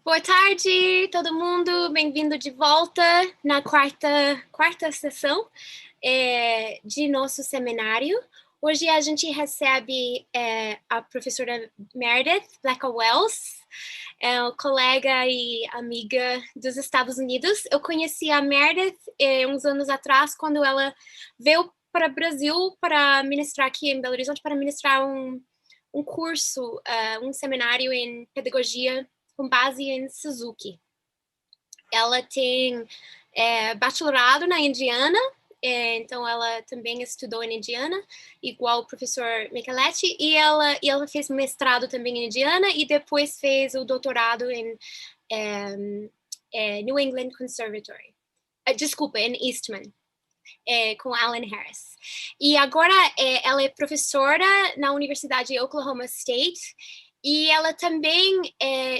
Boa tarde, todo mundo. Bem-vindo de volta na quarta sessão de nosso seminário. Hoje a gente recebe a professora Meredith Blecha-Wells, colega e amiga dos Estados Unidos. Eu conheci a Meredith uns anos atrás, quando ela veio para o Brasil para ministrar aqui em Belo Horizonte, para ministrar um curso, um seminário em Pedagogia com base em Suzuki. Ela tem bacharelado na Indiana, então ela também estudou em Indiana, igual o professor Micheletti, e ela fez mestrado também em Indiana e depois fez o doutorado em New England Conservatory. Em Eastman. Com Alan Harris. E agora ela é professora na Universidade de Oklahoma State, e ela também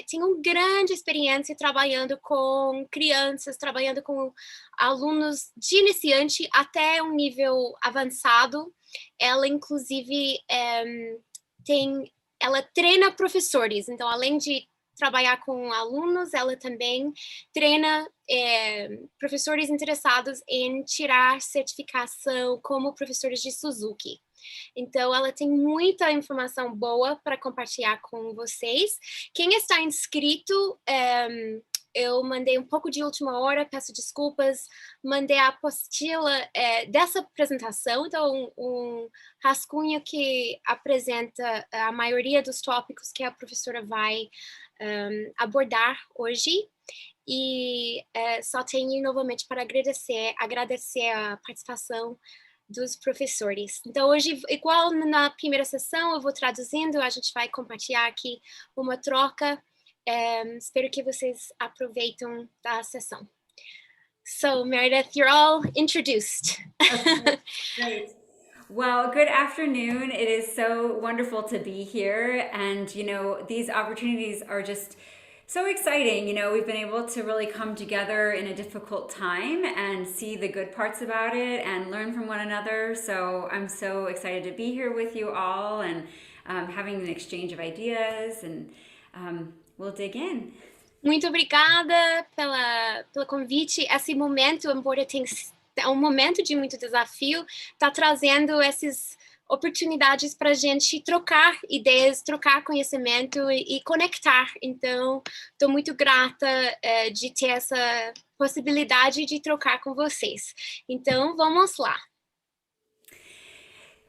tem uma grande experiência trabalhando com crianças, trabalhando com alunos de iniciante até um nível avançado. Ela, inclusive, ela treina professores, então, além de trabalhar com alunos, ela também treina professores interessados em tirar certificação como professores de Suzuki. Então, ela tem muita informação boa para compartilhar com vocês. Quem está inscrito, eu mandei um pouco de última hora, peço desculpas, mandei a apostila dessa apresentação, então um rascunho que apresenta a maioria dos tópicos que a professora vai abordar hoje. E só tenho novamente para agradecer a participação dos professores. Então, hoje, igual na primeira sessão, eu vou traduzindo, a gente vai compartilhar aqui uma troca. Espero que vocês aproveitem da sessão. So, Meredith, you're all introduced. Okay, great. Well, good afternoon. It is so wonderful to be here. And, these opportunities are just so exciting. We've been able to really come together in a difficult time and see the good parts about it and learn from one another. So I'm so excited to be here with you all and having an exchange of ideas, and we'll dig in. Muito obrigada pelo convite. Esse momento, embora é um momento de muito desafio, está trazendo essas oportunidades para a gente trocar ideias, trocar conhecimento e conectar. Então, estou muito grata de ter essa possibilidade de trocar com vocês. Então, vamos lá.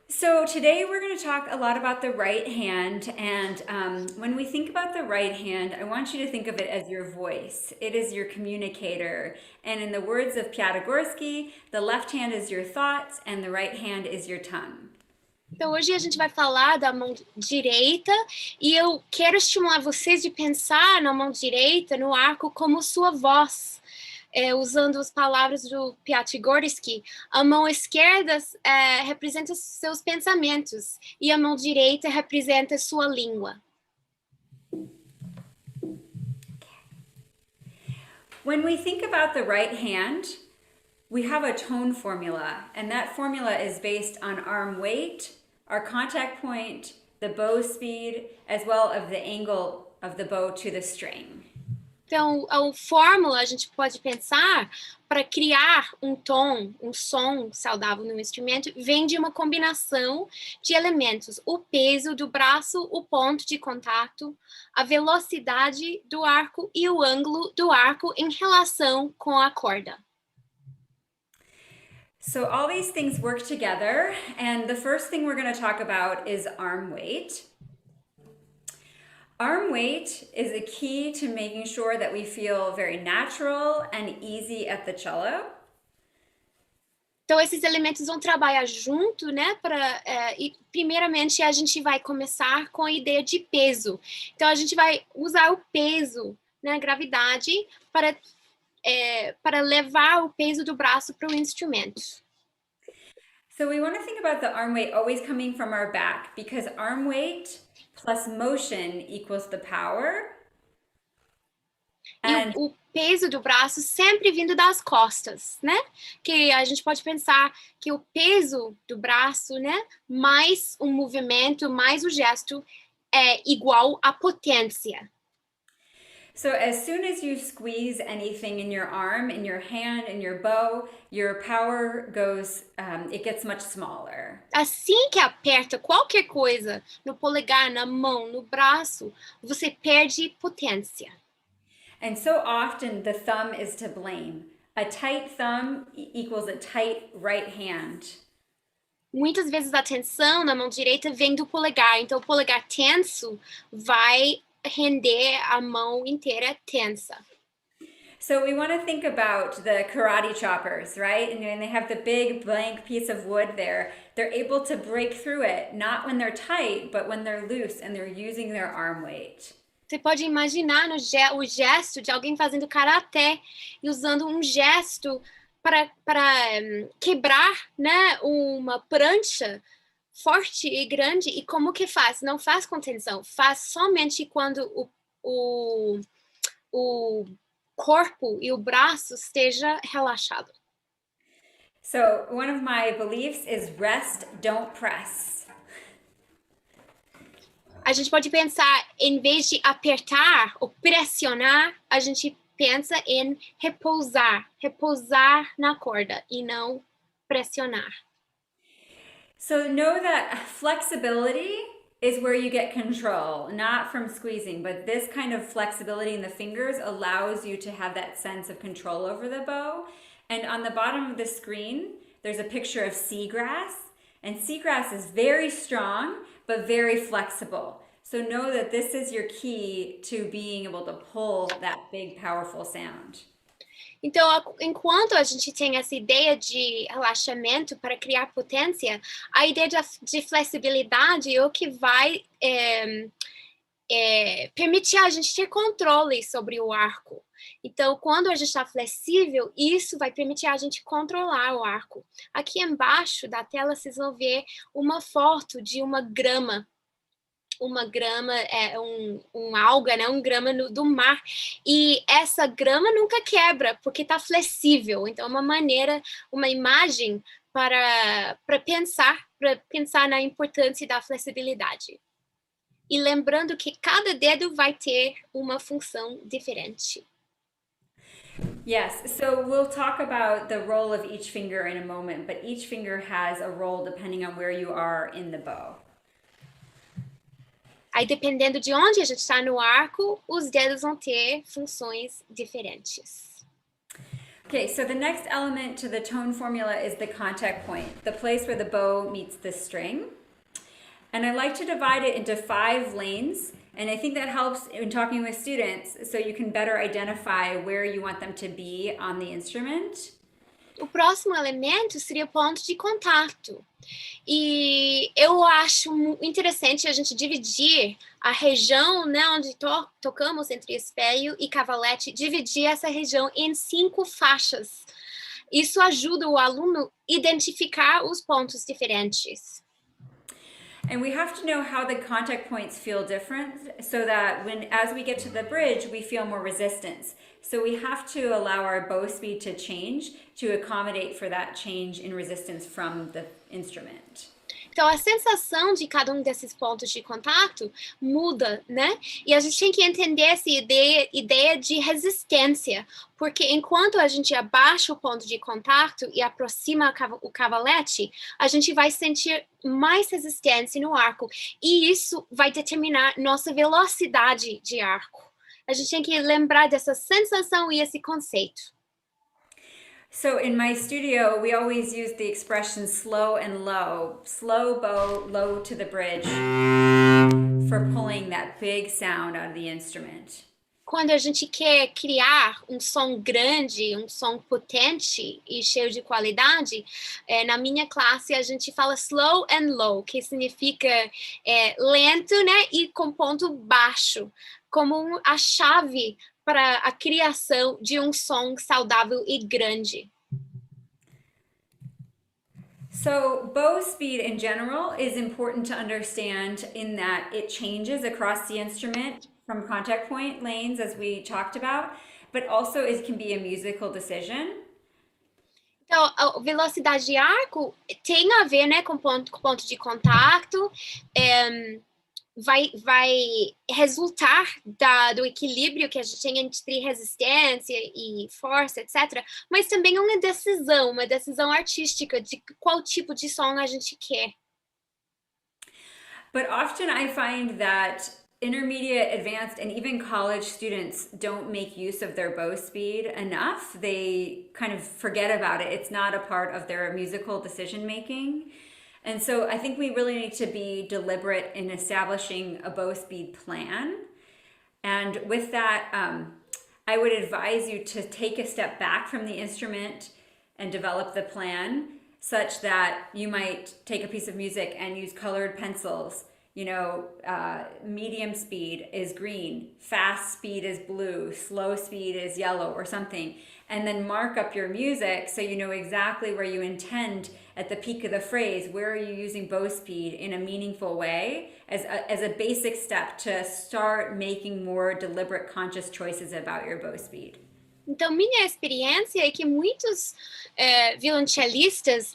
So today we're going to talk a lot about the right hand, and when we think about the right hand, I want you to think of it as your voice. It is your communicator, and in the words of Piatigorsky, the left hand is your thoughts and the right hand is your tongue. Então, hoje a gente vai falar da mão direita, e eu quero estimular vocês de pensar na mão direita, no arco, como sua voz. Usando as palavras do Piatigorsky, a mão esquerda representa seus pensamentos e a mão direita representa sua língua. When we think about the right hand, we have a tone formula, and that formula is based on arm weight, our contact point, the bow speed, as well as the angle of the bow to the string. Então, a fórmula, a gente pode pensar, para criar um tom, um som saudável no instrumento, vem de uma combinação de elementos: o peso do braço, o ponto de contato, a velocidade do arco e o ângulo do arco em relação com a corda. So all these things work together, and the first thing we're going to talk about is arm weight. Arm weight is a key to making sure that we feel very natural and easy at the cello. Então, esses elementos vão trabalhar junto, né? E primeiramente, a gente vai começar com a ideia de peso. Então, a gente vai usar o peso, né? Gravidade, para levar o peso do braço para o instrumento. So we want to think about the arm weight always coming from our back, because arm weight plus motion equals the power. E o peso do braço sempre vindo das costas, né? Que a gente pode pensar que o peso do braço, né? Mais o movimento, mais o gesto é igual à potência. So as soon as you squeeze anything in your arm, in your hand, in your bow, your power goes, it gets much smaller. Assim que aperta qualquer coisa no polegar, na mão, no braço, você perde potência. And so often the thumb is to blame. A tight thumb equals a tight right hand. Muitas vezes a tensão na mão direita vem do polegar, então o polegar tenso vai render a mão inteira tensa. So we want to think about the karate choppers, right? And when they have the big blank piece of wood there, they're able to break through it, not when they're tight, but when they're loose and they're using their arm weight. Você pode imaginar o gesto de alguém fazendo karaté e usando um gesto para quebrar, né, uma prancha forte e grande. E como que faz? Não faz com tensão, faz somente quando o corpo e o braço esteja relaxado. So one of my beliefs is rest, don't press. A gente pode pensar, em vez de apertar ou pressionar, a gente pensa em repousar na corda e não pressionar. So know that flexibility is where you get control, not from squeezing, but this kind of flexibility in the fingers allows you to have that sense of control over the bow. And on the bottom of the screen, there's a picture of seagrass, and seagrass is very strong, but very flexible. So know that this is your key to being able to pull that big, powerful sound. Então, enquanto a gente tem essa ideia de relaxamento para criar potência, a ideia de flexibilidade é o que vai permitir a gente ter controle sobre o arco. Então, quando a gente está flexível, isso vai permitir a gente controlar o arco. Aqui embaixo da tela, vocês vão ver uma foto de uma grama. Uma grama é alga, né? Grama do mar. E essa grama nunca quebra, porque está flexível. Então, é uma maneira, uma imagem para pensar na importância da flexibilidade. E lembrando que cada dedo vai ter uma função diferente. Yes, so we'll talk about the role of each finger in a moment, but each finger has a role depending on where you are in the bow. Aí, dependendo de onde a gente está no arco, os dedos vão ter funções diferentes. Okay, so the next element to the tone formula is the contact point, the place where the bow meets the string. And I like to divide it into 5 lanes, and I think that helps in talking with students so you can better identify where you want them to be on the instrument. O próximo elemento seria o ponto de contato. E eu acho interessante a gente dividir a região, né, onde tocamos entre espelho e cavalete, dividir essa região em 5 faixas. Isso ajuda o aluno a identificar os pontos diferentes. And we have to know how the contact points feel different so that as we get to the bridge, we feel more resistance. So we have to allow our bow speed to change to accommodate for that change in resistance from the instrument. Então, a sensação de cada um desses pontos de contato muda, né? E a gente tem que entender essa ideia de resistência, porque enquanto a gente abaixa o ponto de contato e aproxima o cavalete, a gente vai sentir mais resistência no arco, e isso vai determinar nossa velocidade de arco. A gente tem que lembrar dessa sensação e esse conceito. So in my studio, we always use the expression slow and low. Slow bow, low to the bridge for pulling that big sound out of the instrument. Quando a gente quer criar um som grande, um som potente e cheio de qualidade, na minha classe a gente fala slow and low, que significa lento, né, e com ponto baixo, como a chave para a criação de um som saudável e grande. So bow speed in general is important to understand in that it changes across the instrument from contact point lanes as we talked about, but also it can be a musical decision. Então, a velocidade de arco tem a ver, né, com ponto de contato, vai resultar do equilíbrio que a gente tem entre resistência e força, etc. Mas também uma decisão artística de qual tipo de som a gente quer. But often I find that intermediate, advanced, and even college students don't make use of their bow speed enough. They kind of forget about it. It's not a part of their musical decision making. And so I think we really need to be deliberate in establishing a bow speed plan. And with that, I would advise you to take a step back from the instrument and develop the plan, such that you might take a piece of music and use colored pencils. Medium speed is green, fast speed is blue, slow speed is yellow or something. And then mark up your music so you know exactly where you intend at the peak of the phrase, where are you using bow speed in a meaningful way as a basic step to start making more deliberate, conscious choices about your bow speed. Então, minha experiência é que muitos violoncelistas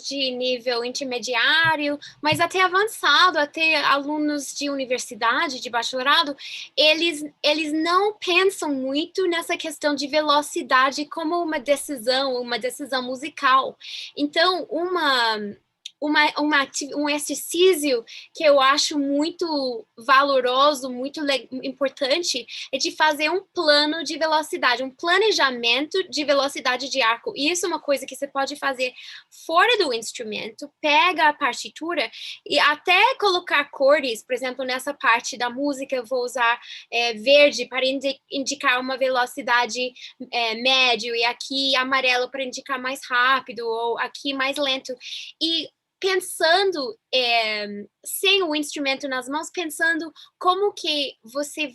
de nível intermediário, mas até avançado, até alunos de universidade, de bacharelado, eles não pensam muito nessa questão de velocidade como uma decisão musical. Então, um exercício que eu acho muito valoroso, muito importante, é de fazer um plano de velocidade, um planejamento de velocidade de arco. E isso é uma coisa que você pode fazer fora do instrumento, pega a partitura e até colocar cores, por exemplo, nessa parte da música eu vou usar verde para indicar uma velocidade médio, e aqui amarelo para indicar mais rápido, ou aqui mais lento. E pensando, sem o instrumento nas mãos, pensando como que você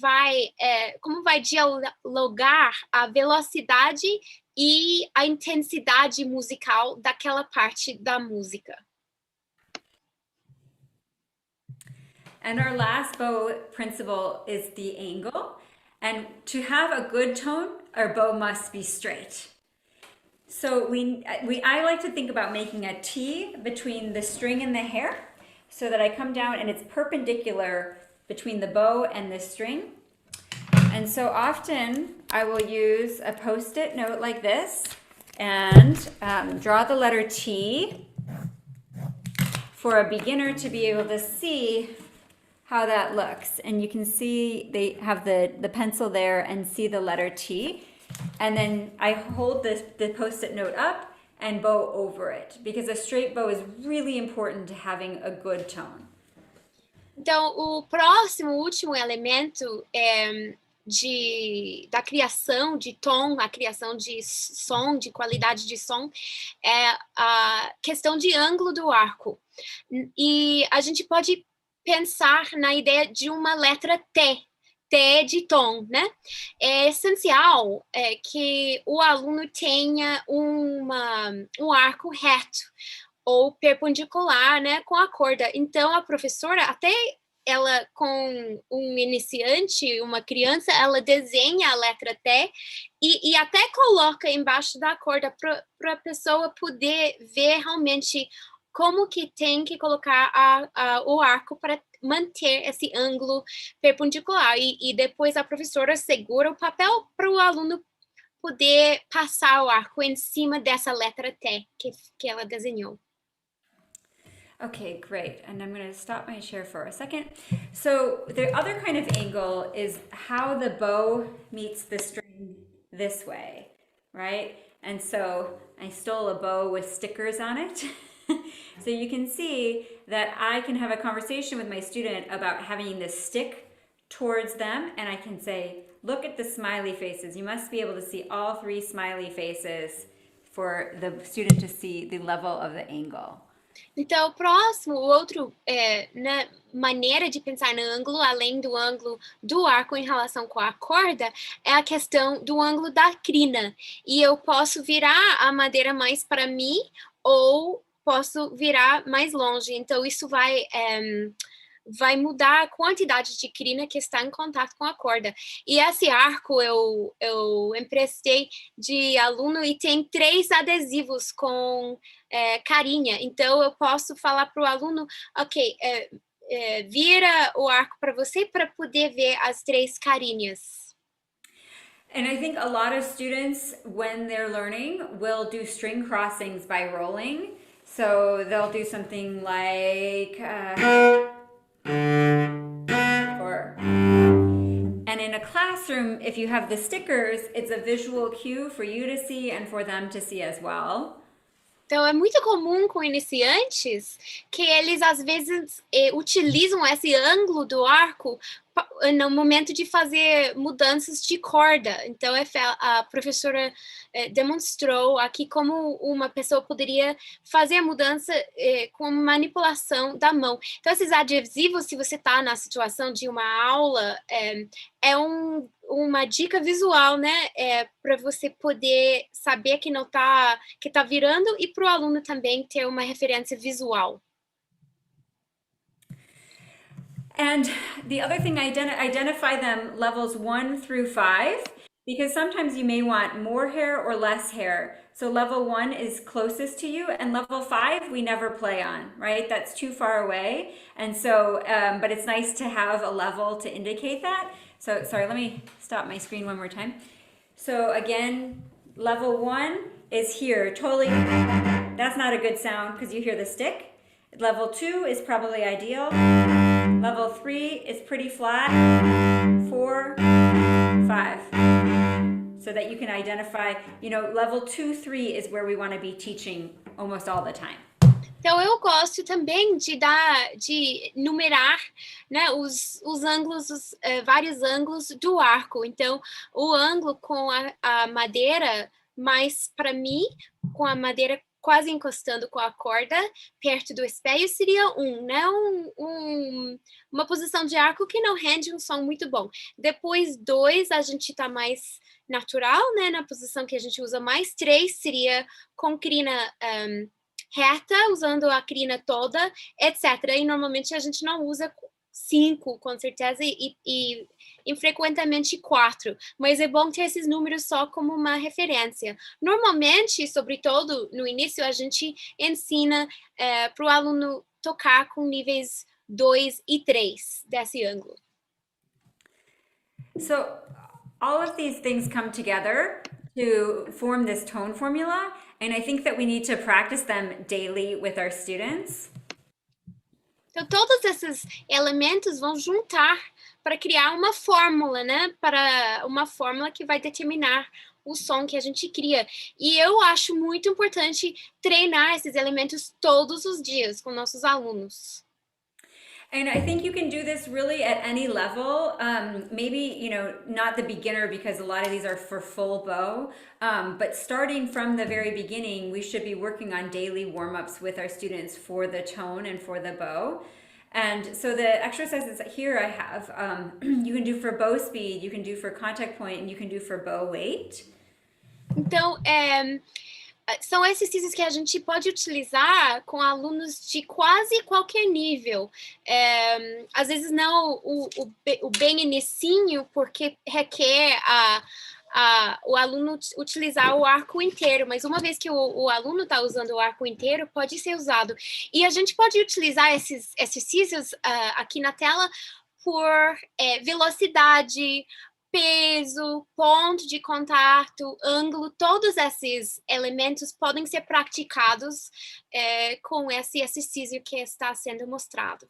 como vai dialogar a velocidade e a intensidade musical daquela parte da música. And our last bow principle is the angle. And to have a good tone, our bow must be straight. So I like to think about making a T between the string and the hair so that I come down and it's perpendicular between the bow and the string. And so often I will use a Post-it note like this and draw the letter T for a beginner to be able to see how that looks. And you can see they have the pencil there and see the letter T. And then I hold the Post-it note up and bow over it, because a straight bow is really important to having a good tone. Então, o último elemento da criação de tom, a criação de som, de qualidade de som, é a questão de ângulo do arco. E a gente pode pensar na ideia de uma letra T de tom, né? É essencial que o aluno tenha um arco reto ou perpendicular, né, com a corda. Então, a professora, até ela, com um iniciante, uma criança, ela desenha a letra T e até coloca embaixo da corda para a pessoa poder ver realmente como que tem que colocar o arco para manter esse ângulo perpendicular. E depois a professora segura o papel para o aluno poder passar o arco em cima dessa letra T que ela desenhou. Okay, great. And I'm going to stop my share for a second. So the other kind of angle is how the bow meets the string this way, right? And so I stole a bow with stickers on it. So you can see that I can have a conversation with my student about having this stick towards them, and I can say, look at the smiley faces. You must be able to see all three smiley faces for the student to see the level of the angle. Então, outro maneira de pensar no ângulo, além do ângulo do arco em relação com a corda, é a questão do ângulo da crina. E eu posso virar a madeira mais para mim ou posso virar mais longe. Então, isso vai mudar a quantidade de crina que está em contato com a corda. E esse arco eu emprestei de aluno e tem 3 adesivos com carinha. Então, eu posso falar para o aluno, ok, vira o arco para você para poder ver as 3 carinhas. And I think a lot of students, when they're learning, will do string crossings by rolling. So they'll do something like, and in a classroom, if you have the stickers, it's a visual cue for you to see and for them to see as well. Então, é muito comum com iniciantes que eles, às vezes, utilizam esse ângulo do arco no momento de fazer mudanças de corda. Então, a professora demonstrou aqui como uma pessoa poderia fazer a mudança com manipulação da mão. Então, esses adesivos, se você está na situação de uma aula, uma dica visual, né, para você poder saber que não que tá virando e para o aluno também ter uma referência visual. And the other thing, identify them levels 1 through 5, because sometimes you may want more hair or less hair. So level 1 is closest to you, and level 5 we never play on, right? That's too far away. And so, but it's nice to have a level to indicate that. So, sorry, let me stop my screen one more time. So again, level 1 is here, totally, that's not a good sound because you hear the stick. Level 2 is probably ideal. Level 3 is pretty flat. 4, 5. So that you can identify, level 2, 3 is where we want to be teaching almost all the time. Então, eu gosto também de numerar, né, os ângulos, vários ângulos do arco. Então, o ângulo com a madeira mais para mim, com a madeira quase encostando com a corda, perto do espelho, seria 1, né? Uma posição de arco que não rende um som muito bom. Depois, 2, a gente está mais natural, né? Na posição que a gente usa mais. 3 seria com crina reta, usando a crina toda, etc. E normalmente a gente não usa 5, com certeza, e infrequentemente 4, mas é bom ter esses números só como uma referência. Normalmente, sobretudo no início, a gente ensina para o aluno tocar com níveis 2 e 3 desse ângulo. So, all of these things come together to form this tone formula, and I think that we need to practice them daily with our students. Então, todos esses elementos vão juntar para criar uma fórmula, né? Para uma fórmula que vai determinar o som que a gente cria. E eu acho muito importante treinar esses elementos todos os dias com nossos alunos. And I think you can do this really at any level. Maybe, not the beginner, because a lot of these are for full bow. But starting from the very beginning, we should be working on daily warm-ups with our students for the tone and for the bow. And so the exercises here I have, you can do for bow speed, you can do for contact point, and you can do for bow weight. Então, são exercícios que a gente pode utilizar com alunos de quase qualquer nível. Às vezes não o bem inicinho, porque requer o aluno utilizar o arco inteiro, mas uma vez que o aluno está usando o arco inteiro, pode ser usado. E a gente pode utilizar esses exercícios aqui na tela por velocidade, peso, ponto de contato, ângulo, todos esses elementos podem ser praticados com esse exercício que está sendo mostrado.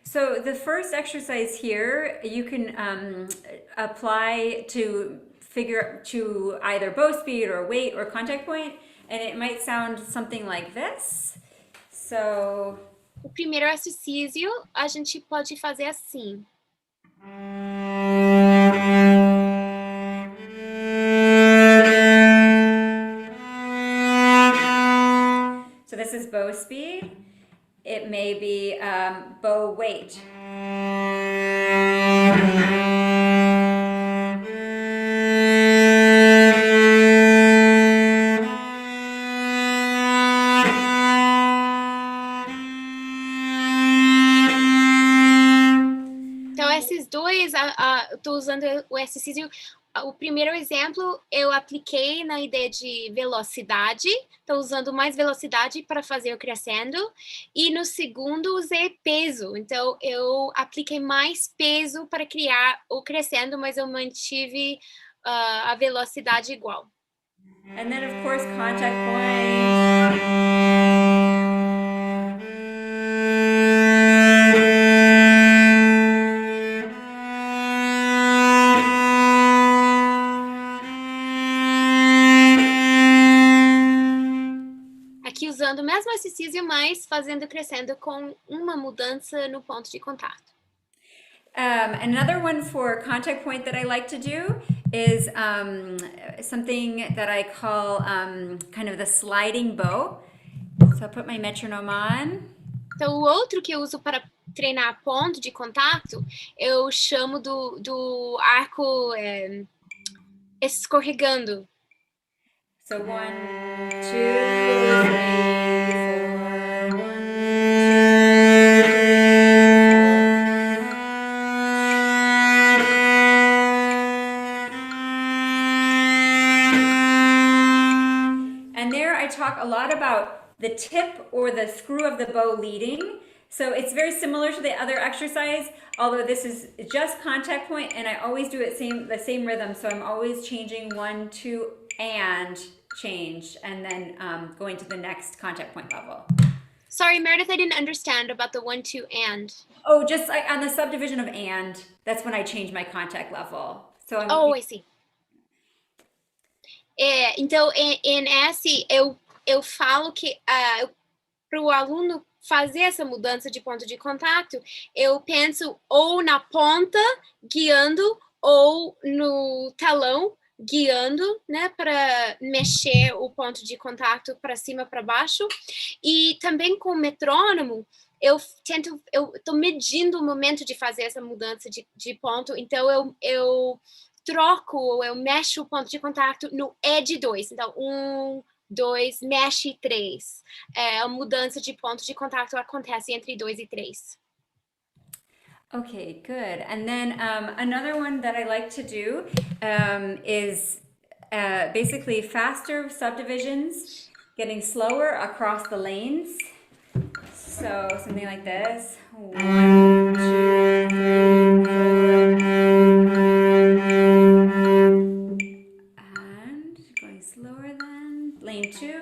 So the first exercise here, you can apply to either bow speed or weight or contact point, and it might sound something like this. So, o primeiro exercício a gente pode fazer assim. So this is bow speed. It may be bow weight. Então, esses dois, estou usando o exercício o primeiro exemplo eu apliquei na ideia de velocidade, estou usando mais velocidade para fazer o crescendo, e no segundo usei peso, então eu apliquei mais peso para criar o crescendo, mas eu mantive a velocidade igual. And then, of course, contact point. Aqui usando o mesmo exercício, mas fazendo crescendo com uma mudança no ponto de contato. Another one for contact point that I like to do is something that I call kind of the sliding bow. So I'll put my metronome on. Então, o outro que eu uso para treinar ponto de contato, eu chamo do arco escorregando. So 1, 2, 3, 4, 1, 2, 3, 4. And there I talk a lot about the tip or the screw of the bow leading. So it's very similar to the other exercise, although this is just contact point, and I always do it the same rhythm. So I'm always changing 1, 2, and change, and then going to the next contact point level. Sorry, Meredith, I didn't understand about the 1, 2, and. Oh, just on the subdivision of and, that's when I change my contact level. So I see. Então, em esse, eu falo que para o aluno fazer essa mudança de ponto de contato, eu penso ou na ponta, guiando, ou no talão, guiando, né, para mexer o ponto de contato para cima, para baixo. E também com o metrônomo, eu estou medindo o momento de fazer essa mudança de ponto, então eu troco, eu mexo o ponto de contato no E de 2. Então, 1, 2, mexe 3. A mudança de ponto de contato acontece entre 2 e 3. Okay, good. And then another one that I like to do is basically faster subdivisions, getting slower across the lanes. So something like this. 1, 2, 3, 4. And going slower then. Lane 2.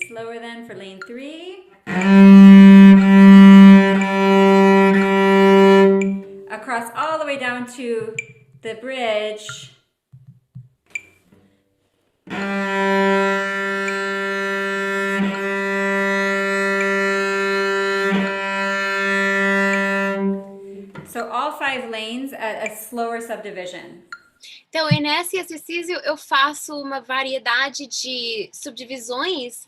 Slower then for lane 3. Across all the way down to the bridge. So all 5 lanes at a slower subdivision. Então, nesse exercício, eu faço uma variedade de subdivisões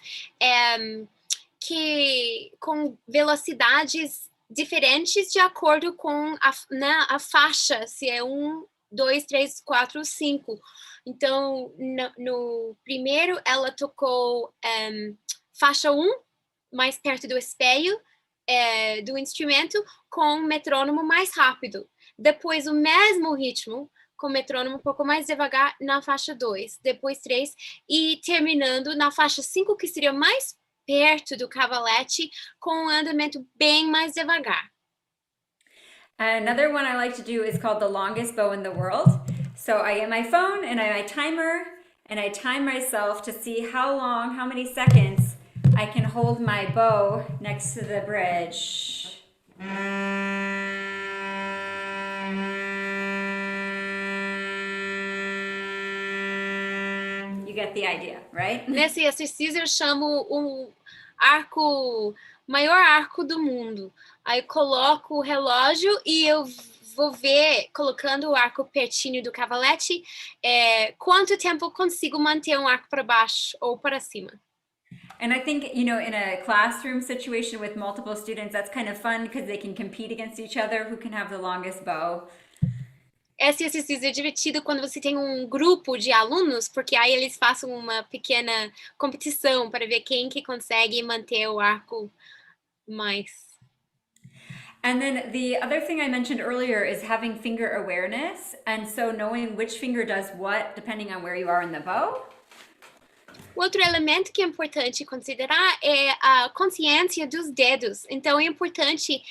com velocidades diferentes de acordo com a faixa, se é 1, 2, 3, 4, 5. Então, no primeiro, ela tocou faixa 1, mais perto do espelho do instrumento, com um metrônomo mais rápido. Depois, o mesmo ritmo, com o metrônomo um pouco mais devagar na faixa 2, depois 3, e terminando na faixa 5, que seria mais perto do cavalete, com um andamento bem mais devagar. Another one I like to do is called the longest bow in the world. So I get my phone and my timer, and I time myself to see how many seconds I can hold my bow next to the bridge. Get the idea, right? Nesse exercício eu chamo o maior arco do mundo. Aí eu coloco o relógio e eu vou ver, colocando o arco pertinho do cavalete, quanto tempo eu consigo manter um arco para baixo ou para cima. And I think, in a classroom situation with multiple students, that's kind of fun because they can compete against each other who can have the longest bow. Esse exercício é divertido quando você tem um grupo de alunos, porque aí eles façam uma pequena competição para ver quem que consegue manter o arco mais. And then the other thing I mentioned earlier is having finger awareness. And so knowing which finger does what, depending on where you are in the bow. O outro elemento que é importante considerar é a consciência dos dedos. Então, é importante,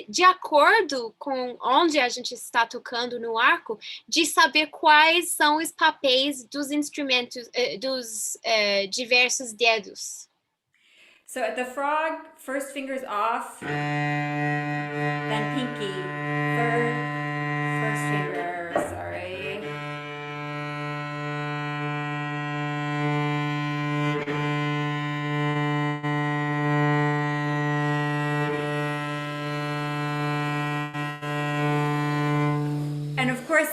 de acordo com onde a gente está tocando no arco, de saber quais são os papéis dos instrumentos, dos diversos dedos. So at the frog, first finger's off, then pinky, third, first finger, sorry. And of course,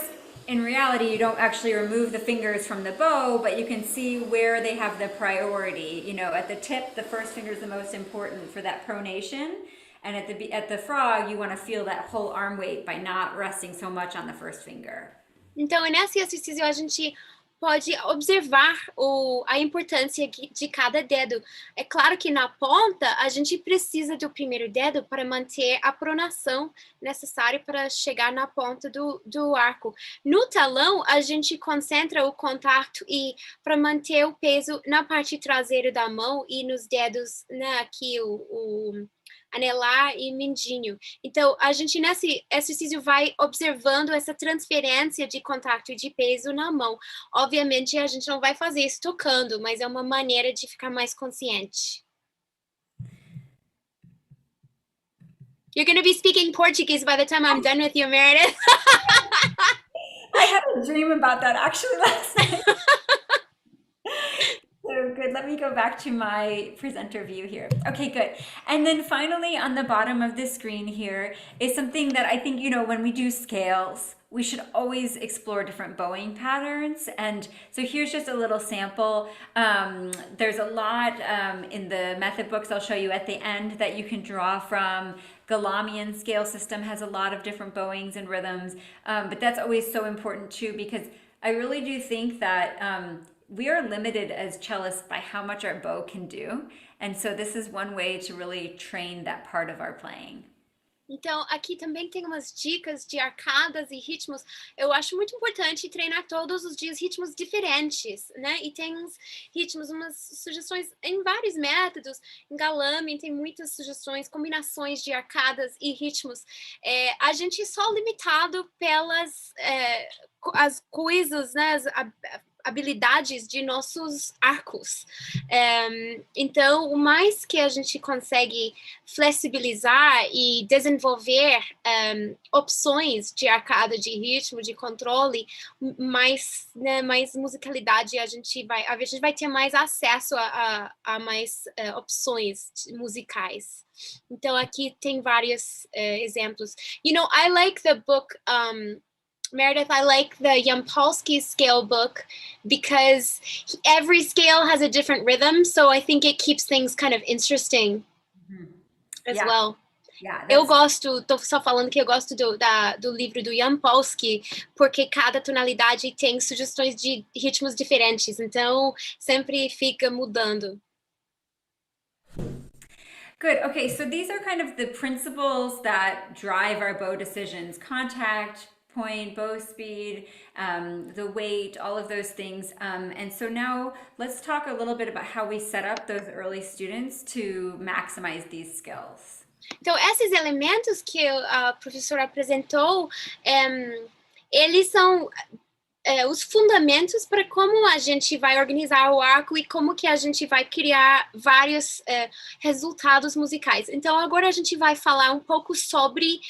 in reality, you don't actually remove the fingers from the bow, but you can see where they have the priority. You know, at the tip, the first finger is the most important for that pronation. And at the frog, you want to feel that whole arm weight by not resting so much on the first finger. Então, nesse exercício, a gente pode observar a importância de cada dedo. É claro que na ponta, a gente precisa do primeiro dedo para manter a pronação necessária para chegar na ponta do arco. No talão, a gente concentra o contato e para manter o peso na parte traseira da mão e nos dedos, né, aqui o anelar e mindinho. Então, a gente nesse exercício vai observando essa transferência de contato e de peso na mão. Obviamente, a gente não vai fazer isso tocando, mas é uma maneira de ficar mais consciente. You're going to be speaking Portuguese by the time I'm done with you, Meredith. I had a dream about that actually last night. So good. Let me go back to my presenter view here. Okay, good. And then finally on the bottom of the screen here is something that I think, you know, when we do scales, we should always explore different bowing patterns. And so here's just a little sample. There's a lot in the method books I'll show you at the end that you can draw from. Galamian scale system has a lot of different bowings and rhythms, but that's always so important too, because I really do think that we are limited as cellists by how much our bow can do. And so this is one way to really train that part of our playing. Então, aqui também tem umas dicas de arcadas e ritmos. Eu acho muito importante treinar todos os dias ritmos diferentes, né? E tem uns ritmos, umas sugestões em vários métodos. Em Galamian tem muitas sugestões, combinações de arcadas e ritmos. A gente é só limitado pelas as coisas, né? As habilidades de nossos arcos. Então, o mais que a gente consegue flexibilizar e desenvolver opções de arcada, de ritmo, de controle, mais musicalidade a gente vai ter mais acesso a mais opções musicais. Então, aqui tem vários exemplos. You know, I like the book Meredith, I like the Yampolsky scale book because every scale has a different rhythm, so I think it keeps things kind of interesting as well. Yeah, eu gosto, tô só falando que eu gosto do livro do Yampolsky, porque cada tonalidade tem sugestões de ritmos diferentes, então sempre fica mudando. Good. Okay, so these are kind of the principles that drive our bow decisions: contact, point, bow speed, the weight, all of those things. And so now let's talk a little bit about how we set up those early students to maximize these skills. Então, esses elementos que a professora apresentou, eles são os fundamentos para como a gente vai organizar o arco e como que a gente vai criar vários resultados musicais. Então, agora a gente vai falar um pouco sobre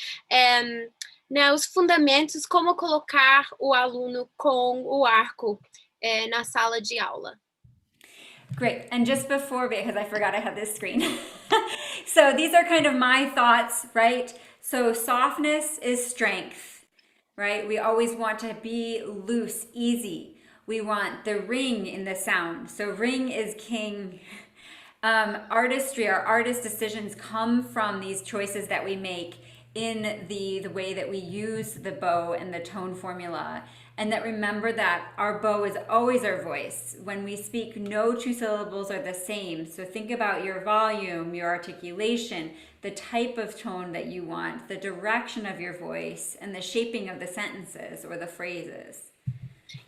os fundamentos, como colocar o aluno com o arco na sala de aula. Great. And just before, because I forgot I had this screen. So these are kind of my thoughts, right? So softness is strength, right? We always want to be loose, easy. We want the ring in the sound. So ring is king. Artistry, our artist decisions come from these choices that we make in the way that we use the bow and the tone formula. and that remember that our bow is always our voice. When we speak, no two syllables are the same. So think about your volume, your articulation, the type of tone that you want, the direction of your voice, and the shaping of the sentences or the phrases.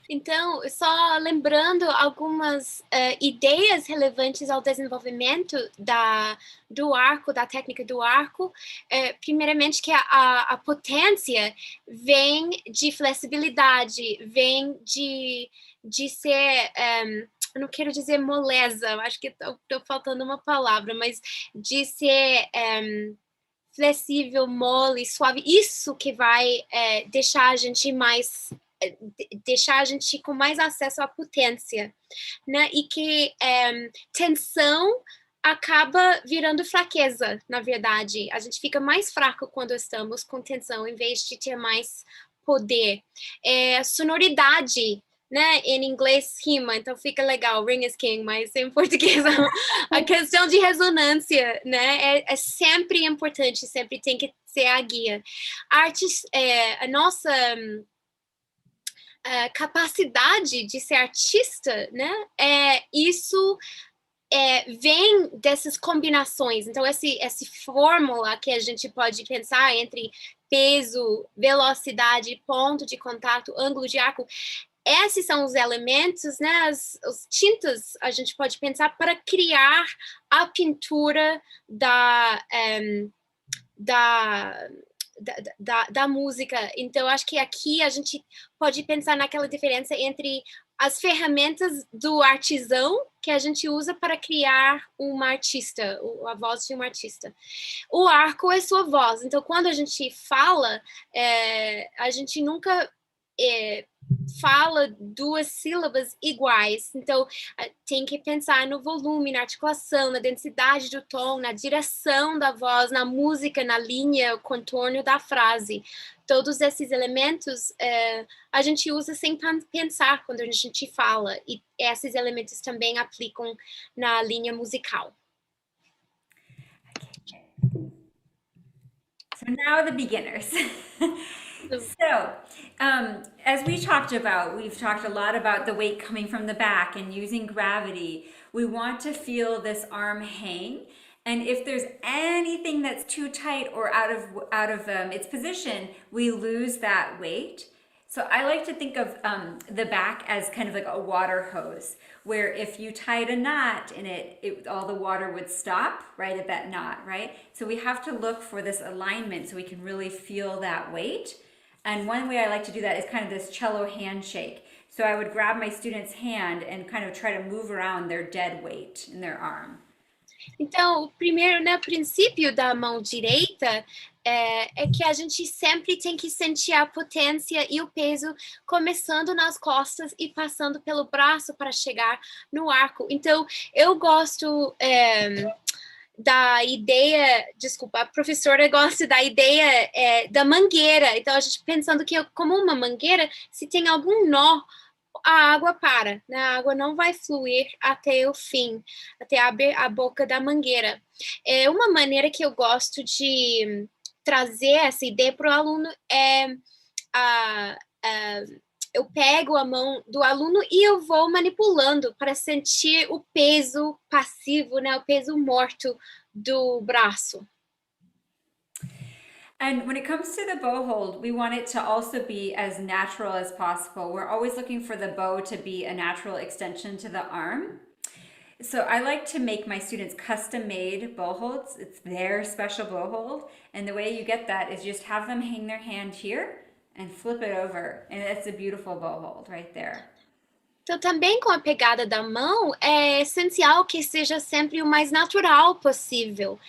Então, só lembrando algumas ideias relevantes ao desenvolvimento do arco, da técnica do arco. Primeiramente, que a potência vem de flexibilidade, vem de ser... eu não quero dizer moleza, acho que estou faltando uma palavra, mas de ser flexível, mole, suave. Isso que vai deixar a gente com mais acesso à potência, né? E que tensão acaba virando fraqueza, na verdade. A gente fica mais fraco quando estamos com tensão, em vez de ter mais poder. Sonoridade, né? Em inglês rima, então fica legal, ring is king, mas em português a questão de ressonância, né? É sempre importante, sempre tem que ser a guia. Artes, a nossa... capacidade de ser artista, né? Isso vem dessas combinações. Então, essa fórmula que a gente pode pensar entre peso, velocidade, ponto de contato, ângulo de arco, esses são os elementos, né? As tintas a gente pode pensar para criar a pintura da música. Então, acho que aqui a gente pode pensar naquela diferença entre as ferramentas do artesão que a gente usa para criar uma artista, a voz de um artista. O arco é sua voz. Então, quando a gente fala, a gente nunca fala duas sílabas iguais. Então, tem que pensar no volume, na articulação, na densidade do tom, na direção da voz, na música, na linha, contorno da frase. Todos esses elementos a gente usa sem pensar quando a gente fala. E esses elementos também aplicam na linha musical. So now the beginners. So, as we've talked a lot about the weight coming from the back and using gravity. We want to feel this arm hang. And if there's anything that's too tight or out of its position, we lose that weight. So I like to think of the back as kind of like a water hose, where if you tied a knot in it, all the water would stop right at that knot, right? So we have to look for this alignment so we can really feel that weight. And one way I like to do that is kind of this cello handshake. So I would grab my student's hand and kind of try to move around their dead weight in their arm. Então, o primeiro, né, princípio da mão direita é que a gente sempre tem que sentir a potência e o peso começando nas costas e passando pelo braço para chegar no arco. Então, eu gosto da ideia, desculpa, a professora gosta da ideia da mangueira. Então, a gente pensando que como uma mangueira, se tem algum nó, a água para, né? A água não vai fluir até o fim, até a boca da mangueira. Uma maneira que eu gosto de trazer essa ideia para o aluno eu pego a mão do aluno e eu vou manipulando para sentir o peso passivo, né? O peso morto do braço. And when it comes to the bow hold, we want it to also be as natural as possible. We're always looking for the bow to be a natural extension to the arm. So I like to make my students custom-made bow holds. It's their special bow hold. And the way you get that is just have them hang their hand here and flip it over. And it's a beautiful bow hold right there. Então, também com a pegada da mão, é essencial que seja sempre o mais natural possível,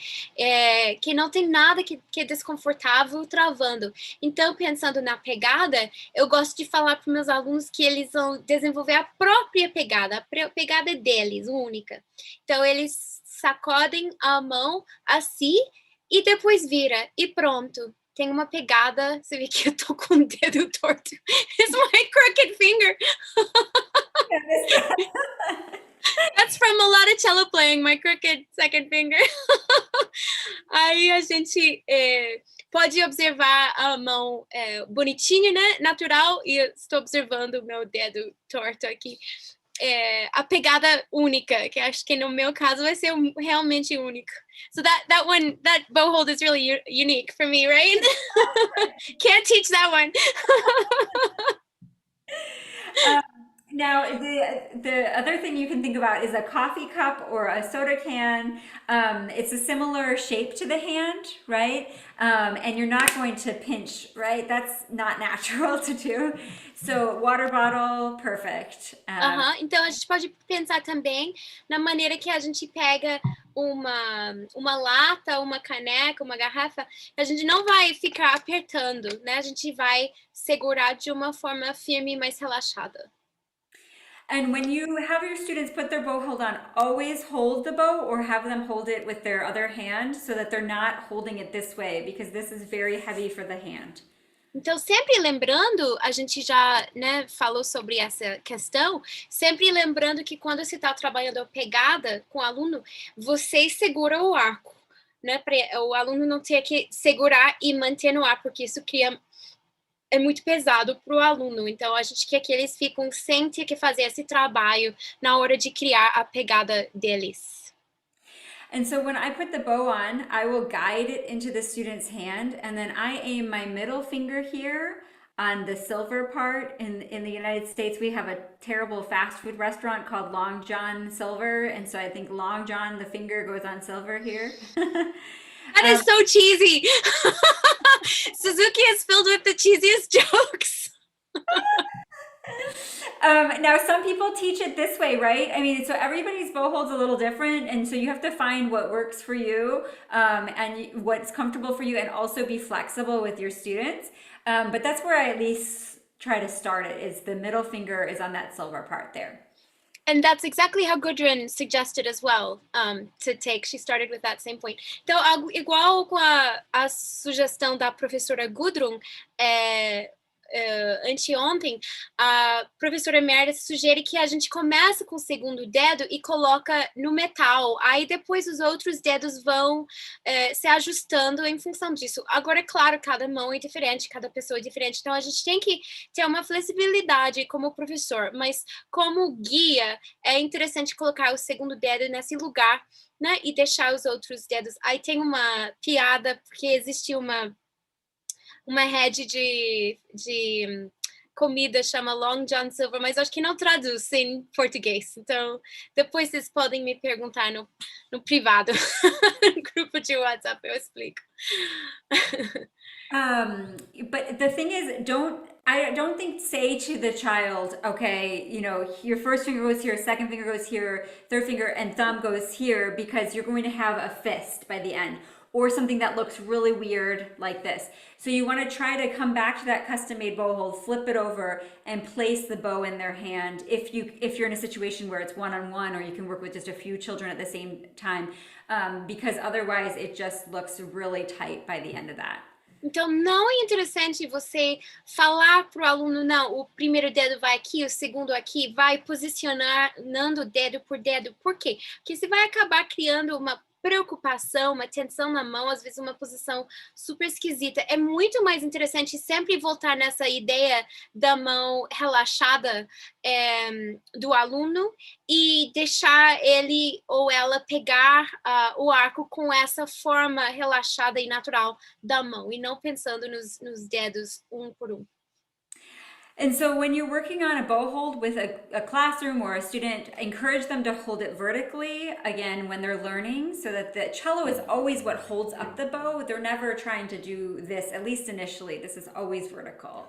que não tem nada que é desconfortável travando. Então, pensando na pegada, eu gosto de falar para os meus alunos que eles vão desenvolver a própria pegada, a pegada deles, única. Então, eles sacodem a mão assim e depois vira, e pronto. Tem uma pegada, você vê que eu tô com o dedo torto. It's my crooked finger. That's from a lot of cello playing, my crooked second finger. Aí a gente pode observar a mão bonitinha, né? Natural, e eu estou observando o meu dedo torto aqui. A pegada única, que acho que no meu caso vai ser realmente único. So that bow hold is really unique for me, right? Can't teach that one. Now, the other thing you can think about is a coffee cup or a soda can. It's a similar shape to the hand, right? And you're not going to pinch, right? That's not natural to do. So, water bottle, perfect. Então, a gente pode pensar também na maneira que a gente pega uma lata, uma caneca, uma garrafa, a gente não vai ficar apertando, né? A gente vai segurar de uma forma firme e mais relaxada. And when you have your students put their bow hold on, always hold the bow or have them hold it with their other hand so that they're not holding it this way, because this is very heavy for the hand. Então, sempre lembrando, a gente já, né, falou sobre essa questão, sempre lembrando que quando você está trabalhando a pegada com o aluno, você segura o arco, né, para o aluno não ter que segurar e manter no ar, porque isso é muito pesado para o aluno. Então, a gente quer que eles fiquem sem ter que fazer esse trabalho na hora de criar a pegada deles. And so when I put the bow on, I will guide it into the student's hand, and then I aim my middle finger here on the silver part. In the United States, we have a terrible fast food restaurant called Long John Silver, and so I think Long John, the finger goes on silver here. That is so cheesy. Suzuki is filled with the cheesiest jokes. Now, some people teach it this way, right? I mean, so everybody's bow hold's a little different, and so you have to find what works for you and what's comfortable for you, and also be flexible with your students. But that's where I at least try to start it, is the middle finger is on that silver part there. And that's exactly how Gudrun suggested as well to take. She started with that same point. Então, igual com a sugestão da professora Gudrun, anteontem, a professora Meredith sugere que a gente comece com o segundo dedo e coloca no metal. Aí depois os outros dedos vão se ajustando em função disso. Agora, é claro, cada mão é diferente, cada pessoa é diferente. Então, a gente tem que ter uma flexibilidade como professor. Mas como guia, é interessante colocar o segundo dedo nesse lugar, né? E deixar os outros dedos. Aí tem uma piada, porque existe uma rede de comida chama Long John Silver, mas acho que não traduz em português. Então, depois vocês podem me perguntar no privado, no grupo de WhatsApp, eu explico. But the thing is, I don't think say to the child, okay, you know, your first finger goes here, second finger goes here, third finger and thumb goes here, because you're going to have a fist by the end, or something that looks really weird like this. So you want to try to come back to that custom-made bow hold, flip it over, and place the bow in their hand if you're in a situation where it's one-on-one, or you can work with just a few children at the same time, because otherwise it just looks really tight by the end of that. Então, não é interessante você falar para o aluno, não, o primeiro dedo vai aqui, o segundo aqui, vai posicionando dedo por dedo. Por quê? Porque você vai acabar criando uma preocupação, uma tensão na mão, às vezes uma posição super esquisita. É muito mais interessante sempre voltar nessa ideia da mão relaxada do aluno e deixar ele ou ela pegar o arco com essa forma relaxada e natural da mão, e não pensando nos dedos um por um. And so when you're working on a bow hold with a classroom or a student, encourage them to hold it vertically, again, when they're learning, so that the cello is always what holds up the bow. They're never trying to do this, at least initially. This is always vertical.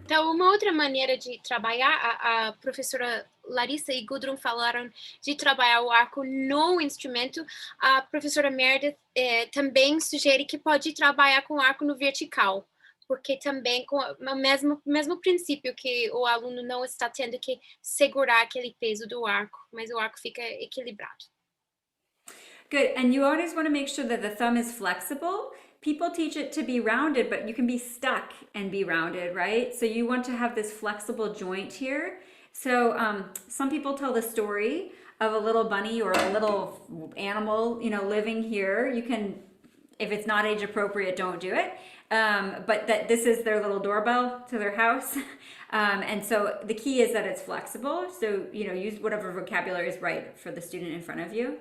Então, uma outra maneira de trabalhar, a professora Larissa e Gudrun falaram de trabalhar o arco no instrumento. A professora Meredith também sugere que pode trabalhar com o arco no vertical, porque também com o mesmo princípio, que o aluno não está tendo que segurar aquele peso do arco, mas o arco fica equilibrado. Good, and you always want to make sure that the thumb is flexible. People teach it to be rounded, but you can be stuck and be rounded, right? So you want to have this flexible joint here. So some people tell the story of a little bunny or a little animal, you know, living here. You can If it's not age appropriate, don't do it. But that this is their little doorbell to their house. And so the key is that it's flexible. So, use whatever vocabulary is right for the student in front of you.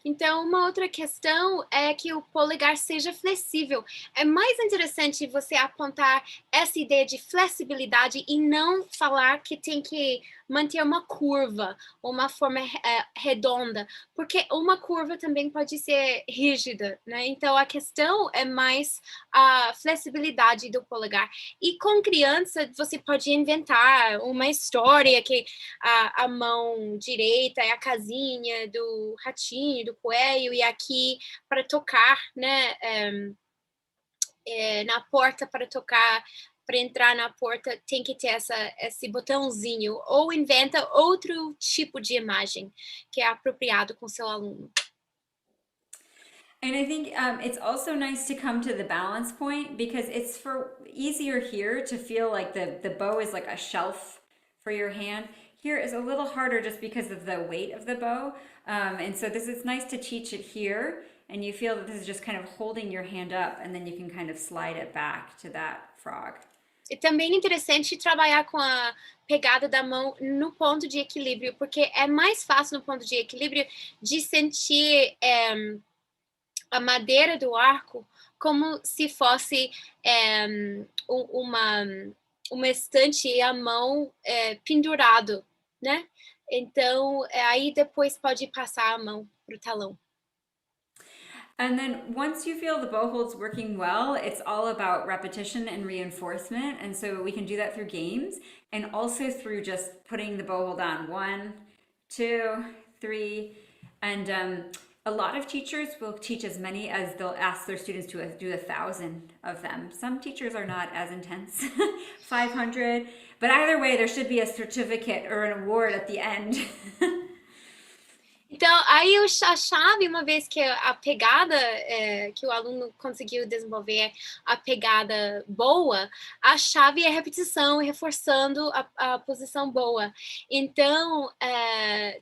Então, uma outra questão é que o polegar seja flexível. É mais interessante você apontar essa ideia de flexibilidade e não falar que tem que manter uma curva, uma forma redonda, porque uma curva também pode ser rígida, né? Então, a questão é mais a flexibilidade do polegar. E com criança, você pode inventar uma história que a mão direita é a casinha do ratinho, do coelho, e aqui para tocar, né? Na porta para tocar, para entrar na porta, tem que ter esse botãozinho, ou inventa outro tipo de imagem que é apropriado com seu aluno. And I think it's also nice to come to the balance point, because it's easier here to feel like the bow is like a shelf for your hand. Here is a little harder just because of the weight of the bow. And so it's nice to teach it here, and you feel that this is just kind of holding your hand up, and then you can kind of slide it back to that frog. E também é interessante trabalhar com a pegada da mão no ponto de equilíbrio, porque é mais fácil no ponto de equilíbrio de sentir a madeira do arco como se fosse uma estante e a mão pendurado, né? Então, aí depois pode passar a mão para o talão. And then once you feel the bow hold's working well, it's all about repetition and reinforcement. And so we can do that through games and also through just putting the bow hold on 1, 2, 3. And a lot of teachers will teach as many as they'll ask their students to do 1,000 of them. Some teachers are not as intense, 500. But either way, there should be a certificate or an award at the end. Então, aí a chave, uma vez que a pegada, que o aluno conseguiu desenvolver a pegada boa, a chave é a repetição, reforçando a posição boa. Então,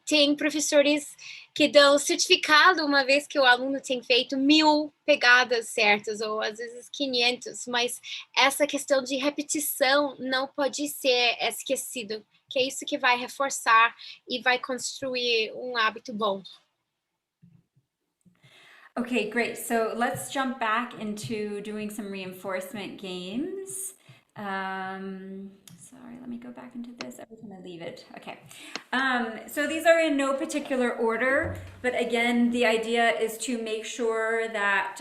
tem professores que dão certificado uma vez que o aluno tem feito 1.000 pegadas certas, ou às vezes 500, mas essa questão de repetição não pode ser esquecido, que é isso que vai reforçar e vai construir um hábito bom. Okay, great. So let's jump back into doing some reinforcement games. Sorry, let me go back into this every time I leave it. Okay. So these are in no particular order, but again, the idea is to make sure that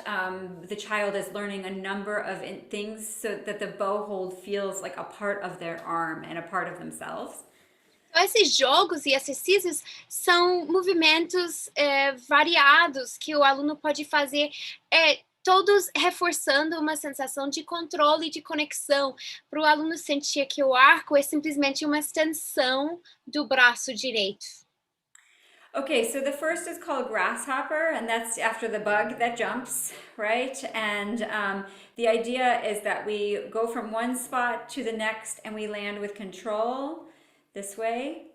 the child is learning a number of things so that the bow hold feels like a part of their arm and a part of themselves. Então, esses jogos e exercícios são movimentos variados que o aluno pode fazer, todos reforçando uma sensação de controle e de conexão, para o aluno sentir que o arco é simplesmente uma extensão do braço direito. Okay, so the first is called grasshopper, and that's after the bug that jumps, right? And the idea is that we go from one spot to the next and we land with control this way.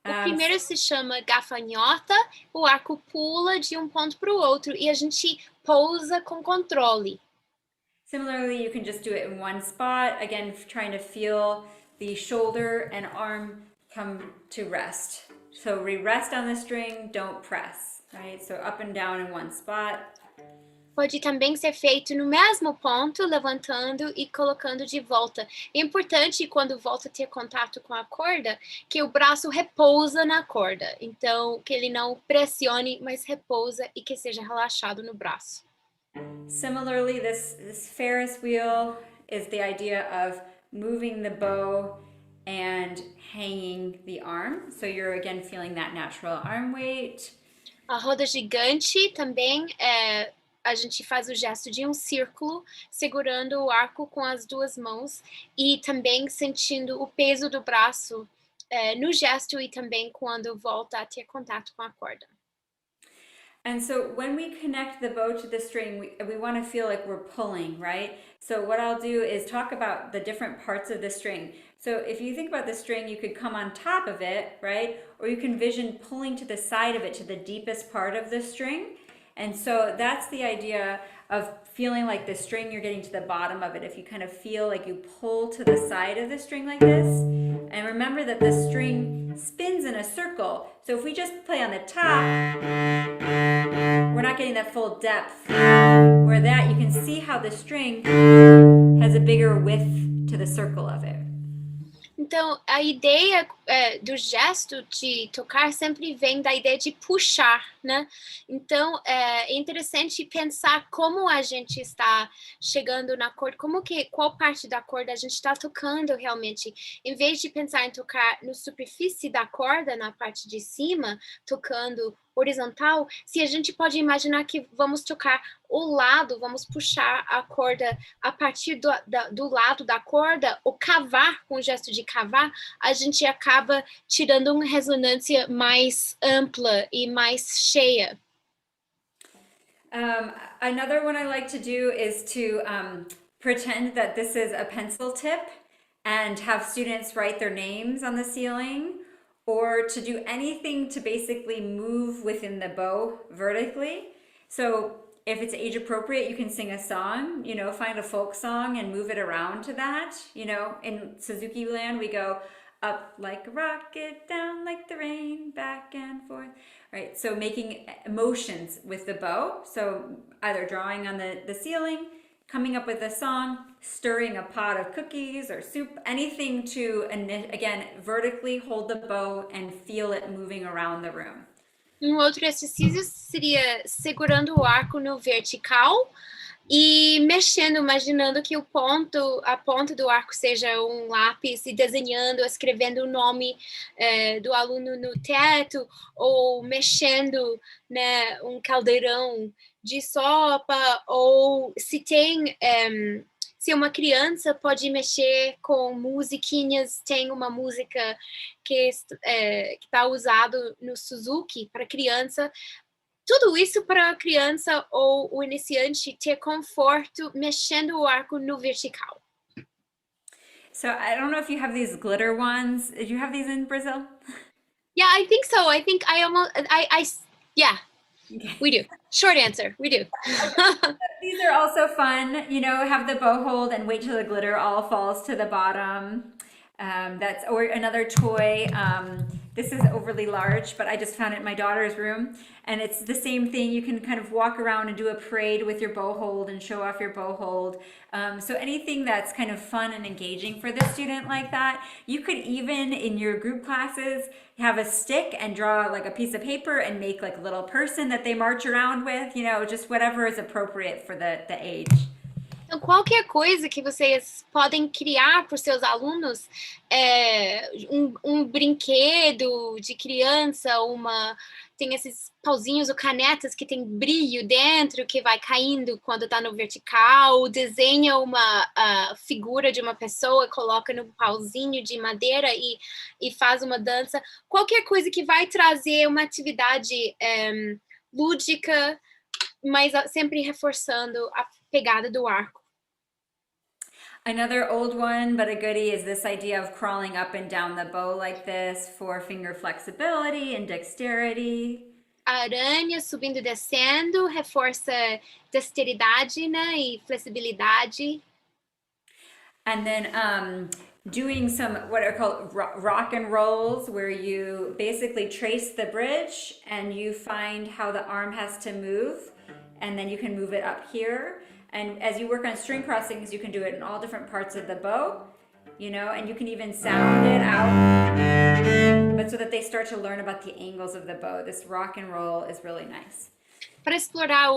O primeiro se chama gafanhota, o arco pula de um ponto para o outro e a gente pousa com controle. Similarly, you can just do it in one spot, again, trying to feel the shoulder and arm come to rest. So we rest on the string, don't press, right? So up and down in one spot. Pode também ser feito no mesmo ponto, levantando e colocando de volta. É importante, quando volta a ter contato com a corda, que o braço repousa na corda. Então, que ele não pressione, mas repousa e que seja relaxado no braço. Similarly, this Ferris wheel is the idea of moving the bow and hanging the arm. So you're again feeling that natural arm weight. A roda gigante também a gente faz o gesto de um círculo, segurando o arco com as duas mãos e também sentindo o peso do braço no gesto e também quando volta a ter contato com a corda. And so when we connect the bow to the string, we want to feel like we're pulling, right? So what I'll do is talk about the different parts of the string. So if you think about the string, you could come on top of it, right? Or you can vision pulling to the side of it, to the deepest part of the string. And so that's the idea of feeling like the string, you're getting to the bottom of it. If you kind of feel like you pull to the side of the string like this, and remember that the string spins in a circle. So if we just play on the top, we're not getting that full depth. Where that, you can see how the string has a bigger width to the circle of it. Então, a ideia do gesto de tocar sempre vem da ideia de puxar, né? Então, é interessante pensar como a gente está chegando na corda, qual parte da corda a gente está tocando realmente. Em vez de pensar em tocar na superfície da corda, na parte de cima, tocando horizontal, se a gente pode imaginar que vamos tocar o lado, vamos puxar a corda a partir do lado da corda, ou cavar, com o gesto de cavar, a gente acaba tirando uma ressonância mais ampla e mais cheia. Another one I like to do is to pretend that this is a pencil tip and have students write their names on the ceiling, or to do anything to basically move within the bow vertically. So if it's age appropriate, you can sing a song, you know, find a folk song and move it around to that. You know, in Suzuki Land, we go up like a rocket, down like the rain, back and forth. Right, so making motions with the bow. So either drawing on the ceiling, coming up with a song, stirring a pot of cookies or soup, anything to, again, vertically hold the bow and feel it moving around the room. Outro exercício seria segurando o arco no vertical e mexendo, imaginando que a ponta do arco seja um lápis e desenhando, escrevendo o nome do aluno no teto, ou mexendo, né, um caldeirão de sopa, ou se uma criança pode mexer com musiquinhas, tem uma música que está usado no Suzuki para criança. Tudo isso para a criança ou o iniciante ter conforto mexendo o arco no vertical. So I don't know if you have these glitter ones. Did you have these in Brazil? Yeah, I think so. I think yeah, okay. We do. Short answer, we do. These are also fun, you know, have the bow hold and wait till the glitter all falls to the bottom. Or another toy. This is overly large, but I just found it in my daughter's room, and it's the same thing. You can kind of walk around and do a parade with your bow hold and show off your bow hold. So anything that's kind of fun and engaging for the student like that. You could even, in your group classes, have a stick and draw like a piece of paper and make like a little person that they march around with, you know, just whatever is appropriate for the age. Então, qualquer coisa que vocês podem criar para os seus alunos, um brinquedo de criança, tem esses pauzinhos ou canetas que tem brilho dentro, que vai caindo quando está no vertical, desenha uma figura de uma pessoa, coloca no pauzinho de madeira e faz uma dança. Qualquer coisa que vai trazer uma atividade lúdica, mas sempre reforçando a pegada do arco. Another old one, but a goodie, is this idea of crawling up and down the bow like this for finger flexibility and dexterity. A aranha subindo e descendo reforça dexteridade, né, e flexibilidade. And then doing some what are called rock and rolls, where you basically trace the bridge and you find how the arm has to move, and then you can move it up here. And as you work on string crossings, you can do it in all different parts of the bow, you know, and you can even sound it out, but so that they start to learn about the angles of the bow. This rock and roll is really nice. Para explorar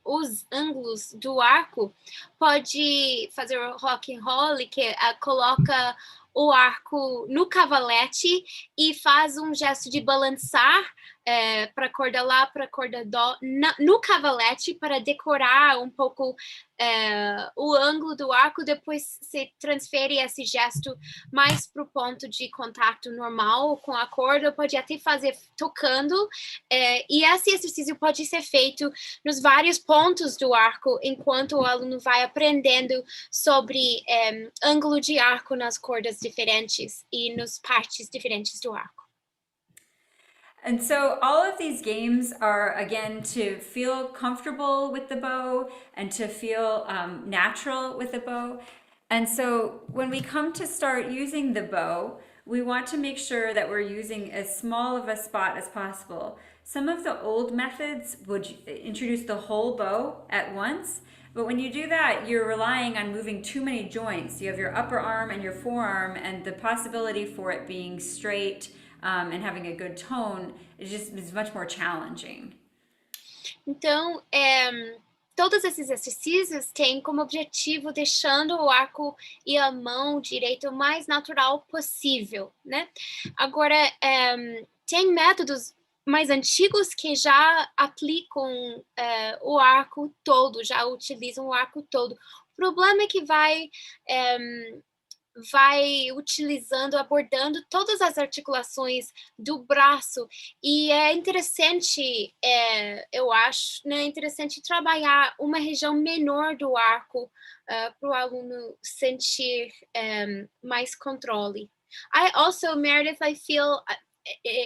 os ângulos do arco, pode fazer o rock and roll, que coloca o arco no cavalete e faz um gesto de balançar para a corda lá, para a corda dó, no cavalete, para decorar um pouco o ângulo do arco. Depois você transfere esse gesto mais para o ponto de contato normal com a corda, pode até fazer tocando, e esse exercício pode ser feito nos vários pontos do arco, enquanto o aluno vai aprendendo sobre ângulo de arco nas cordas diferentes e nas partes diferentes do arco. And so all of these games are, again, to feel comfortable with the bow and to feel natural with the bow. And so when we come to start using the bow, we want to make sure that we're using as small of a spot as possible. Some of the old methods would introduce the whole bow at once, but when you do that, you're relying on moving too many joints. You have your upper arm and your forearm, and the possibility for it being straight and having a good tone is much more challenging. Então, todos esses exercícios têm como objetivo deixando o arco e a mão direita o mais natural possível, né? Agora, tem métodos mais antigos que já aplicam o arco todo, já utilizam o arco todo. O problema é que vai utilizando, abordando todas as articulações do braço, e é interessante, eu acho, né, interessante trabalhar uma região menor do arco para o aluno sentir mais controle. Meredith, I feel,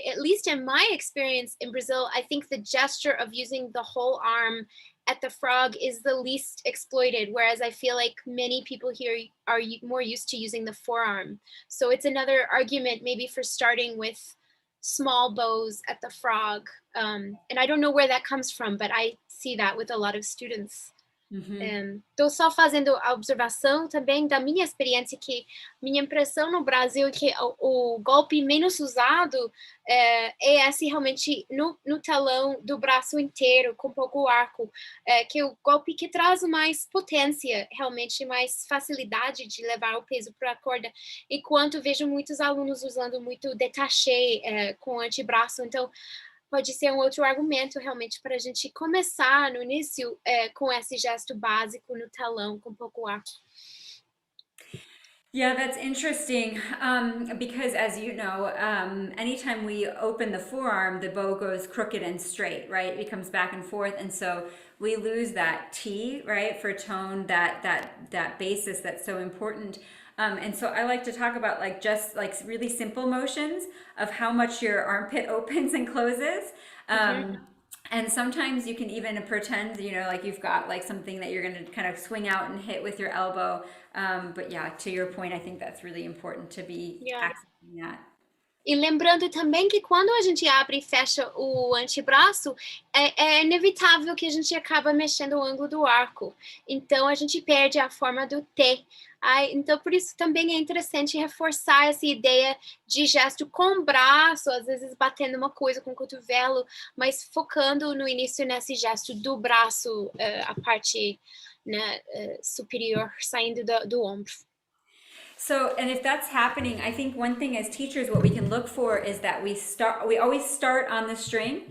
at least in my experience in Brazil, I think the gesture of using the whole arm at the frog is the least exploited, whereas I feel like many people here are more used to using the forearm. So it's another argument maybe for starting with small bows at the frog. And I don't know where that comes from, but I see that with a lot of students. Estou só fazendo a observação também da minha experiência, que minha impressão no Brasil é que o golpe menos usado é esse realmente no talão do braço inteiro, com pouco arco, que é o golpe que traz mais potência, realmente mais facilidade de levar o peso para a corda, enquanto vejo muitos alunos usando muito détaché com o antebraço. Então pode ser outro argumento realmente para a gente começar no início com esse gesto básico no talão, com pouco arco. Yeah, that's interesting because, as you know, anytime we open the forearm, the bow goes crooked and straight, right? It becomes back and forth, and so we lose that T, right, for tone, that basis that's so important. And so I like to talk about just really simple motions of how much your armpit opens and closes. And sometimes you can even pretend, like you've got something that you're going to kind of swing out and hit with your elbow. But yeah, to your point, I think that's really important to be accessing that. E lembrando também que quando a gente abre e fecha o antebraço, é inevitável que a gente acaba mexendo o ângulo do arco. Então, a gente perde a forma do T. Então, por isso também é interessante reforçar essa ideia de gesto com o braço, às vezes batendo uma coisa com o cotovelo, mas focando no início nesse gesto do braço, a parte superior, saindo do ombro. So, and if that's happening, I think one thing as teachers, what we can look for is that we always start on the string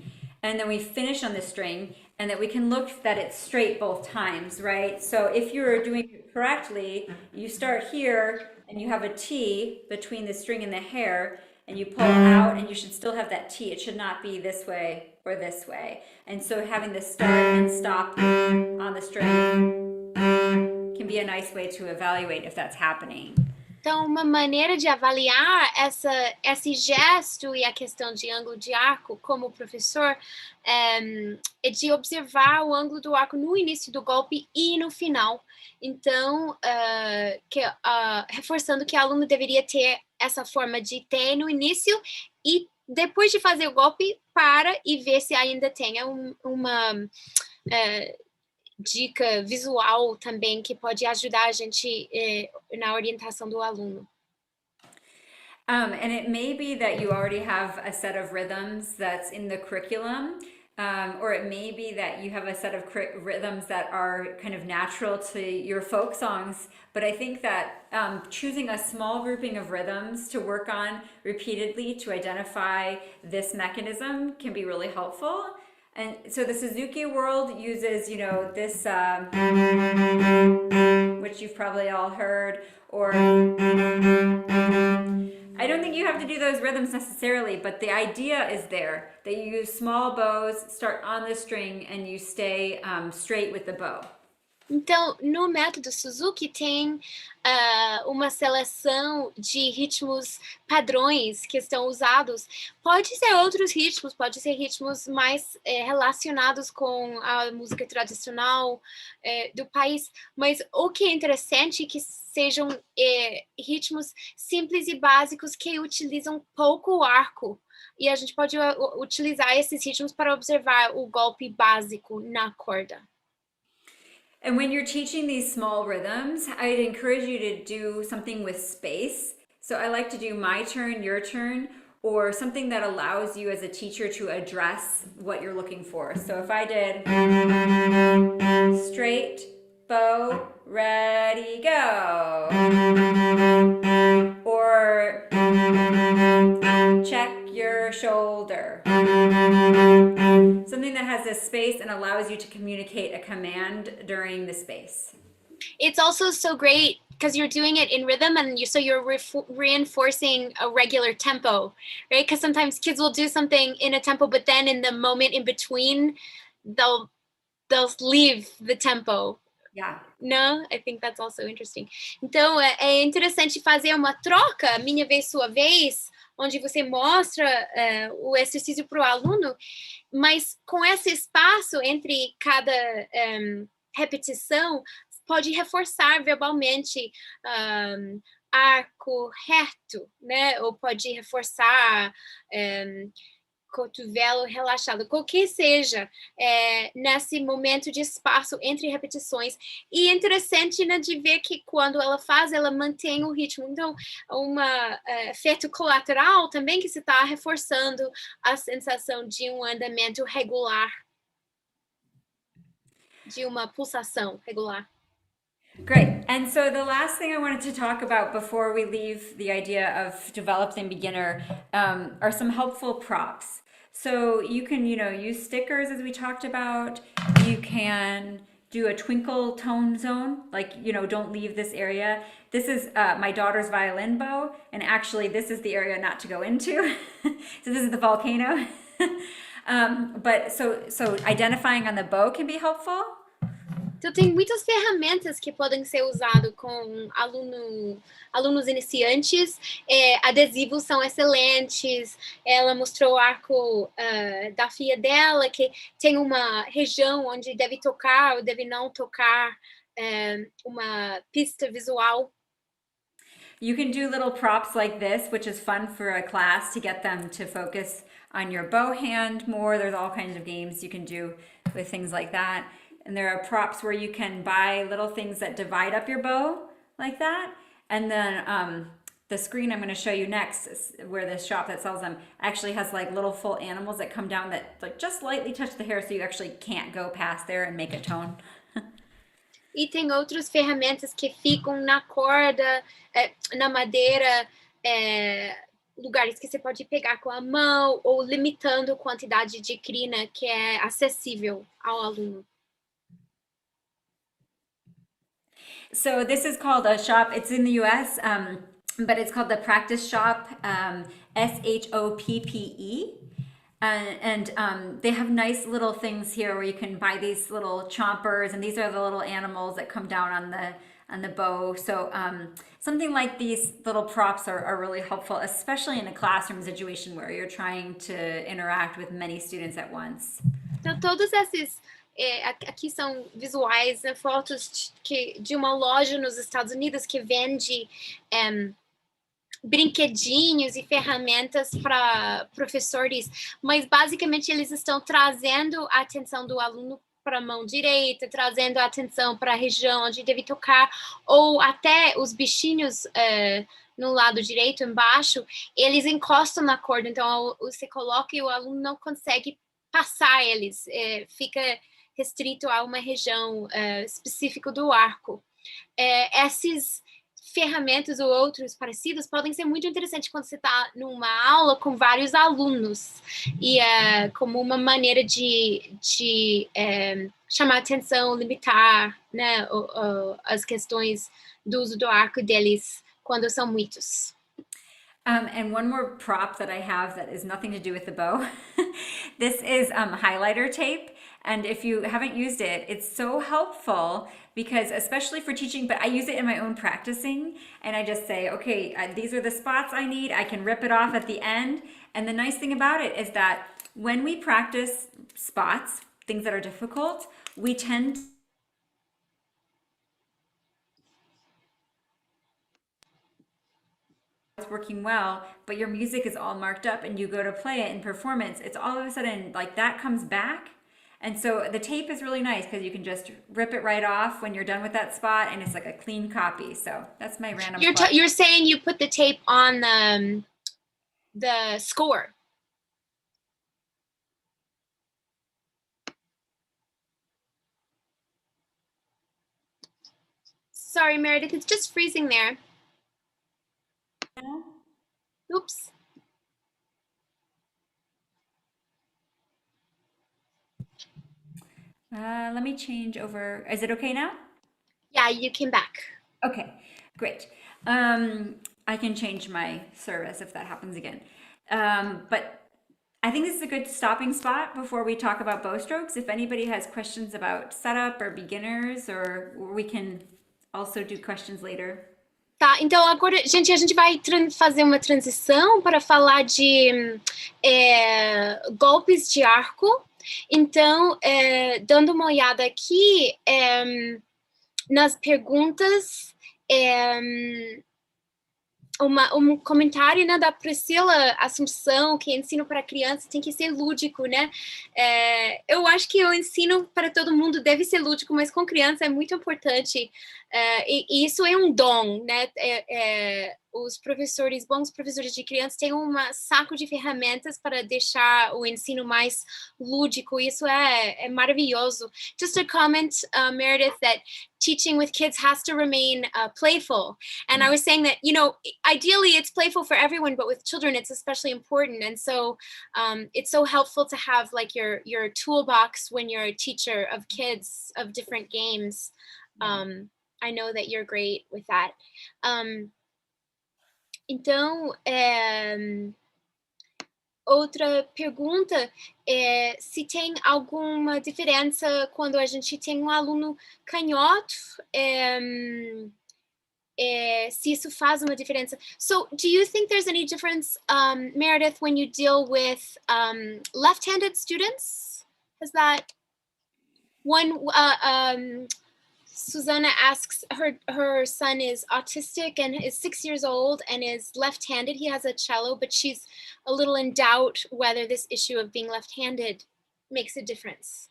and then we finish on the string, and that we can look that it's straight both times, right? So if you're doing it correctly, you start here and you have a T between the string and the hair, and you pull out and you should still have that T. It should not be this way or this way. And so having the start and stop on the string can be a nice way to evaluate if that's happening. Então, uma maneira de avaliar esse gesto e a questão de ângulo de arco como professor é de observar o ângulo do arco no início do golpe e no final. Então, reforçando que o aluno deveria ter essa forma de T no início e depois de fazer o golpe, para e ver se ainda tem uma dica visual também que pode ajudar a gente na orientação do aluno. And it may be that you already have a set of rhythms that's in the curriculum, or it may be that you have a set of rhythms that are kind of natural to your folk songs. But I think that choosing a small grouping of rhythms to work on repeatedly to identify this mechanism can be really helpful. And so the Suzuki world uses, this, which you've probably all heard, or I don't think you have to do those rhythms necessarily, but the idea is there that you use small bows, start on the string, and you stay straight with the bow. Então, no método Suzuki tem uma seleção de ritmos padrões que estão usados. Pode ser outros ritmos, pode ser ritmos mais relacionados com a música tradicional do país, mas o que é interessante é que sejam ritmos simples e básicos que utilizam pouco o arco. E a gente pode utilizar esses ritmos para observar o golpe básico na corda. And when you're teaching these small rhythms, I'd encourage you to do something with space. So I like to do my turn, your turn, or something that allows you as a teacher to address what you're looking for. So if I did straight, bow, ready, go. Or check your shoulder. Something that has a space and allows you to communicate a command during the space. It's also so great because you're doing it in rhythm, and you're reinforcing a regular tempo, right? Because sometimes kids will do something in a tempo, but then in the moment in between, they'll leave the tempo. Yeah. No, I think that's also interesting. Então, é interessante fazer uma troca, minha vez, sua vez, onde você mostra o exercício para o aluno, mas com esse espaço entre cada repetição, pode reforçar verbalmente arco reto, né? Ou pode reforçar cotovelo relaxado, qualquer seja, nesse momento de espaço entre repetições. E é interessante, né, de ver que quando ela faz, ela mantém o ritmo. Então, efeito colateral também que se está reforçando a sensação de um andamento regular, de uma pulsação regular. Great. And so the last thing I wanted to talk about before we leave the idea of developing beginner are some helpful props. So you can, use stickers as we talked about. You can do a twinkle tone zone, like, don't leave this area. This is my daughter's violin bow, and actually this is the area not to go into. So this is the volcano. But so identifying on the bow can be helpful. Então, tem muitas ferramentas que podem ser usadas com alunos iniciantes. Adesivos são excelentes. Ela mostrou o arco da filha dela, que tem uma região onde deve tocar ou deve não tocar, uma pista visual. You can do little props like this, which is fun for a class to get them to focus on your bow hand more. There's all kinds of games you can do with things like that. And there are props where you can buy little things that divide up your bow like that. And then the screen I'm going to show you next, where the shop that sells them actually has like little full animals that come down that like just lightly touch the hair, so you actually can't go past there and make a tone. E tem outras ferramentas que ficam na corda, na madeira, lugares que você pode pegar com a mão, ou limitando a quantidade de crina que é acessível ao aluno. So this is called a shop. It's in the U.S., but it's called the Practice Shop, SHOPPE. And they have nice little things here where you can buy these little chompers, and these are the little animals that come down on the bow. So something like these little props are really helpful, especially in a classroom situation where you're trying to interact with many students at once. Então, todos esses aqui são visuais, né, fotos de uma loja nos Estados Unidos que vende brinquedinhos e ferramentas para professores, mas basicamente eles estão trazendo a atenção do aluno para a mão direita, trazendo a atenção para a região onde deve tocar, ou até os bichinhos no lado direito, embaixo, eles encostam na corda, então você coloca e o aluno não consegue passar eles, fica restrito a uma região específica do arco. Essas ferramentas ou outros parecidos podem ser muito interessantes quando você está numa aula com vários alunos, e como uma maneira de chamar atenção, limitar, né, as questões do uso do arco deles quando são muitos. And one more prop that I have that is nothing to do with the bow. This is highlighter tape. And if you haven't used it, it's so helpful because especially for teaching, but I use it in my own practicing and I just say, okay, these are the spots I need. I can rip it off at the end. And the nice thing about it is that when we practice spots, things that are difficult, we tend it's working well, but your music is all marked up and you go to play it in performance, it's all of a sudden like that comes back. And so the tape is really nice because you can just rip it right off when you're done with that spot and it's like a clean copy. So that's my random You're saying you put the tape on the score. Sorry, Meredith, it's just freezing there. Oops. Let me change over. Is it okay now? Yeah, you came back. Okay, great. I can change my service if that happens again. But I think this is a good stopping spot before we talk about bow strokes. If anybody has questions about setup or beginners, or we can also do questions later. Tá, então agora, gente, a gente vai fazer uma transição para falar de golpes de arco. Então, dando uma olhada aqui nas perguntas, um comentário, né, da Priscila Assunção, que ensino para crianças tem que ser lúdico, né? Eu acho que o ensino para todo mundo deve ser lúdico, mas com criança é muito importante. E isso é um dom, né? Os professores, bons professores de crianças têm um saco de ferramentas para deixar o ensino mais lúdico. Isso é maravilhoso. Just a comment, Meredith, that teaching with kids has to remain playful. And I was saying that, you know, ideally it's playful for everyone, but with children it's especially important. And so it's so helpful to have like your toolbox when you're a teacher of kids of different games. I know that you're great with that. Então, outra pergunta é se tem alguma diferença quando a gente tem um aluno canhoto, se isso faz uma diferença. So, do you think there's any difference, Meredith, when you deal with left-handed students? Is that one? Susanna asks, her son is autistic and is 6 years old and is left-handed. He has a cello, but she's a little in doubt whether this issue of being left-handed makes a difference.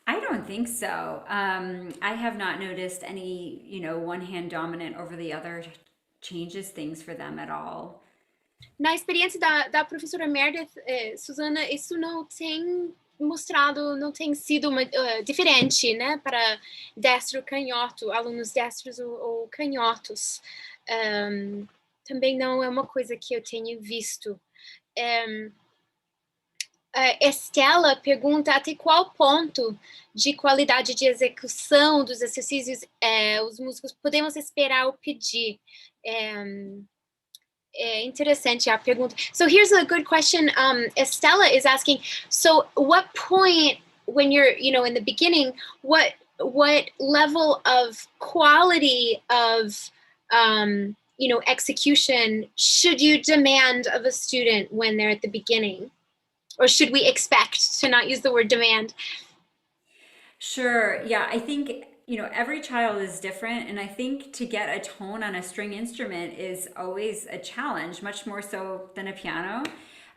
I don't think so. I have not noticed any, you know, one hand dominant over the other changes things for them at all. Na experiência da professora Meredith, Susanna, isso não tem mostrado, não tem sido diferente, né, para destro canhoto, alunos destros ou canhotos. Também não é uma coisa que eu tenho visto. Estela pergunta até qual ponto de qualidade de execução dos exercícios os músicos podemos esperar ou pedir. Interessante a pergunta. So here's a good question. Estella is asking, so what point when you're, you know, in the beginning, what level of quality of, you know, execution should you demand of a student when they're at the beginning? Or should we expect, to not use the word demand? Sure. Yeah, I think, you know, every child is different. And I think to get a tone on a string instrument is always a challenge, much more so than a piano.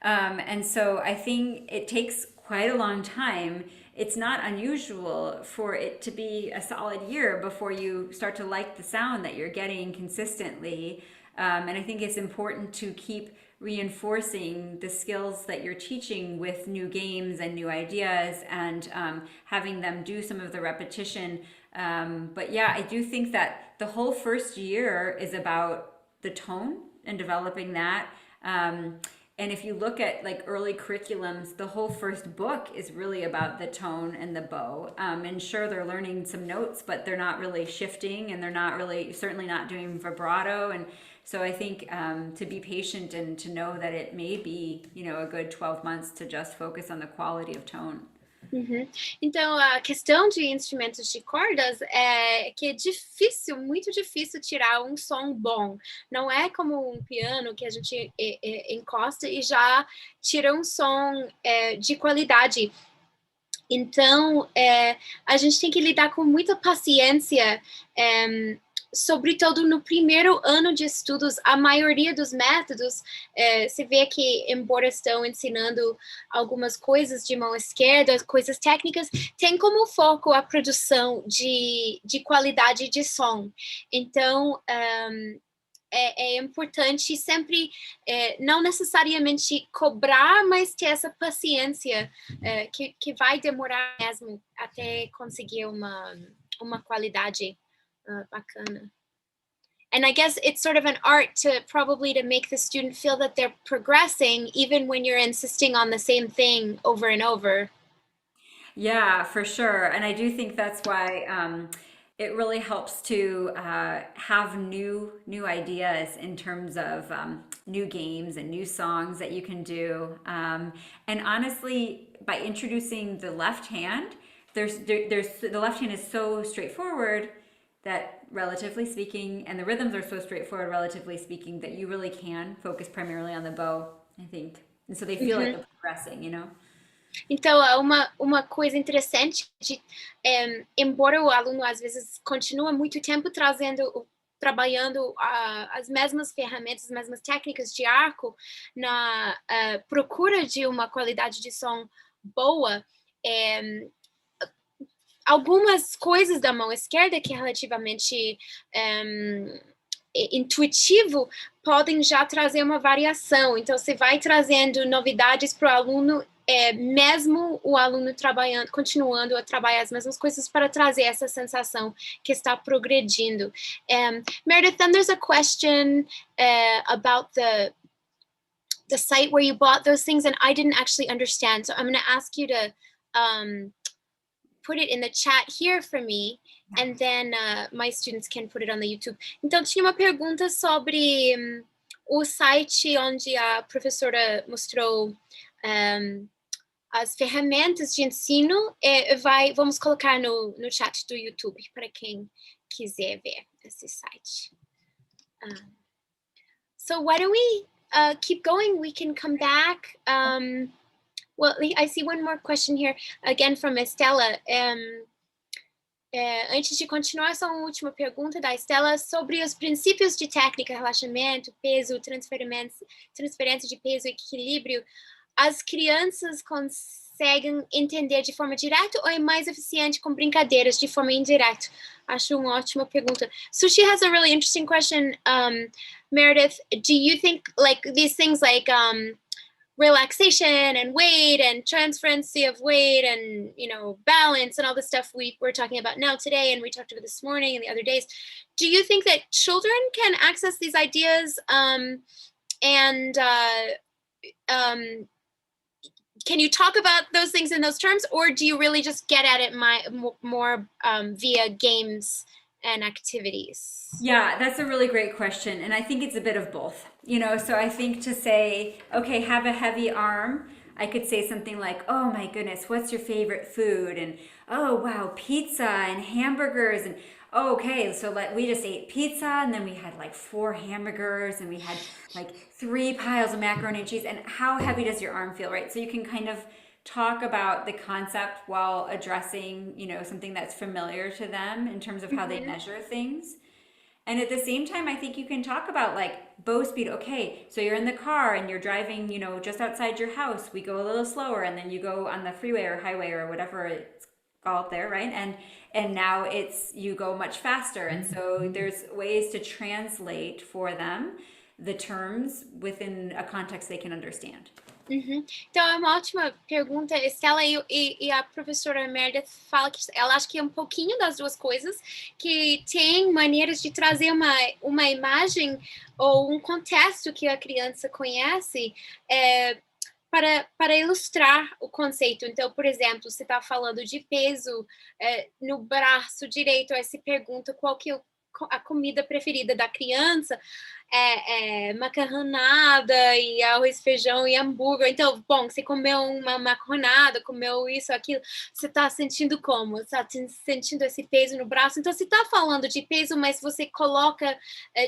And so I think it takes quite a long time. It's not unusual for it to be a solid year before you start to like the sound that you're getting consistently. And I think it's important to keep reinforcing the skills that you're teaching with new games and new ideas and having them do some of the repetition. But yeah, I do think that the whole first year is about the tone and developing that. And if you look at like early curriculums, the whole first book is really about the tone and the bow. And sure, they're learning some notes, but they're not really shifting and they're not really, certainly not doing vibrato. And so I think to be patient and to know that it may be, you know, a good 12 months to just focus on the quality of tone. Uhum. Então, a questão de instrumentos de cordas é que é difícil, muito difícil tirar um som bom. Não é como um piano que a gente encosta e já tira um som de qualidade. Então, a gente tem que lidar com muita paciência, sobretudo no primeiro ano de estudos. A maioria dos métodos, você vê que, embora estão ensinando algumas coisas de mão esquerda, coisas técnicas, tem como foco a produção de qualidade de som. Então, é importante sempre, não necessariamente cobrar, mas ter essa paciência que vai demorar mesmo até conseguir uma qualidade bacana. And I guess it's sort of an art to make the student feel that they're progressing even when you're insisting on the same thing over and over. Yeah, for sure. And I do think that's why it really helps to have new ideas in terms of new games and new songs that you can do. And honestly, by introducing the left hand, there's the left hand is so straightforward that relatively speaking, and the rhythms are so straightforward, relatively speaking, that you really can focus primarily on the bow, I think. And so they feel like they're progressing, you know? Então, uma coisa interessante, embora o aluno, às vezes, continua muito tempo trabalhando as mesmas ferramentas, as mesmas técnicas de arco, na procura de uma qualidade de som boa, algumas coisas da mão esquerda, que é relativamente intuitivo, podem já trazer uma variação. Então, você vai trazendo novidades para o aluno, mesmo o aluno continuando a trabalhar as mesmas coisas, para trazer essa sensação que está progredindo. Meredith, then there's a question about the site where you bought those things, and I didn't actually understand. So I'm going to ask you to put it in the chat here for me, and then my students can put it on the YouTube. Então, tinha uma pergunta sobre o site onde a professora mostrou as ferramentas de ensino. Vamos colocar no chat do YouTube para quem quiser ver esse site. So why don't we keep going? We can come back. Well, I see one more question here, again from Estela. Antes de continuar, só uma última pergunta da Estela sobre os princípios de técnica, relaxamento, peso, transferência de peso, equilíbrio. As crianças conseguem entender de forma direta ou é mais eficiente com brincadeiras de forma indireta? Acho uma ótima pergunta. Sushi has a really interesting question. Meredith, do you think like these things like relaxation and weight and transference of weight and, balance and all the stuff we're talking about now today and we talked about this morning and the other days, do you think that children can access these ideas and can you talk about those things in those terms, or do you really just get at it more via games and activities? Yeah, that's a really great question. And I think it's a bit of both, so I think to say, okay, have a heavy arm, I could say something like, oh my goodness, what's your favorite food? And oh, wow, pizza and hamburgers. And oh, okay, so we just ate pizza and then we had like 4 hamburgers and we had like 3 piles of macaroni and cheese. And how heavy does your arm feel, right? So you can kind of talk about the concept while addressing, something that's familiar to them in terms of how they measure things. And at the same time, I think you can talk about like bow speed. Okay, so you're in the car and you're driving, just outside your house. We go a little slower and then you go on the freeway or highway or whatever it's called there, right? And now you go much faster. And so there's ways to translate for them the terms within a context they can understand. Uhum. Então, é uma ótima pergunta, Estela, e a professora Meredith fala que ela acha que é um pouquinho das duas coisas, que tem maneiras de trazer uma imagem ou um contexto que a criança conhece para ilustrar o conceito. Então, por exemplo, você está falando de peso no braço direito, aí se pergunta qual que a comida preferida da criança é macarronada e arroz, feijão e hambúrguer. Então, bom, você comeu uma macarronada, comeu isso, aquilo, você está sentindo como? Você está sentindo esse peso no braço? Então, você está falando de peso, mas você coloca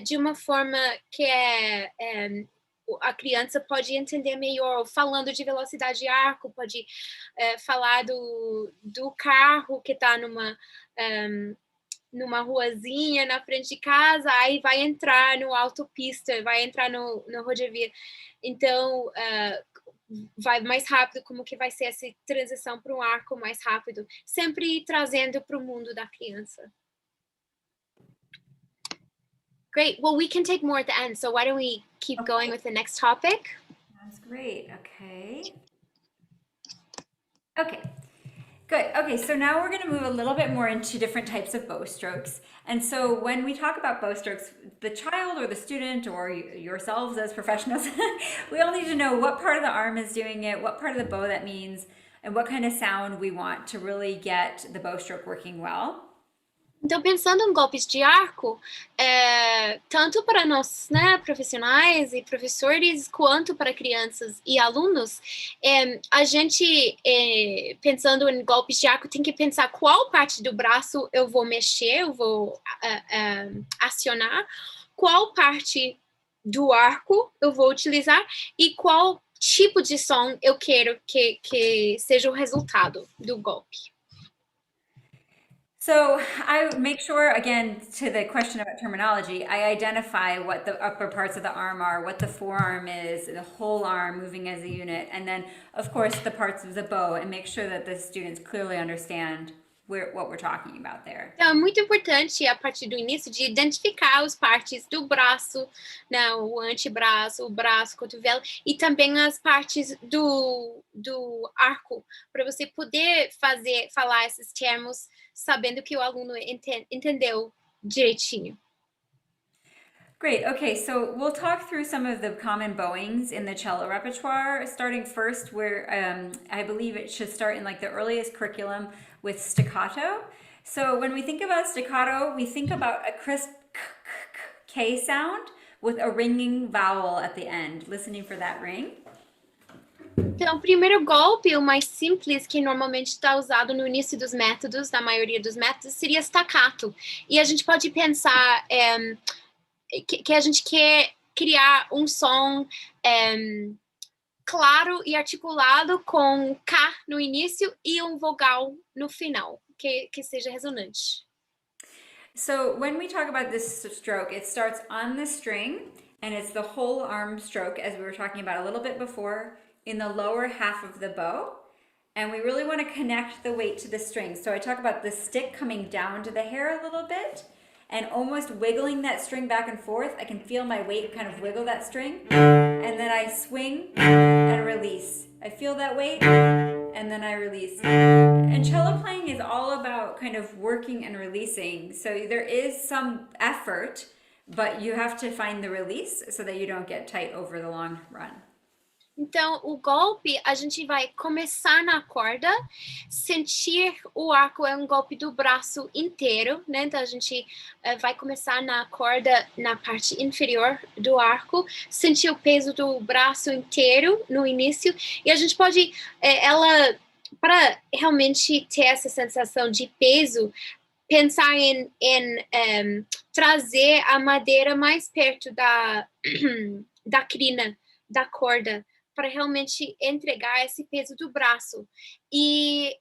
de uma forma que a criança pode entender melhor, falando de velocidade de arco, pode falar do carro que está numa ruazinha na frente de casa, aí vai entrar no autopista, vai entrar no rodovia. Então, vai mais rápido, como que vai ser essa transição para um arco mais rápido, sempre trazendo para o mundo da criança. Great. Well, we can take more at the end, so why don't we keep going with the next topic? That's great. Okay. Okay. Good. Okay, so now we're going to move a little bit more into different types of bow strokes. And so when we talk about bow strokes, the child or the student or yourselves as professionals, we all need to know what part of the arm is doing it, what part of the bow that means, and what kind of sound we want to really get the bow stroke working well. Então, pensando em golpes de arco, tanto para nós, né, profissionais e professores, quanto para crianças e alunos, a gente, pensando em golpes de arco, tem que pensar qual parte do braço eu vou mexer, eu vou acionar, qual parte do arco eu vou utilizar e qual tipo de som eu quero que seja o resultado do golpe. So I make sure, again, to the question about terminology, I identify what the upper parts of the arm are, what the forearm is, the whole arm moving as a unit, and then, of course, the parts of the bow, and make sure that the students clearly understand what we're talking about there. Então, é muito importante, a partir do início, de identificar as partes do braço, né, o antebraço, o braço, o cotovelo, e também as partes do arco, para você poder falar esses termos, sabendo que o aluno entendeu direitinho. Great. Okay, so we'll talk through some of the common bowings in the cello repertoire, starting first where I believe it should start in like the earliest curriculum with staccato. So when we think about staccato, we think about a crisp K sound with a ringing vowel at the end. Listening for that ring. Então, o primeiro golpe, o mais simples, que normalmente está usado no início dos métodos, da maioria dos métodos, seria staccato. E a gente pode pensar que a gente quer criar um som claro e articulado com K no início e um vogal no final, que seja ressonante. So when we talk about this stroke, it starts on the string, and it's the whole arm stroke, as we were talking about a little bit before, in the lower half of the bow. And we really want to connect the weight to the string. So I talk about the stick coming down to the hair a little bit, and almost wiggling that string back and forth. I can feel my weight kind of wiggle that string, and then I swing and release. I feel that weight, and then I release. And cello playing is all about kind of working and releasing. So there is some effort, but you have to find the release so that you don't get tight over the long run. Então, o golpe, a gente vai começar na corda, sentir o arco é um golpe do braço inteiro, né? Então, a gente vai começar na corda, na parte inferior do arco, sentir o peso do braço inteiro no início, e a gente pode, para realmente ter essa sensação de peso, pensar em trazer a madeira mais perto da crina, da corda, para realmente entregar esse peso do braço. E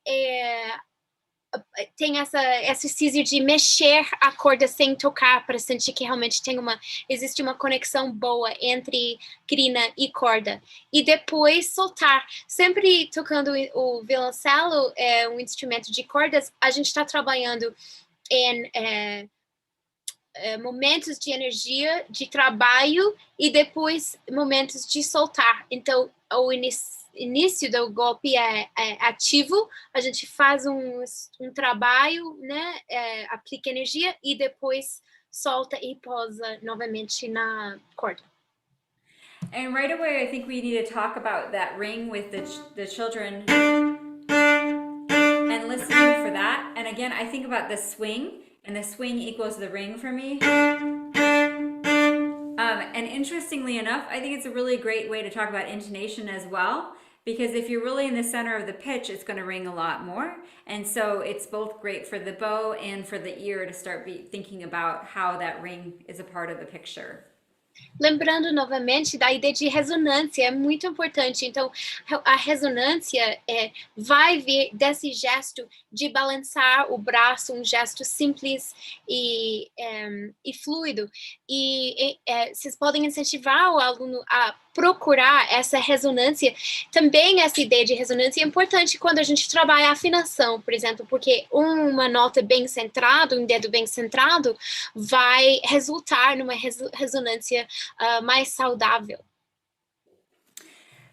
tem esse exercício de mexer a corda sem tocar, para sentir que realmente existe uma conexão boa entre crina e corda. E depois soltar. Sempre tocando o violoncelo, um instrumento de cordas, a gente está trabalhando em momentos de energia, de trabalho, e depois momentos de soltar. Então, o início do golpe é ativo, a gente faz um trabalho, né, aplica energia, e depois solta e pousa novamente na corda. And right away, I think we need to talk about that ring with the children and listening for that. And again, I think about the swing And the swing equals the ring for me. And interestingly enough, I think it's a really great way to talk about intonation as well, because if you're really in the center of the pitch, it's going to ring a lot more. And so it's both great for the bow and for the ear to start thinking about how that ring is a part of the picture. Lembrando novamente da ideia de ressonância, é muito importante. Então, a ressonância vai vir desse gesto de balançar o braço, um gesto simples e fluido. E vocês podem incentivar o aluno a procurar essa ressonância. Também essa ideia de ressonância é importante quando a gente trabalha a afinação, por exemplo, porque uma nota bem centrada, um dedo bem centrado, vai resultar numa ressonância mais saudável.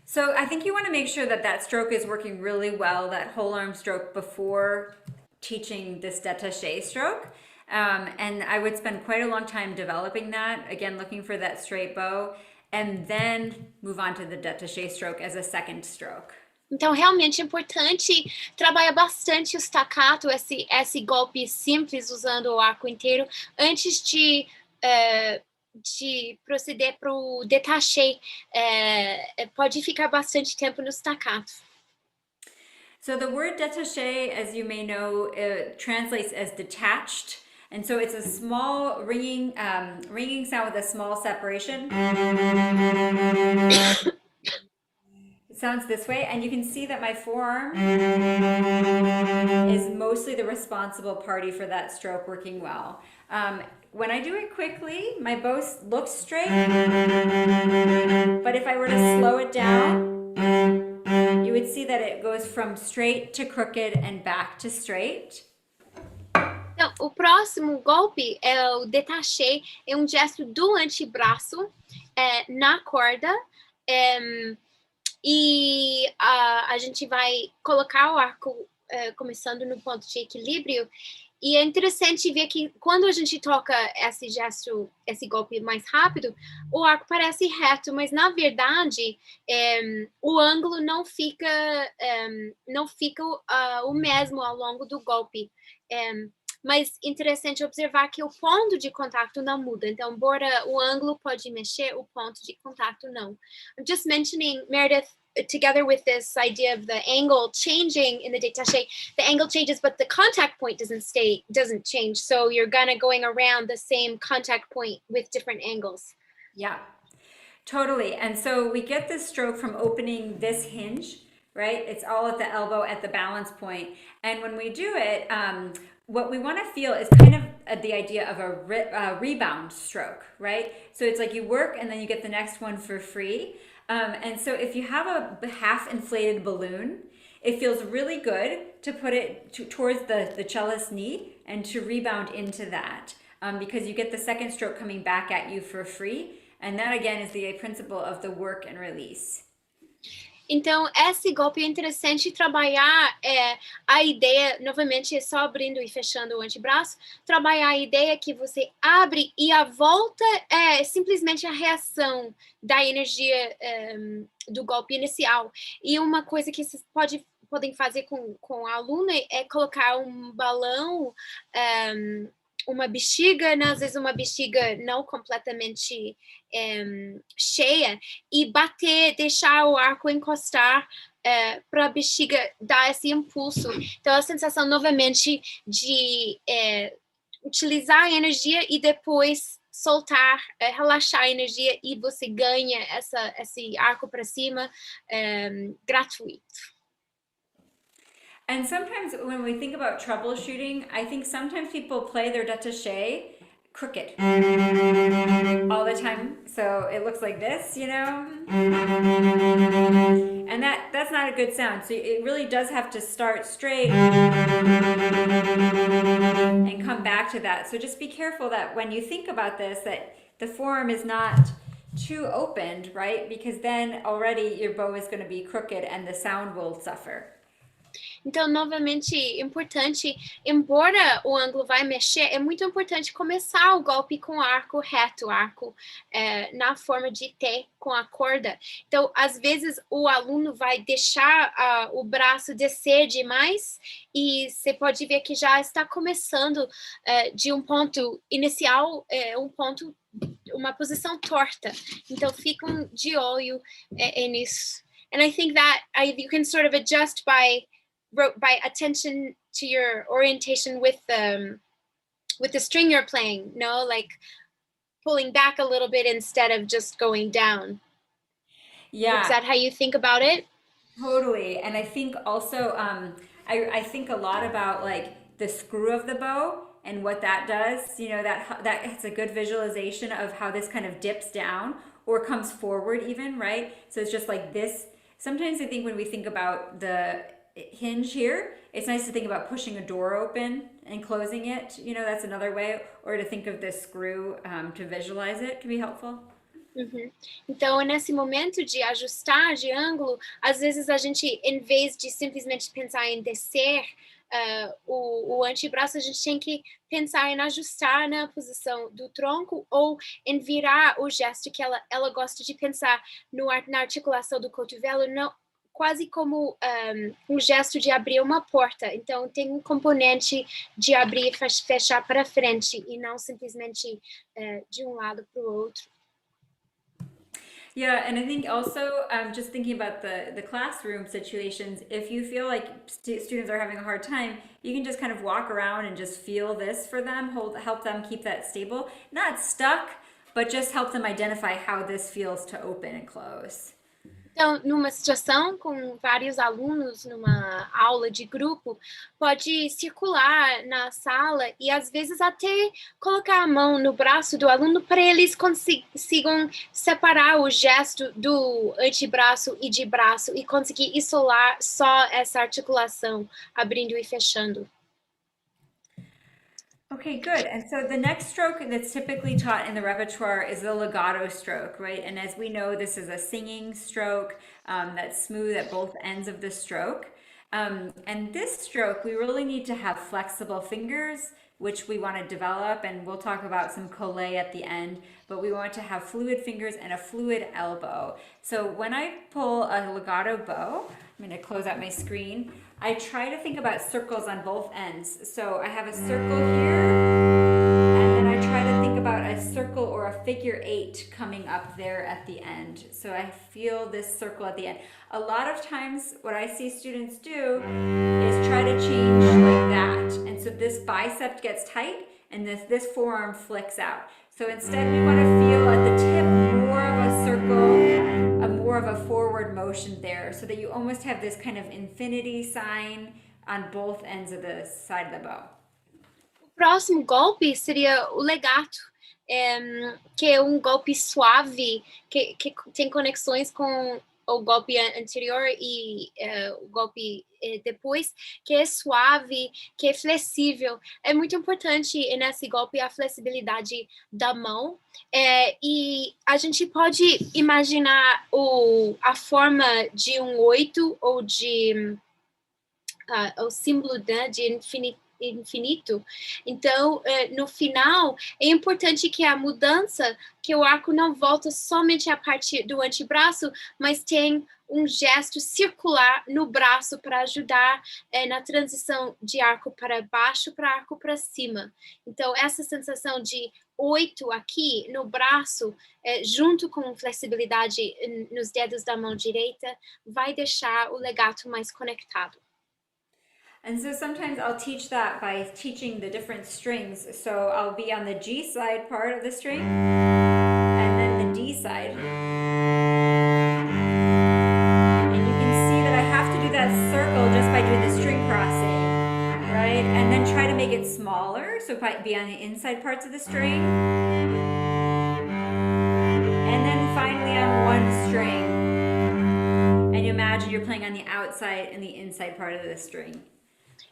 So I think you want to make sure that that stroke is working really well, that whole arm stroke, before teaching this détaché stroke. And I would spend quite a long time developing that, again, looking for that straight bow, and then move on to the détaché stroke as a second stroke. Então, realmente é importante trabalhar bastante o staccato, esse golpe simples, usando o arco inteiro, antes de proceder para o détaché. Pode ficar bastante tempo no staccato. So the word détaché, as you may know, translates as detached. And so it's a small ringing sound with a small separation. It sounds this way, and you can see that my forearm is mostly the responsible party for that stroke working well. When I do it quickly, my bow looks straight, but if I were to slow it down, you would see that it goes from straight to crooked and back to straight. Então, o próximo golpe é o détaché, é um gesto do antebraço na corda, e a gente vai colocar o arco começando no ponto de equilíbrio. E é interessante ver que quando a gente toca esse gesto, esse golpe mais rápido, o arco parece reto, mas na verdade o ângulo não fica o mesmo ao longo do golpe. Mas interessante observar que o ponto de contato não muda. Então, embora o ângulo pode mexer, o ponto de contato não. I'm just mentioning, Meredith, together with this idea of the angle changing in the détaché, the angle changes, but the contact point doesn't change. So you're going around the same contact point with different angles. Yeah, totally. And so we get this stroke from opening this hinge, right? It's all at the elbow, at the balance point. And when we do it, what we want to feel is kind of the idea of a rebound stroke, right? So it's like you work and then you get the next one for free. And so if you have a half inflated balloon, it feels really good to put it towards the cellist's knee and to rebound into that, because you get the second stroke coming back at you for free. And that again is the principle of the work and release. Então, esse golpe é interessante trabalhar a ideia, novamente, só abrindo e fechando o antebraço, trabalhar a ideia que você abre e a volta é simplesmente a reação da energia do golpe inicial. E uma coisa que vocês podem fazer com o aluno é colocar um balão, uma bexiga, às vezes uma bexiga não completamente cheia, e bater, deixar o arco encostar para a bexiga dar esse impulso. Então, a sensação, novamente, de utilizar a energia e depois soltar, relaxar a energia, e você ganha esse arco para cima gratuito. And sometimes when we think about troubleshooting, I think sometimes people play their détaché crooked all the time. So it looks like this, you know? And that's not a good sound. So it really does have to start straight and come back to that. So just be careful that when you think about this, that the forearm is not too opened, right? Because then already your bow is going to be crooked and the sound will suffer. Então, novamente, importante, embora o ângulo vai mexer, é muito importante começar o golpe com arco reto, arco na forma de T com a corda. Então, às vezes, o aluno vai deixar o braço descer demais e você pode ver que já está começando de um ponto inicial, uma posição torta. Então, ficam de olho nisso. And I think that you can sort of adjust by attention to your orientation with the string you're playing, no? Like pulling back a little bit instead of just going down. Yeah. Is that how you think about it? Totally. And I think also, I think a lot about like the screw of the bow and what that does. You know, that it's a good visualization of how this kind of dips down or comes forward even, right? So it's just like this. Sometimes I think when we think about the hinge here, it's nice to think about pushing a door open and closing it. You know, that's another way. Or to think of this screw to visualize it can be helpful. Uhum. Então, nesse momento de ajustar de ângulo, às vezes a gente, em vez de simplesmente pensar em descer o antebraço, a gente tem que pensar em ajustar na posição do tronco ou em virar o gesto que ela gosta de pensar na articulação do cotovelo, não, quase como um gesto de abrir uma porta. Então, tem um componente de abrir e fechar para frente e não simplesmente de um lado para o outro. Yeah, and I think also just thinking about the classroom situations, if you feel like students are having a hard time, you can just kind of walk around and just feel this for them, help them keep that stable, not stuck, but just help them identify how this feels to open and close. Então, numa situação com vários alunos, numa aula de grupo, pode circular na sala e, às vezes, até colocar a mão no braço do aluno para eles consigam separar o gesto do antebraço e de braço e conseguir isolar só essa articulação, abrindo e fechando. Okay, good. And so the next stroke that's typically taught in the repertoire is the legato stroke, right? And as we know, this is a singing stroke that's smooth at both ends of the stroke. And this stroke, we really need to have flexible fingers, which we want to develop, and we'll talk about some collé at the end, but we want to have fluid fingers and a fluid elbow. So when I pull a legato bow, I'm going to close out my screen, I try to think about circles on both ends. So I have a circle here, and then I try to think about a circle or a figure 8 coming up there at the end. So I feel this circle at the end. A lot of times what I see students do is try to change like that. And so this bicep gets tight and this forearm flicks out. So instead we want to feel at the tip more of a circle, more of a forward motion there, so that you almost have this kind of infinity sign on both ends of the side of the bow. O próximo golpe seria o legato, que é um golpe suave, que tem conexões com o golpe anterior e o golpe depois, que é suave, que é flexível. É muito importante nesse golpe a flexibilidade da mão. E a gente pode imaginar a forma de um 8 ou de o símbolo de infinito. Então, no final, é importante que a mudança, que o arco não volta somente a partir do antebraço, mas tem um gesto circular no braço para ajudar na transição de arco para baixo para arco para cima. Então, essa sensação de 8 aqui no braço, junto com flexibilidade nos dedos da mão direita, vai deixar o legato mais conectado. And so sometimes I'll teach that by teaching the different strings. So I'll be on the G side part of the string, and then the D side. And you can see that I have to do that circle just by doing the string crossing, right? And then try to make it smaller, so be on the inside parts of the string. And then finally on one string. And you imagine you're playing on the outside and the inside part of the string.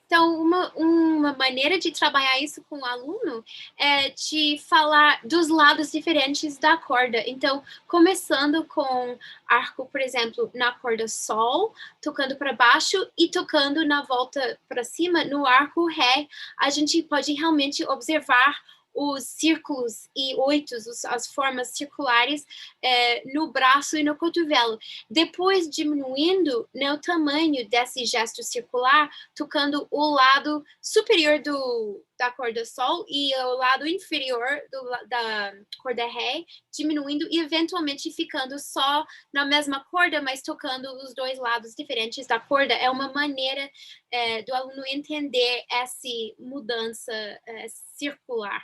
Então, uma maneira de trabalhar isso com o aluno é de falar dos lados diferentes da corda. Então, começando com arco, por exemplo, na corda sol, tocando para baixo e tocando na volta para cima, no arco ré, a gente pode realmente observar os círculos e oitos, as formas circulares no braço e no cotovelo. Depois diminuindo, né, o tamanho desse gesto circular, tocando o lado superior da corda sol e o lado inferior da corda ré, diminuindo e eventualmente ficando só na mesma corda, mas tocando os dois lados diferentes da corda. É uma maneira do aluno entender essa mudança circular.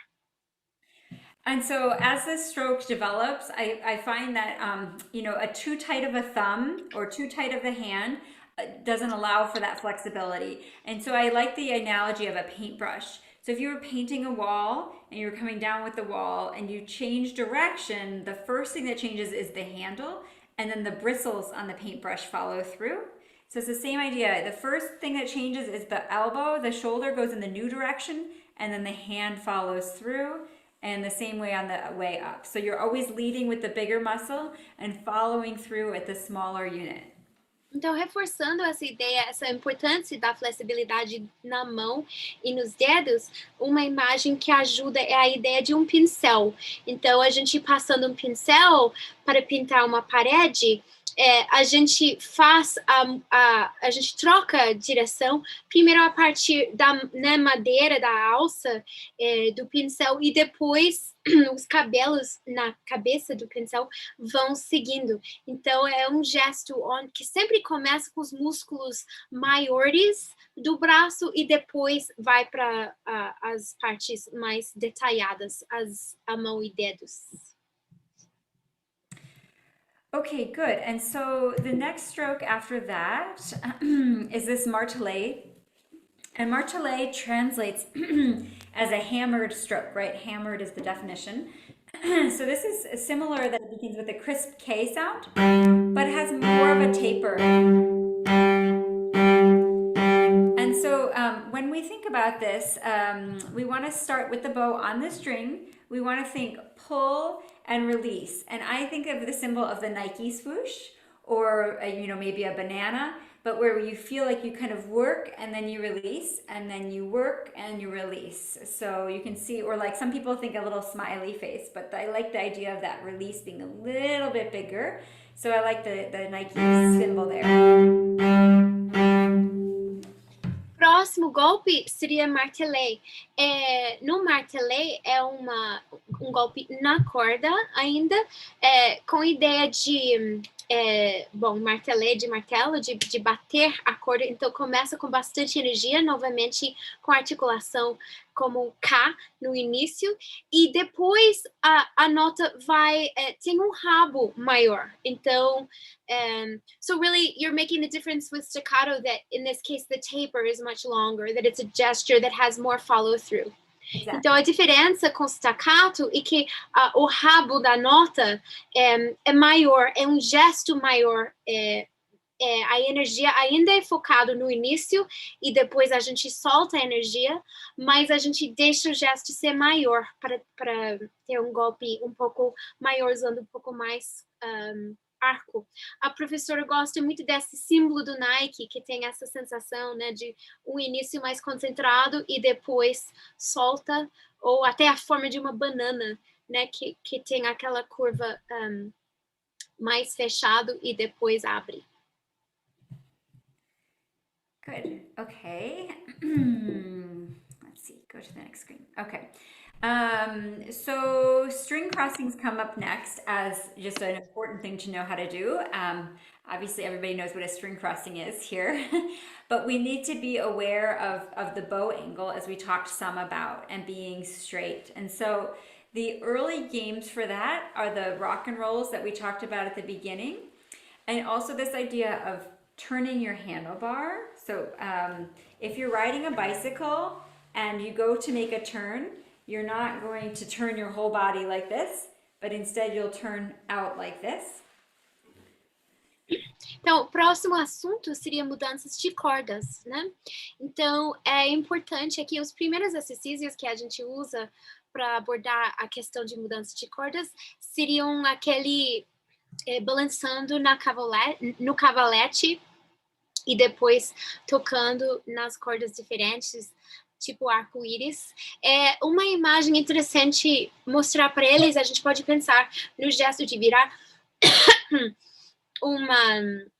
And so as this stroke develops, I find that, a too tight of a thumb or too tight of the hand doesn't allow for that flexibility. And so I like the analogy of a paintbrush. So if you were painting a wall and you're coming down with the wall and you change direction, the first thing that changes is the handle, and then the bristles on the paintbrush follow through. So it's the same idea. The first thing that changes is the elbow, the shoulder goes in the new direction, and then the hand follows through. And the same way on the way up. So you're always leading with the bigger muscle and following through at the smaller unit. Então, reforçando essa ideia, essa importância da flexibilidade na mão e nos dedos, uma imagem que ajuda é a ideia de um pincel. Então, a gente passando um pincel para pintar uma parede, a gente faz, a gente troca a direção, primeiro a partir da madeira, da alça do pincel, e depois os cabelos na cabeça do pincel vão seguindo. Então, é um gesto que sempre começa com os músculos maiores do braço e depois vai para as partes mais detalhadas, a mão e dedos. Okay, good. And so the next stroke after that is this martelet. And martelet translates as a hammered stroke, right? Hammered is the definition. So this is similar, that it begins with a crisp K sound, but has more of a taper. And so when we think about this, we want to start with the bow on the string. We want to think pull and release. And I think of the symbol of the Nike swoosh, or maybe a banana, but where you feel like you kind of work and then you release, and then you work and you release. So you can see, or like some people think a little smiley face, but I like the idea of that release being a little bit bigger. So I like the Nike symbol there. Próximo golpe seria martelet. No martelet é um golpe na corda ainda, com ideia de, martelet de martelo, de bater a corda. Então começa com bastante energia, novamente com articulação como K no início, e depois a nota tem um rabo maior. Então, so really you're making the difference with staccato, that in this case the taper is much longer, that it's a gesture that has more follow through. Exactly. Então a diferença com staccato é que o rabo da nota é maior, é um gesto maior, a energia ainda é focado no início e depois a gente solta a energia, mas a gente deixa o gesto ser maior para ter um golpe um pouco maior, usando um pouco mais arco. A professora gosta muito desse símbolo do Nike, que tem essa sensação, né, de um início mais concentrado e depois solta, ou até a forma de uma banana, né, que tem aquela curva mais fechado e depois abre. Good. Okay. Let's see. Go to the next screen. Okay. So string crossings come up next as just an important thing to know how to do. Obviously, everybody knows what a string crossing is here, but we need to be aware of the bow angle, as we talked some about, and being straight. And so the early games for that are the rock and rolls that we talked about at the beginning, and also this idea of turning your handlebar. So if you're riding a bicycle and you go to make a turn, you're not going to turn your whole body like this, but instead you'll turn out like this. Então, o próximo assunto seria mudanças de cordas, né? Então, é importante aqui, os primeiros exercícios que a gente usa para abordar a questão de mudança de cordas seriam aquele balançando no cavalete e depois tocando nas cordas diferentes, tipo arco-íris. É uma imagem interessante mostrar para eles. A gente pode pensar no gesto de virar uma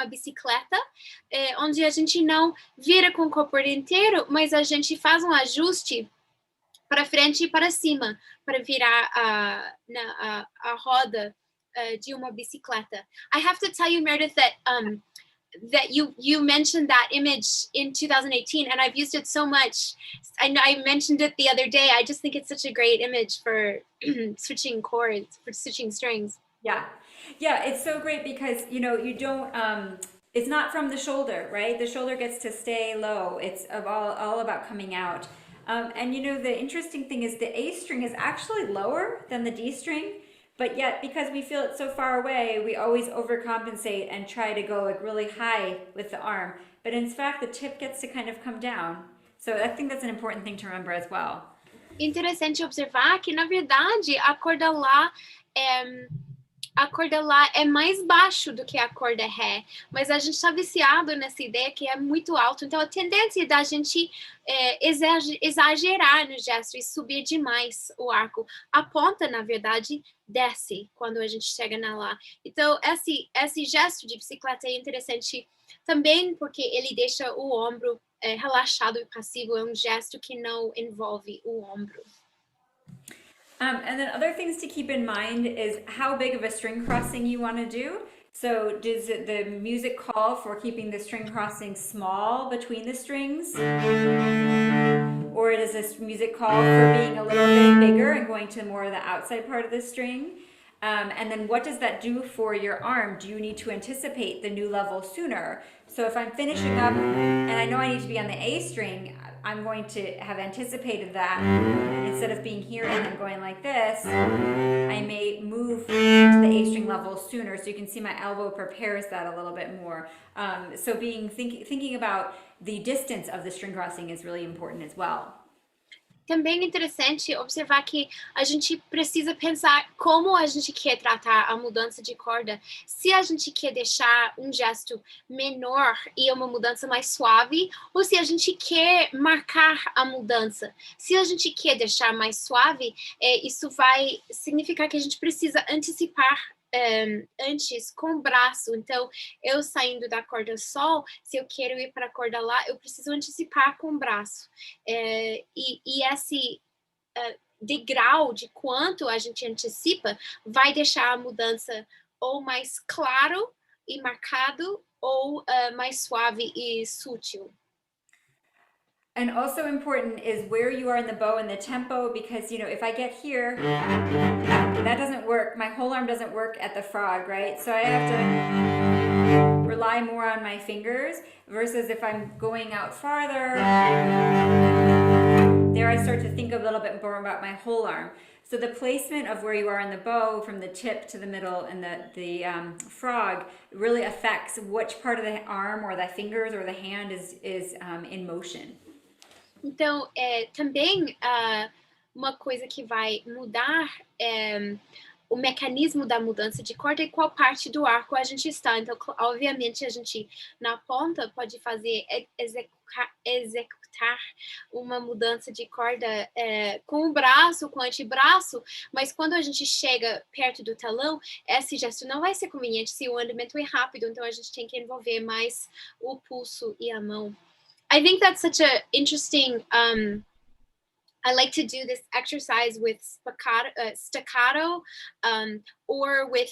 bicicleta, onde a gente não vira com o corpo inteiro, mas a gente faz um ajuste para frente e para cima, para virar a roda de uma bicicleta. I have to tell you, Meredith, that you mentioned that image in 2018, and I've used it so much. I mentioned it the other day. I just think it's such a great image for switching chords, for switching strings. Yeah. Yeah, it's so great because, you know, you don't, it's not from the shoulder, right? The shoulder gets to stay low. It's all about coming out. And, you know, the interesting thing is the A string is actually lower than the D string, but yet because we feel it so far away, we always overcompensate and try to go like really high with the arm. But in fact, the tip gets to kind of come down. So I think that's an important thing to remember as well. Interessante observar que, na verdade, a corda Lá é mais baixo do que a corda Ré, mas a gente está viciado nessa ideia que é muito alto, então a tendência da gente exagerar no gesto e subir demais o arco. A ponta, na verdade, desce quando a gente chega na Lá. Então, esse gesto de bicicleta é interessante também porque ele deixa o ombro relaxado e passivo, é um gesto que não envolve o ombro. And then other things to keep in mind is how big of a string crossing you want to do. So does the music call for keeping the string crossing small between the strings? Or does this music call for being a little bit bigger and going to more of the outside part of the string? And then what does that do for your arm? Do you need to anticipate the new level sooner? So if I'm finishing up and I know I need to be on the A string, I'm going to have anticipated that. Instead of being here and then going like this, I may move to the A string level sooner. So you can see my elbow prepares that a little bit more. So thinking about the distance of the string crossing is really important as well. Também é interessante observar que a gente precisa pensar como a gente quer tratar a mudança de corda. Se a gente quer deixar um gesto menor e uma mudança mais suave, ou se a gente quer marcar a mudança. Se a gente quer deixar mais suave, isso vai significar que a gente precisa antecipar antes com o braço. Então, eu saindo da corda Sol, se eu quero ir para a corda Lá, eu preciso antecipar com o braço. E esse degrau de quanto a gente antecipa vai deixar a mudança ou mais claro e marcado ou mais suave e sutil. And also important is where you are in the bow and the tempo, because, you know, if I get here, that doesn't work. My whole arm doesn't work at the frog, right? So I have to rely more on my fingers versus if I'm going out farther, there I start to think a little bit more about my whole arm. So the placement of where you are in the bow from the tip to the middle and the frog really affects which part of the arm or the fingers or the hand is in motion. Então, também uma coisa que vai mudar o mecanismo da mudança de corda e qual parte do arco a gente está. Então, obviamente, a gente, na ponta, pode fazer, executar uma mudança de corda com o braço, com o antebraço, mas quando a gente chega perto do talão, esse gesto não vai ser conveniente se o andamento é rápido, então a gente tem que envolver mais o pulso e a mão. I think that's such an interesting, I like to do this exercise with staccato or with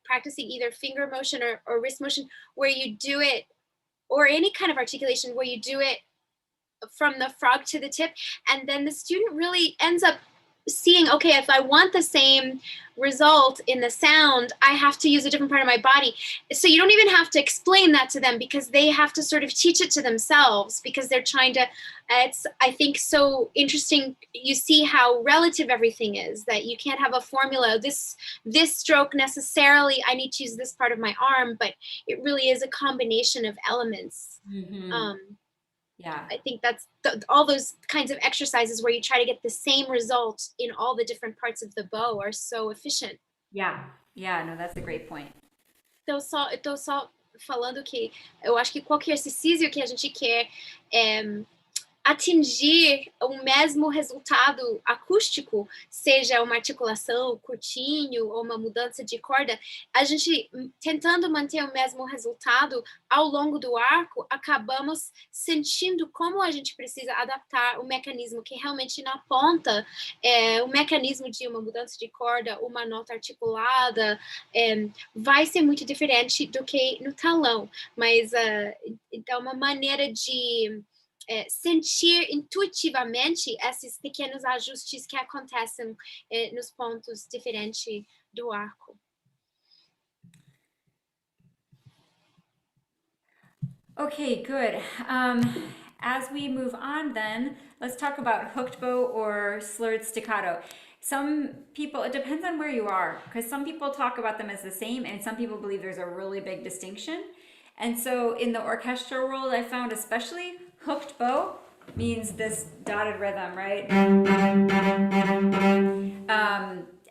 practicing either finger motion or wrist motion, where you do it, or any kind of articulation where you do it from the frog to the tip, and then the student really ends up seeing, okay, if I want the same result in the sound, I have to use a different part of my body. So you don't even have to explain that to them, because they have to sort of teach it to themselves, because they're trying to, it's, I think, so interesting. You see how relative everything is, that you can't have a formula. This stroke necessarily, I need to use this part of my arm, but it really is a combination of elements. Yeah. I think that's all those kinds of exercises where you try to get the same result in all the different parts of the bow are so efficient. Yeah. Yeah, no, that's a great point. Eu tô só falando que eu acho que qualquer exercício que a gente quer atingir o mesmo resultado acústico, seja uma articulação, curtinho ou uma mudança de corda, a gente tentando manter o mesmo resultado ao longo do arco, acabamos sentindo como a gente precisa adaptar o mecanismo que realmente na ponta, o mecanismo de uma mudança de corda, uma nota articulada, vai ser muito diferente do que no talão, mas então uma maneira de sentir intuitivamente esses pequenos ajustes que acontecem nos pontos diferentes do arco. Okay, good. As we move on then, let's talk about hooked bow or slurred staccato. Some people, it depends on where you are, because some people talk about them as the same, and some people believe there's a really big distinction. And so in the orchestral world, I found especially hooked bow means this dotted rhythm, right?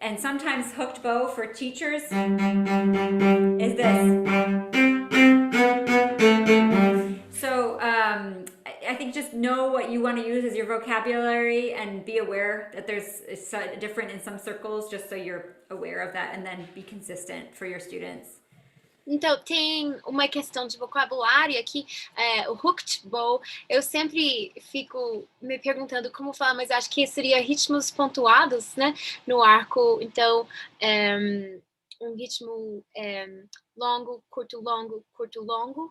And sometimes hooked bow for teachers is this. So I think just know what you want to use as your vocabulary and be aware that it's different in some circles, just so you're aware of that, and then be consistent for your students. Então, tem uma questão de vocabulário aqui, o hooked bow, eu sempre fico me perguntando como falar, mas acho que seria ritmos pontuados, né, no arco. Então, um ritmo longo, curto, longo, curto, longo,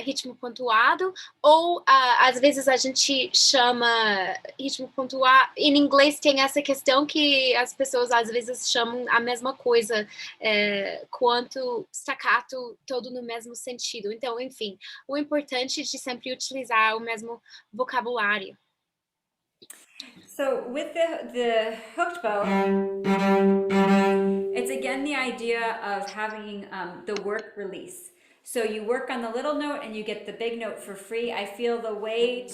ritmo pontuado, ou às vezes a gente chama ritmo pontuado. Em inglês tem essa questão que as pessoas às vezes chamam a mesma coisa quanto staccato, todo no mesmo sentido. Então, enfim, o importante é de sempre utilizar o mesmo vocabulário. So with the hooked bow, it's again the idea of having the work release. So you work on the little note and you get the big note for free. I feel the weight,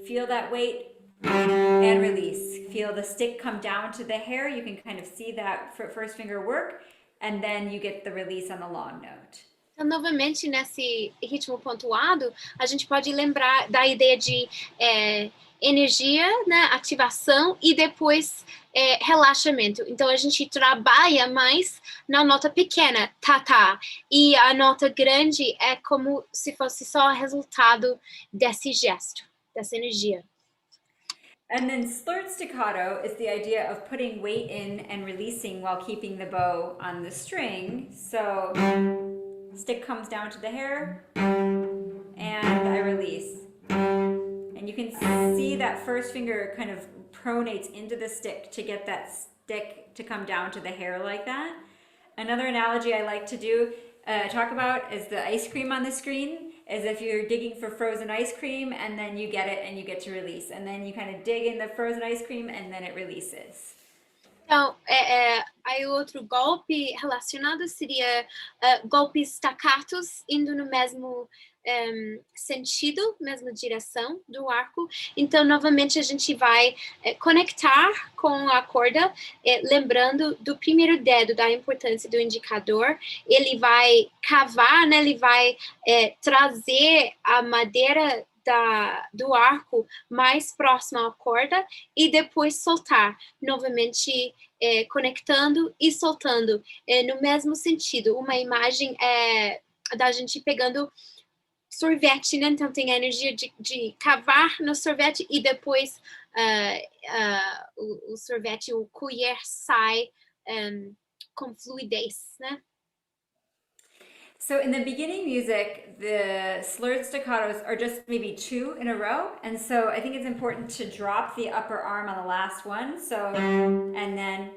feel that weight, and release. Feel the stick come down to the hair. You can kind of see that first finger work, and then you get the release on the long note. Então, novamente, nesse ritmo pontuado, a gente pode lembrar da ideia de energia, né, ativação e depois relaxamento. Então, a gente trabalha mais na nota pequena, tá, e a nota grande é como se fosse só o resultado desse gesto, dessa energia. And then slurred staccato is the idea of putting weight in and releasing while keeping the bow on the string. So stick comes down to the hair and I release. And you can see that first finger kind of pronates into the stick to get that stick to come down to the hair like that. Another analogy I like to talk about is the ice cream on the screen. As if you're digging for frozen ice cream and then you get it and you get to release. And then you kind of dig in the frozen ice cream and then it releases. Então, aí outro golpe relacionado seria golpes staccatos indo no mesmo sentido, mesma direção do arco. Então, novamente, a gente vai conectar com a corda, lembrando do primeiro dedo, da importância do indicador. Ele vai cavar, né? Ele vai trazer a madeira do arco mais próximo à corda e depois soltar, novamente conectando e soltando no mesmo sentido. Uma imagem da gente pegando sorvete, né? Então tem a energia de cavar no sorvete e depois o sorvete, o colher sai com fluidez, né? So in the beginning music, the slurred staccatos are just maybe 2 in a row. And so I think it's important to drop the upper arm on the last one. So, and then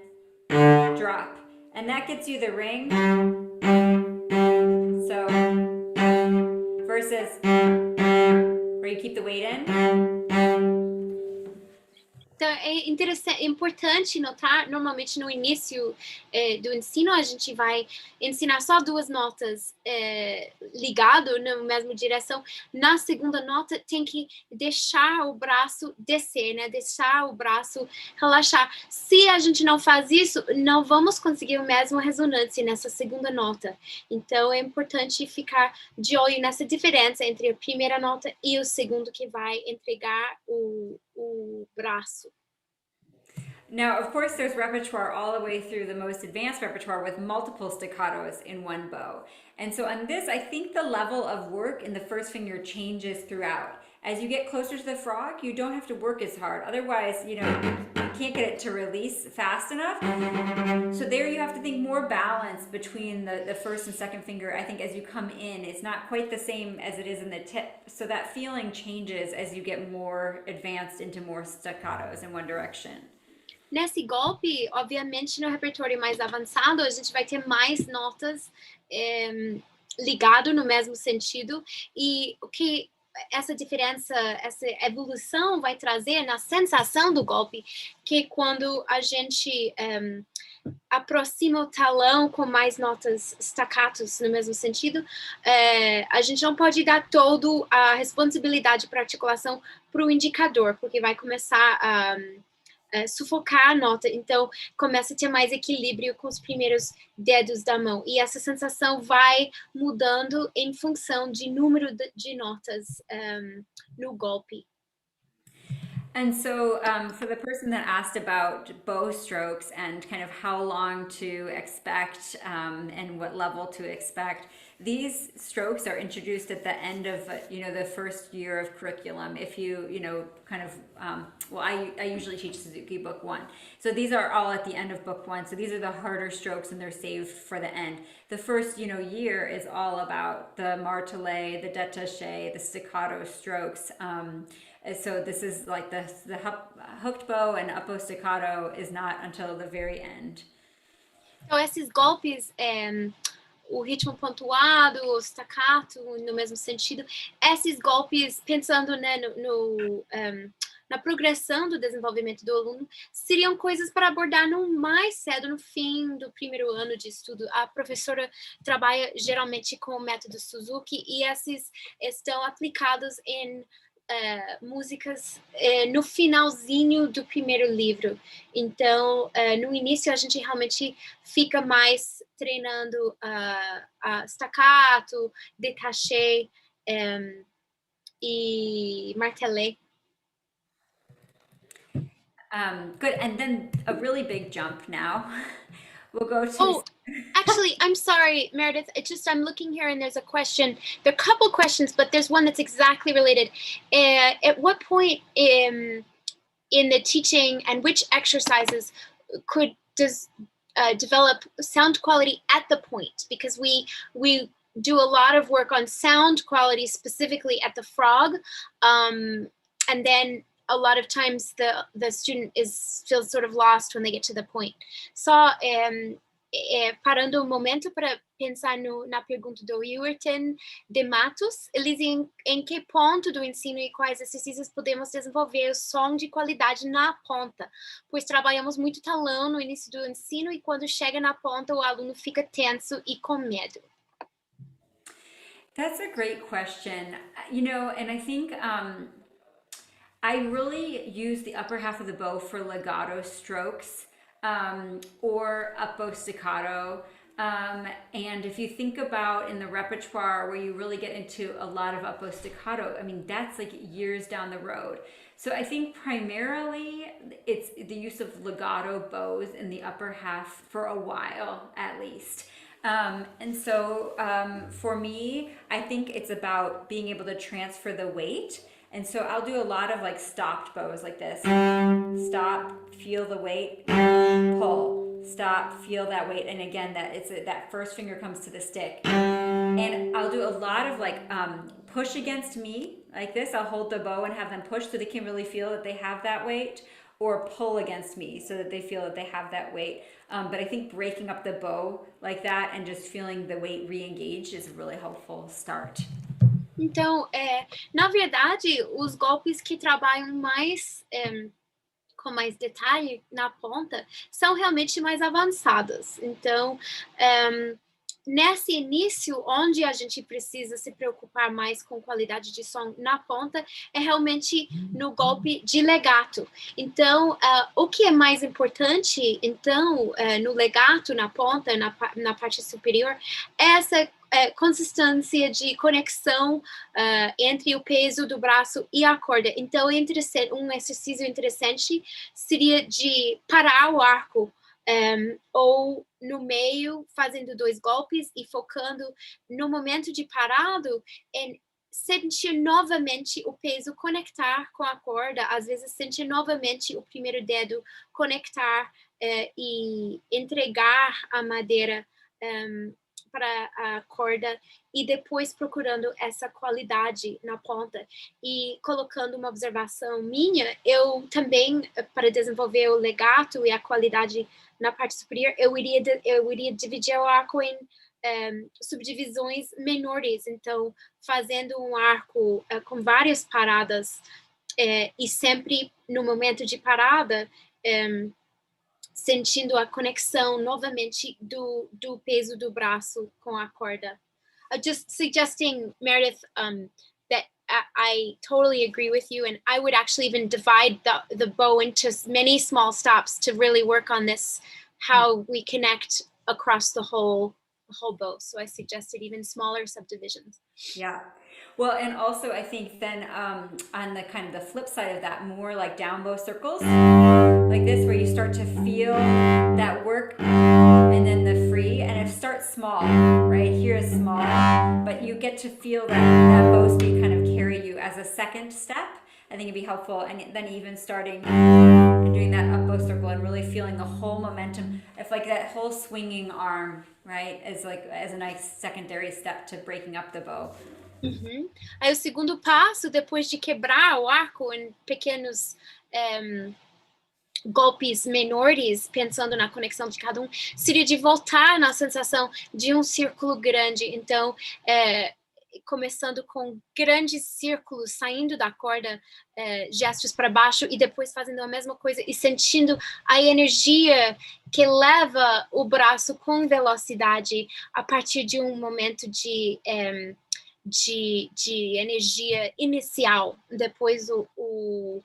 drop. And that gets you the ring. So, versus where you keep the weight in. Então, é interessante, é importante notar, normalmente no início do ensino, a gente vai ensinar só 2 notas ligado na mesma direção. Na segunda nota, tem que deixar o braço descer, né? Deixar o braço relaxar. Se a gente não faz isso, não vamos conseguir a mesma ressonância nessa segunda nota. Então, é importante ficar de olho nessa diferença entre a primeira nota e o segundo, que vai entregar o braço. Now, of course, there's repertoire all the way through the most advanced repertoire with multiple staccatos in one bow. And so on this, I think the level of work in the first finger changes throughout. As you get closer to the frog, you don't have to work as hard. Otherwise, you can't get it to release fast enough. So there you have to think more balance between the first and second finger. I think as you come in, it's not quite the same as it is in the tip. So that feeling changes as you get more advanced into more staccatos in one direction. Nesse golpe, obviamente, no repertório mais avançado, a gente vai ter mais notas ligado no mesmo sentido, e o que essa diferença, essa evolução vai trazer na sensação do golpe, que quando a gente aproxima o talão com mais notas staccatos no mesmo sentido, a gente não pode dar toda a responsabilidade para articulação para o indicador, porque vai começar a sufocar a nota, então começa a ter mais equilíbrio com os primeiros dedos da mão, e essa sensação vai mudando em função de número de notas no golpe. And so for the person that asked about bow strokes and kind of how long to expect and what level to expect, these strokes are introduced at the end of the first year of curriculum. If you kind of well, I usually teach Suzuki Book 1, so these are all at the end of Book 1. So these are the harder strokes, and they're saved for the end. The first year is all about the martelé, the détaché, the staccato strokes. So this is like the hooked bow and uppo staccato is not until the very end. Então esses golpes, o ritmo pontuado, o staccato no mesmo sentido, esses golpes, pensando, né, na progressão do desenvolvimento do aluno, seriam coisas para abordar no mais cedo, no fim do primeiro ano de estudo. A professora trabalha geralmente com o método Suzuki, e esses estão aplicados em músicas no finalzinho do primeiro livro. Então, no início, a gente realmente fica mais treinando staccato, détaché e martelé. Good. And then a really big jump now. We'll go to... Oh, actually, I'm sorry, Meredith. I'm looking here and there's a question. There are a couple questions, but there's one that's exactly related. At what point in the teaching and which exercises does develop sound quality at the point? Because we do a lot of work on sound quality specifically at the frog, and then a lot of times the student feels sort of lost when they get to the point. Só parando um momento para pensar na pergunta do Yurten de Matos, eles em que ponto do ensino e quais exercícios podemos desenvolver o som de qualidade na ponta, pois trabalhamos muito talão no início do ensino e quando chega na ponta o aluno fica tenso e com medo. That's a great question. And I think I really use the upper half of the bow for legato strokes or uppo staccato. And if you think about in the repertoire where you really get into a lot of uppo staccato, I mean, that's like years down the road. So I think primarily it's the use of legato bows in the upper half for a while, at least. And so for me, I think it's about being able to transfer the weight. And so I'll do a lot of like stopped bows like this. Stop, feel the weight, pull. stop, feel that weight. And again, that first finger comes to the stick. And I'll do a lot of like push against me like this. I'll hold the bow and have them push so they can really feel that they have that weight, or pull against me so that they feel that they have that weight. But I think breaking up the bow like that and just feeling the weight re-engaged is a really helpful start. Então, na verdade, os golpes que trabalham mais com mais detalhe na ponta são realmente mais avançados. Então, nesse início, onde a gente precisa se preocupar mais com qualidade de som na ponta, é realmente no golpe de legato. Então, o que é mais importante, então, no legato, na ponta, na parte superior, é essa consistência de conexão entre o peso do braço e a corda. Então, um exercício interessante seria de parar o arco ou no meio, fazendo 2 golpes e focando no momento de parado em sentir novamente o peso conectar com a corda, às vezes sentir novamente o primeiro dedo conectar e entregar a madeira para a corda, e depois procurando essa qualidade na ponta. E colocando uma observação minha, eu também, para desenvolver o legato e a qualidade na parte superior, eu iria dividir o arco em subdivisões menores. Então, fazendo um arco com várias paradas, e sempre no momento de parada, sentindo a conexão novamente do peso do braço com a corda. Just suggesting, Meredith, that I totally agree with you, and I would actually even divide the bow into many small stops to really work on this, how we connect across the whole bow. So I suggested even smaller subdivisions. Yeah. Well, and also I think then on the kind of the flip side of that, more like down bow circles, like this, where you start to feel that work and then the free, and it starts small, right? Here is small, but you get to feel that bow speed kind of carry you as a second step. I think it'd be helpful, and then even starting and doing that up bow circle and really feeling the whole momentum. If like that whole swinging arm, right, as a nice secondary step to breaking up the bow. Uhum. Aí o segundo passo, depois de quebrar o arco em pequenos golpes menores, pensando na conexão de cada um, seria de voltar na sensação de um círculo grande. Então, começando com grandes círculos, saindo da corda, gestos para baixo, e depois fazendo a mesma coisa e sentindo a energia que leva o braço com velocidade a partir de um momento de energia inicial. Depois o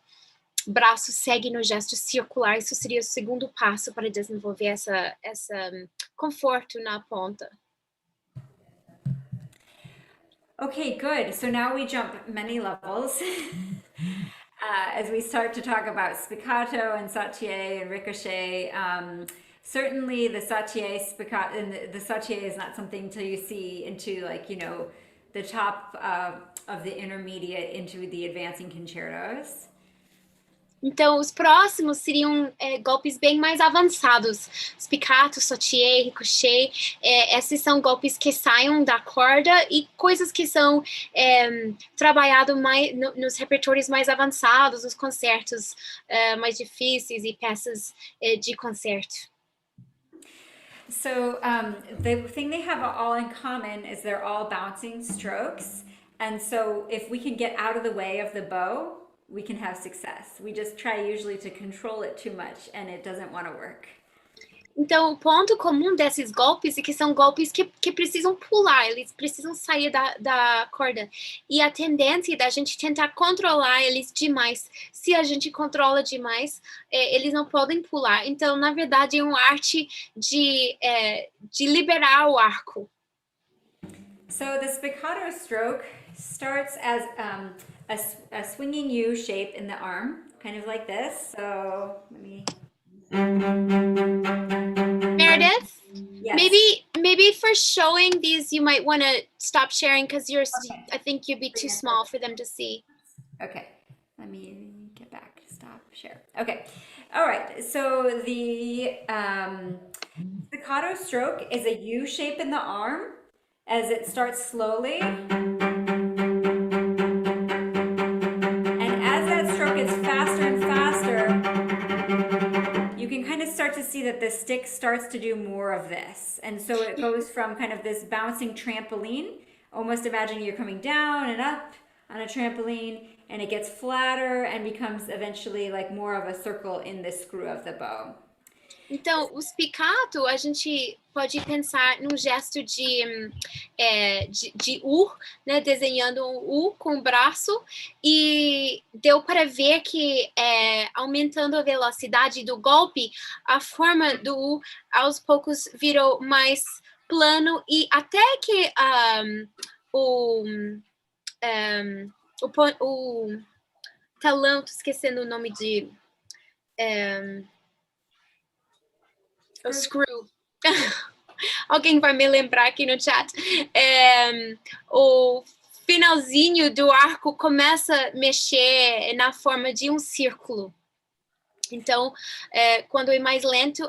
braço segue no gesto circular. Isso seria o segundo passo para desenvolver essa conforto na ponta. Okay, good. So now we jump many levels as we start to talk about spiccato and satie and ricochet. Certainly the satie spiccato, and the satie is not something till you see into the top of the intermediate into the advancing concertos. Então, os próximos seriam golpes bem mais avançados. Spiccato, satie, ricochet. Esses são golpes que saem da corda e coisas que são trabalhadas mais nos repertórios mais avançados, nos concertos mais difíceis e peças de concerto. So the thing they have all in common is they're all bouncing strokes. And so if we can get out of the way of the bow, we can have success. We just try usually to control it too much, and it doesn't want to work. Então, o ponto comum desses golpes é que são golpes que precisam pular, eles precisam sair da corda. E a tendência da gente tentar controlar eles demais. Se a gente controla demais, eles não podem pular. Então, na verdade, é uma arte de liberar o arco. So the spiccato stroke starts as a swinging U shape in the arm, kind of like this. So let me... Meredith, yes. maybe for showing these, you might want to stop sharing because okay. I think you'd be too small for them to see. Okay, let me get back. Stop share. Okay, all right. So the Staccato stroke is a U shape in the arm as it starts slowly. And as that stroke gets faster and faster, you can kind of start to see that the stick starts to do more of this. And so it goes from kind of this bouncing trampoline, almost imagine you're coming down and up on a trampoline, and it gets flatter and becomes eventually like more of a circle in the screw of the bow. Então, o spiccato, a gente pode pensar num gesto de U, né, desenhando um U com o braço, e deu para ver que aumentando a velocidade do golpe, a forma do U aos poucos virou mais plano, e até que o talão, tô esquecendo o nome de... o screw. Alguém vai me lembrar aqui no chat. O finalzinho do arco começa a mexer na forma de um círculo. Então, quando é mais lento,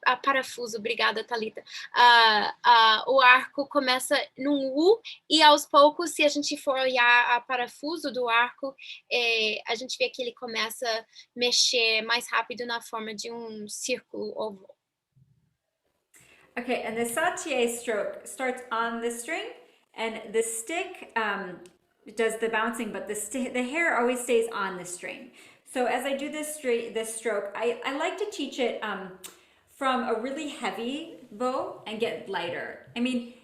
a parafuso, obrigada, Thalita. O arco começa num U, e aos poucos, se a gente for olhar a parafuso do arco, a gente vê que ele começa a mexer mais rápido na forma de um círculo oval. Okay, and the sautier stroke starts on the string, and the stick does the bouncing, but the hair always stays on the string. So as I do this stroke, I like to teach it from a really heavy bow and get lighter. I mean,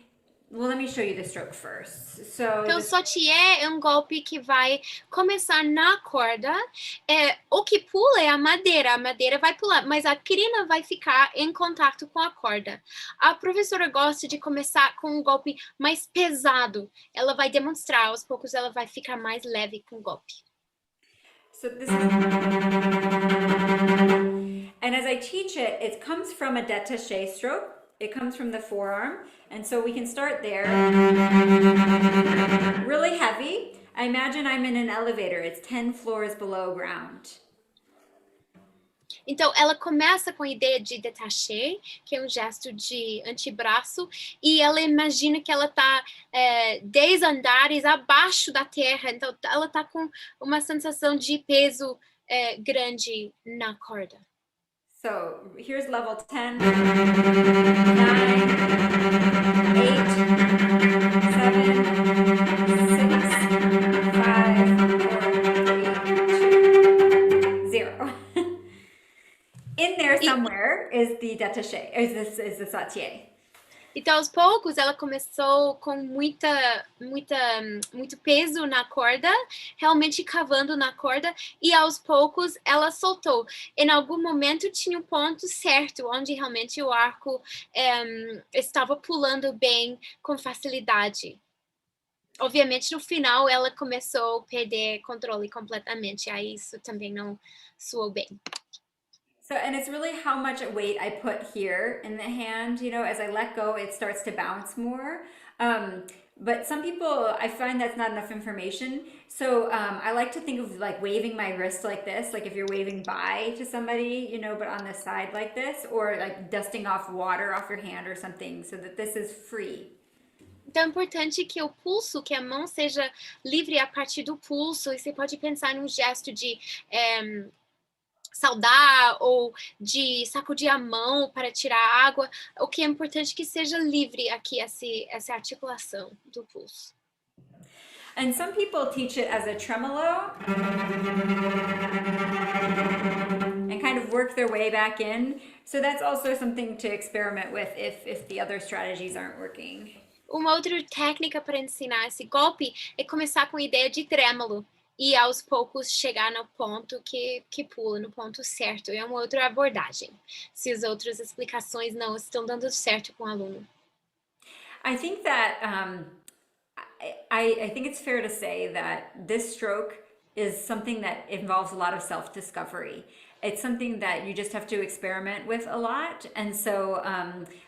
well, let me show you the stroke first. Então, sautier é um golpe que vai começar na corda. O que pula é a madeira vai pular, mas a crina vai ficar em contato com a corda. A professora gosta de começar com um golpe mais pesado. Ela vai demonstrar, aos poucos ela vai ficar mais leve com o golpe. So this is... And as I teach it, it comes from a détaché stroke. It comes from the forearm, and so we can start there. Really heavy. I imagine I'm in an elevator. It's 10 floors below ground. Então, ela começa com a ideia de détaché, que é um gesto de antebraço, e ela imagina que ela está 10 andares abaixo da terra, então ela está com uma sensação de peso grande na corda. So here's level 10, 9, 8, 7, 6, 5, 4, 3, 2, 0. In there somewhere is the détaché, is the sautier. Então, aos poucos, ela começou com muito peso na corda, realmente cavando na corda, e aos poucos ela soltou. Em algum momento tinha um ponto certo, onde realmente o arco estava pulando bem, com facilidade. Obviamente, no final, ela começou a perder controle completamente, aí isso também não soou bem. So, and it's really how much weight I put here in the hand, you know, as I let go, it starts to bounce more. But some people, I find that's not enough information. So I like to think of like waving my wrist like this, like if you're waving bye to somebody, you know, but on the side like this, or like dusting off water off your hand or something so that this is free. Então é importante que o pulso, que a mão seja livre a partir do pulso, e você pode pensar num gesto de saudar ou de sacudir a mão para tirar a água. O que é importante que seja livre aqui essa articulação do pulso. And some people teach it as a tremolo and kind of work their way back in. So that's also something to experiment with if the other strategies aren't working. Uma outra técnica para ensinar esse golpe é começar com a ideia de trêmolo e aos poucos chegar no ponto que pula, no ponto certo. É uma outra abordagem, se as outras explicações não estão dando certo com o aluno. I think that I think it's fair to say that this stroke is something that involves a lot of self-discovery. It's something that you just have to experiment with a lot. And so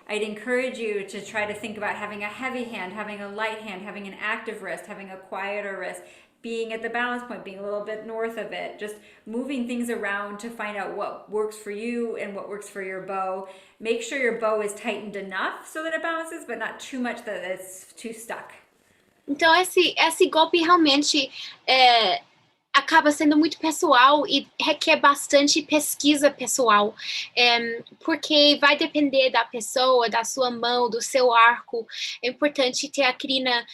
I'd encourage you to try to think about having a heavy hand, having a light hand, having an active wrist, having a quieter wrist. being at the balance point, being a little bit north of it, just moving things around to find out what works for you and what works for your bow. Make sure your bow is tightened enough so that it balances, but not too much that it's too stuck. Então, esse golpe realmente acaba sendo muito pessoal e requer bastante pesquisa pessoal, porque vai depender da pessoa, da sua mão, do seu arco. É importante ter a crina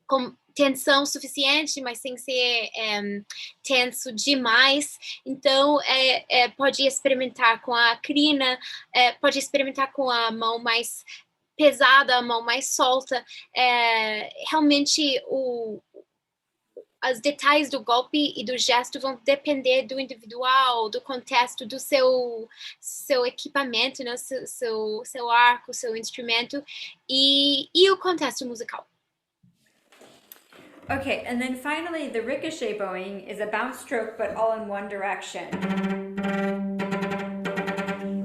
com tensão suficiente, mas sem ser tenso demais. Então, pode experimentar com a crina, pode experimentar com a mão mais pesada, a mão mais solta. Realmente, os detalhes do golpe e do gesto vão depender do individual, do contexto, do seu equipamento, né? seu arco, seu instrumento e o contexto musical. Okay, and then finally, the ricochet bowing is a bounce stroke, but all in one direction.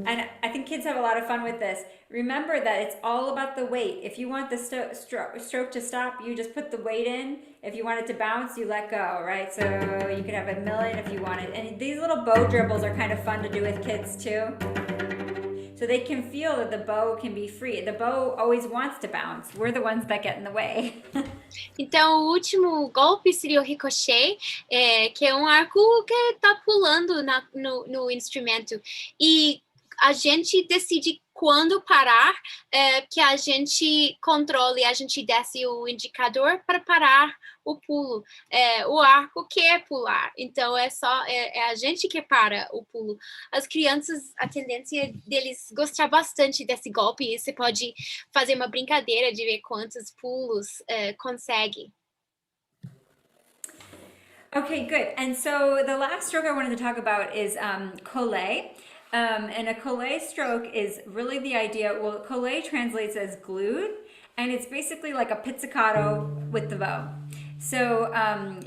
And I think kids have a lot of fun with this. Remember that it's all about the weight. If you want the stroke to stop, you just put the weight in. If you want it to bounce, you let go, right? So you could have a million if you wanted. And these little bow dribbles are kind of fun to do with kids too. So they can feel that the bow can be free. The bow always wants to bounce. We're the ones that get in the way. Então, o último golpe seria o ricochet, que é um arco que está pulando no instrumento. E a gente decide quando parar, que a gente controle, a gente desce o indicador para parar o pulo. O arco quer pular, então é a gente que para o pulo. As crianças, a tendência deles gostar bastante desse golpe, e você pode fazer uma brincadeira de ver quantos pulos consegue. Okay, good. And so the last stroke I wanted to talk about is collé. And a collé stroke is really the idea, well, collé translates as glued, and it's basically like a pizzicato with the bow. So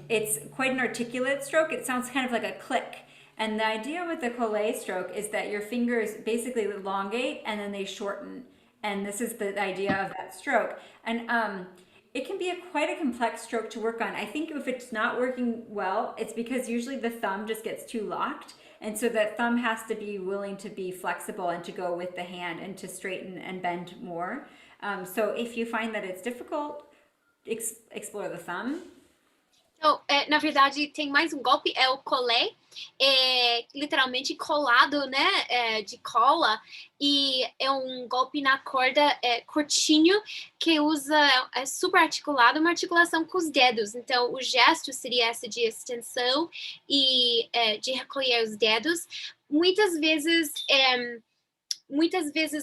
it's quite an articulate stroke. It sounds kind of like a click. And the idea with the collé stroke is that your fingers basically elongate and then they shorten. And this is the idea of that stroke. And it can be quite a complex stroke to work on. I think if it's not working well, it's because usually the thumb just gets too locked. And so that thumb has to be willing to be flexible and to go with the hand and to straighten and bend more. So if you find that it's difficult, explore the thumb. Então, na verdade, tem mais um golpe, é o collé, literalmente colado, né, de cola, e é um golpe na corda curtinho, que é super articulado, uma articulação com os dedos. Então, o gesto seria essa de extensão e de recolher os dedos. Muitas vezes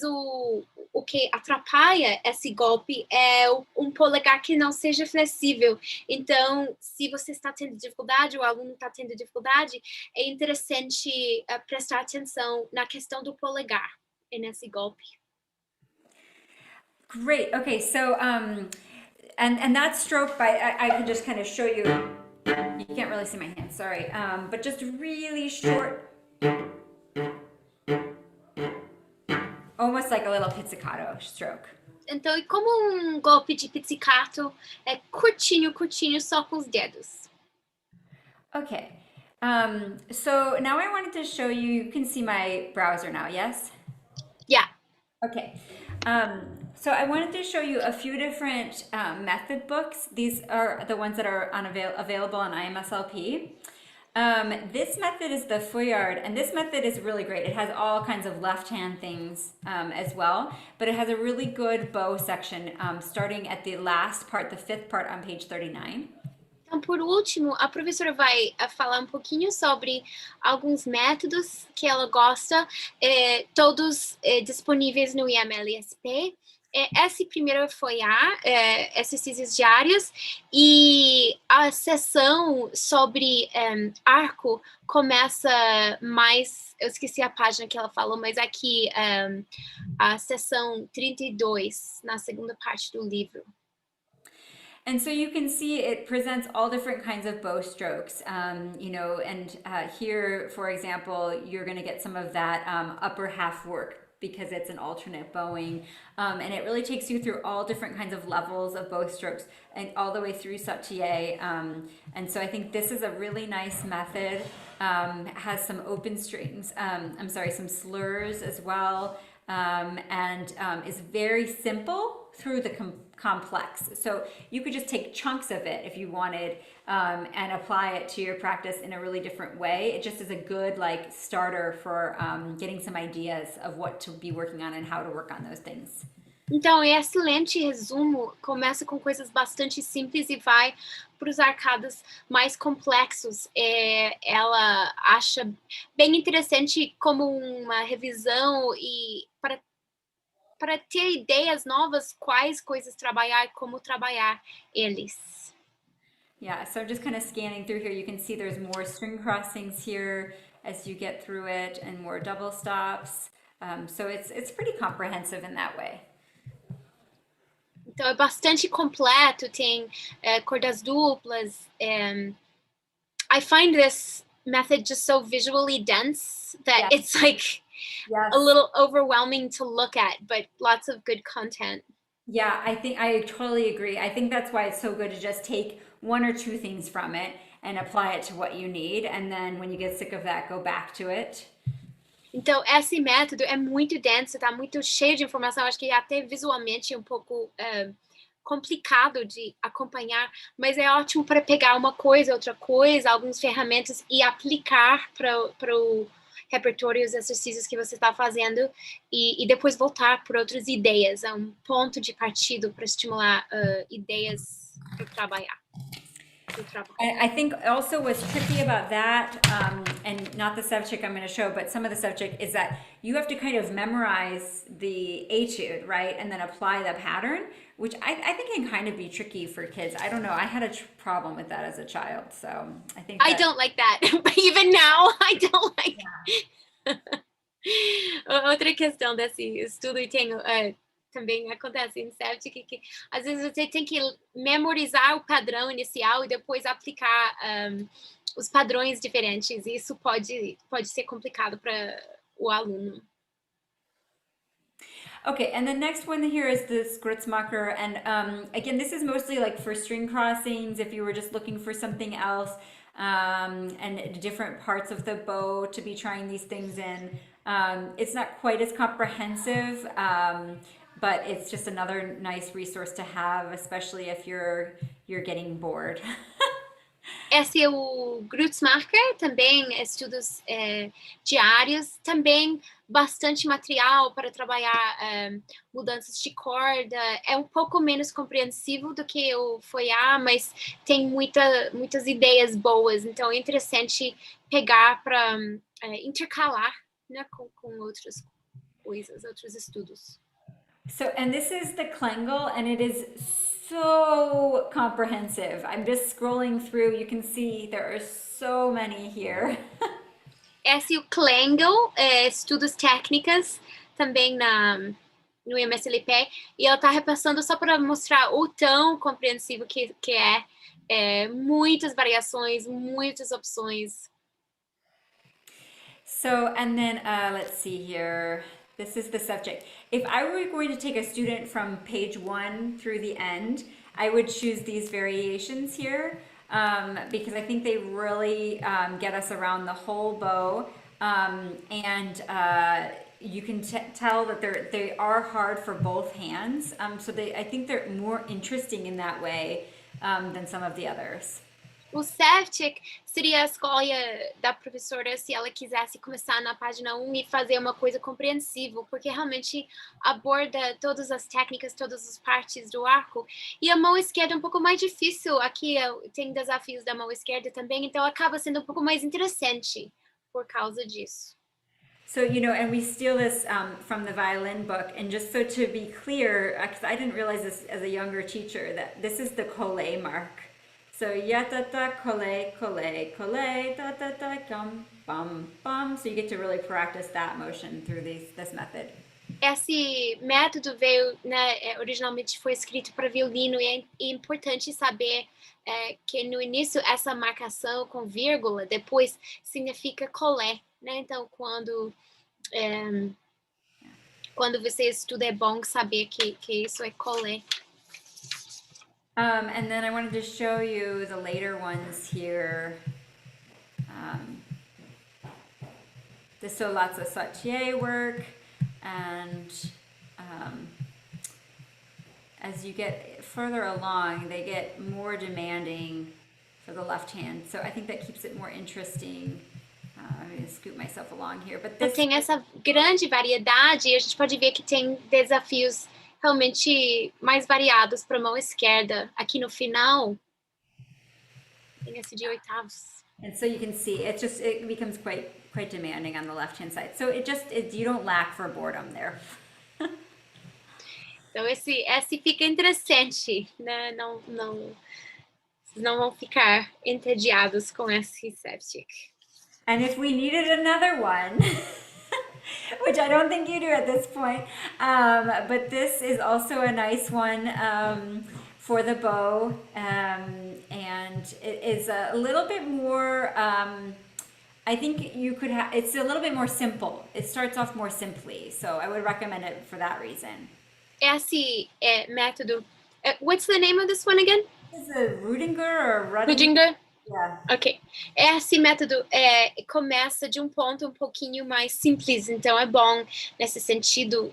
o que atrapalha esse golpe é um polegar que não seja flexível. Então, se você está tendo dificuldade, o aluno está tendo dificuldade, é interessante prestar atenção na questão do polegar nesse golpe. Great. Okay, so and that stroke I can just kind of show you. You can't really see my hand, sorry. But just really short. Almost like a little pizzicato stroke. Então, é como um golpe de pizzicato, curtinho, só com os dedos. Okay. So now I wanted to show you can see my browser now, yes? Yeah. Okay. So I wanted to show you a few different method books. These are the ones that are available on IMSLP. This method is the Fouillard, and this method is really great. It has all kinds of left-hand things as well, but it has a really good bow section starting at the last part, the fifth part on page 39. Então, por último, a professora vai falar um pouquinho sobre alguns métodos que ela gosta, todos disponíveis no IMLSP. Esse primeiro foi exercícios diários, e a sessão sobre arco começa mais, eu esqueci a página que ela falou, mas aqui a sessão 32, na segunda parte do livro. And so you can see it presents all different kinds of bow strokes, and here, for example, you're going to get some of that upper half work because it's an alternate bowing. And it really takes you through all different kinds of levels of bow strokes and all the way through sautier. And so I think this is a really nice method. Has some open strings, some slurs as well, and is very simple through the complex. So you could just take chunks of it if you wanted, and apply it to your practice in a really different way. It just is a good like starter for getting some ideas of what to be working on and how to work on those things. Então, é excelente resumo. Começa com coisas bastante simples e vai para os arcados mais complexos. Ela acha bem interessante como uma revisão e para ter ideias novas, quais coisas trabalhar e como trabalhar eles. Yeah, so I'm just kind of scanning through here. You can see there's more string crossings here as you get through it and more double stops. So it's pretty comprehensive in that way. Então, é bastante completo, tem cordas duplas. I find this method just so visually dense that it's like a little overwhelming to look at, but lots of good content. Yeah, I think I totally agree. I think that's why it's so good to just take one or two things from it and apply it to what you need. And then when you get sick of that, go back to it. Então, esse método é muito denso, tá muito cheio de informação. Acho que até visualmente é um pouco complicado de acompanhar, mas é ótimo para pegar uma coisa, outra coisa, algumas ferramentas e aplicar para o repertório e os exercícios que você está fazendo e depois voltar por outras ideias. É um ponto de partida para estimular ideias para trabalhar. I think also what's tricky about that, and not the subject I'm going to show, but some of the subject is that you have to kind of memorize the etude, right? And then apply the pattern, which I think can kind of be tricky for kids. I don't know. I had a problem with that as a child. So I think I don't like that. Even now, I don't like that. Outra questão desse estudo, e tenho... também acontece em Celtic, que às vezes você tem que memorizar o padrão inicial e depois aplicar os padrões diferentes, e isso pode ser complicado para o aluno. Okay, and the next one here is the Spritzmacher, and again, this is mostly like for string crossings, if you were just looking for something else, and different parts of the bow to be trying these things in. It's not quite as comprehensive, but it's just another nice resource to have, especially if you're getting bored. Esse é o Grutzmacher, também estudos diários, também bastante material para trabalhar mudanças de corda. É um pouco menos compreensivo do que o Foiá, mas tem muitas ideias boas, então é interessante pegar para intercalar, né, com outras coisas, outros estudos. So, and this is the Klengel, and it is so comprehensive. I'm just scrolling through. You can see there are so many here. Esse é o Klengel, estudos técnicas, também no MSLP, e ela está repassando só para mostrar o tão compreensivo que é. Muitas variações, muitas opções. So, and then let's see here. This is the subject. If I were going to take a student from page 1 through the end, I would choose these variations here because I think they really get us around the whole bow. And you can tell that they are hard for both hands. So I think they're more interesting in that way than some of the others. O Sevcik seria a escolha da professora se ela quisesse começar na página 1 e fazer uma coisa compreensível, porque realmente aborda todas as técnicas, todas as partes do arco. E a mão esquerda é um pouco mais difícil. Aqui tem desafios da mão esquerda também, então acaba sendo um pouco mais interessante por causa disso. So, and we steal this from the violin book. And just so to be clear, because I didn't realize this as a younger teacher, that this is the collé mark. So yatata collé collé collé da da da gum bum bum. So you get to really practice that motion through this method. Esse método veio, né, originalmente foi escrito para violino, e é importante saber que no início essa marcação com vírgula depois significa collé, né? Então quando quando você estuda é bom saber que isso é colé. And then I wanted to show you the later ones here. So lots of Sautier work, and as you get further along, they get more demanding for the left hand. So I think that keeps it more interesting. I'm going to scoot myself along here. But this tem essa grande variedade e a gente pode ver que tem desafios realmente mais variados para a mão esquerda. Aqui no final, tem esse de oitavos. And so you can see it becomes quite demanding on the left hand side. So you don't lack for boredom there. Então esse fica interessante, né? Não vão ficar entediados com esse septic. And if we needed another one, which I don't think you do at this point, but this is also a nice one for the bow, and it is a little bit more, I think you could have, it's a little bit more simple. It starts off more simply, so I would recommend it for that reason. Esse método, what's the name of this one again? Is it Rudinger or Rudinger? Yeah. Ok. Esse método começa de um ponto um pouquinho mais simples, então é bom nesse sentido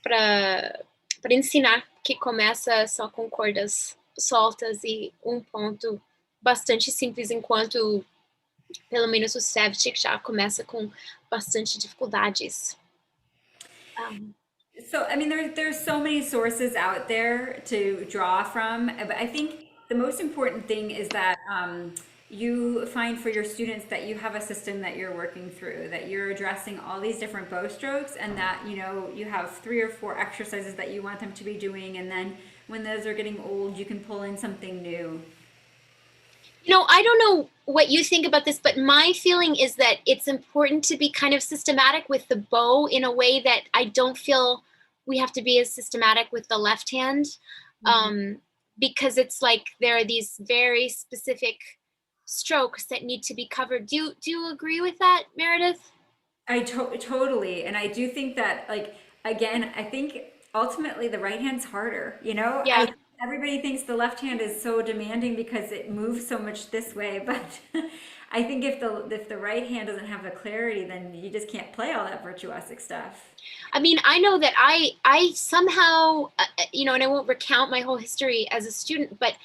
para ensinar, que começa só com cordas soltas e um ponto bastante simples, enquanto pelo menos o Savchik já começa com bastante dificuldades. So, I mean, there's so many sources out there to draw from, but I think the most important thing is that you find for your students that you have a system that you're working through, that you're addressing all these different bow strokes, and that, you know, you have 3 or 4 exercises that you want them to be doing, and then when those are getting old, you can pull in something new. You know, I don't know what you think about this, but my feeling is that it's important to be kind of systematic with the bow in a way that I don't feel we have to be as systematic with the left hand, because it's like there are these very specific strokes that need to be covered. Do you agree with that, Meredith? I totally, and I do think that, like, again, I think ultimately the right hand's harder, you know? Yeah. Everybody thinks the left hand is so demanding because it moves so much this way, but I think if the right hand doesn't have the clarity, then you just can't play all that virtuosic stuff. I mean, I know that I somehow, you know, and I won't recount my whole history as a student, but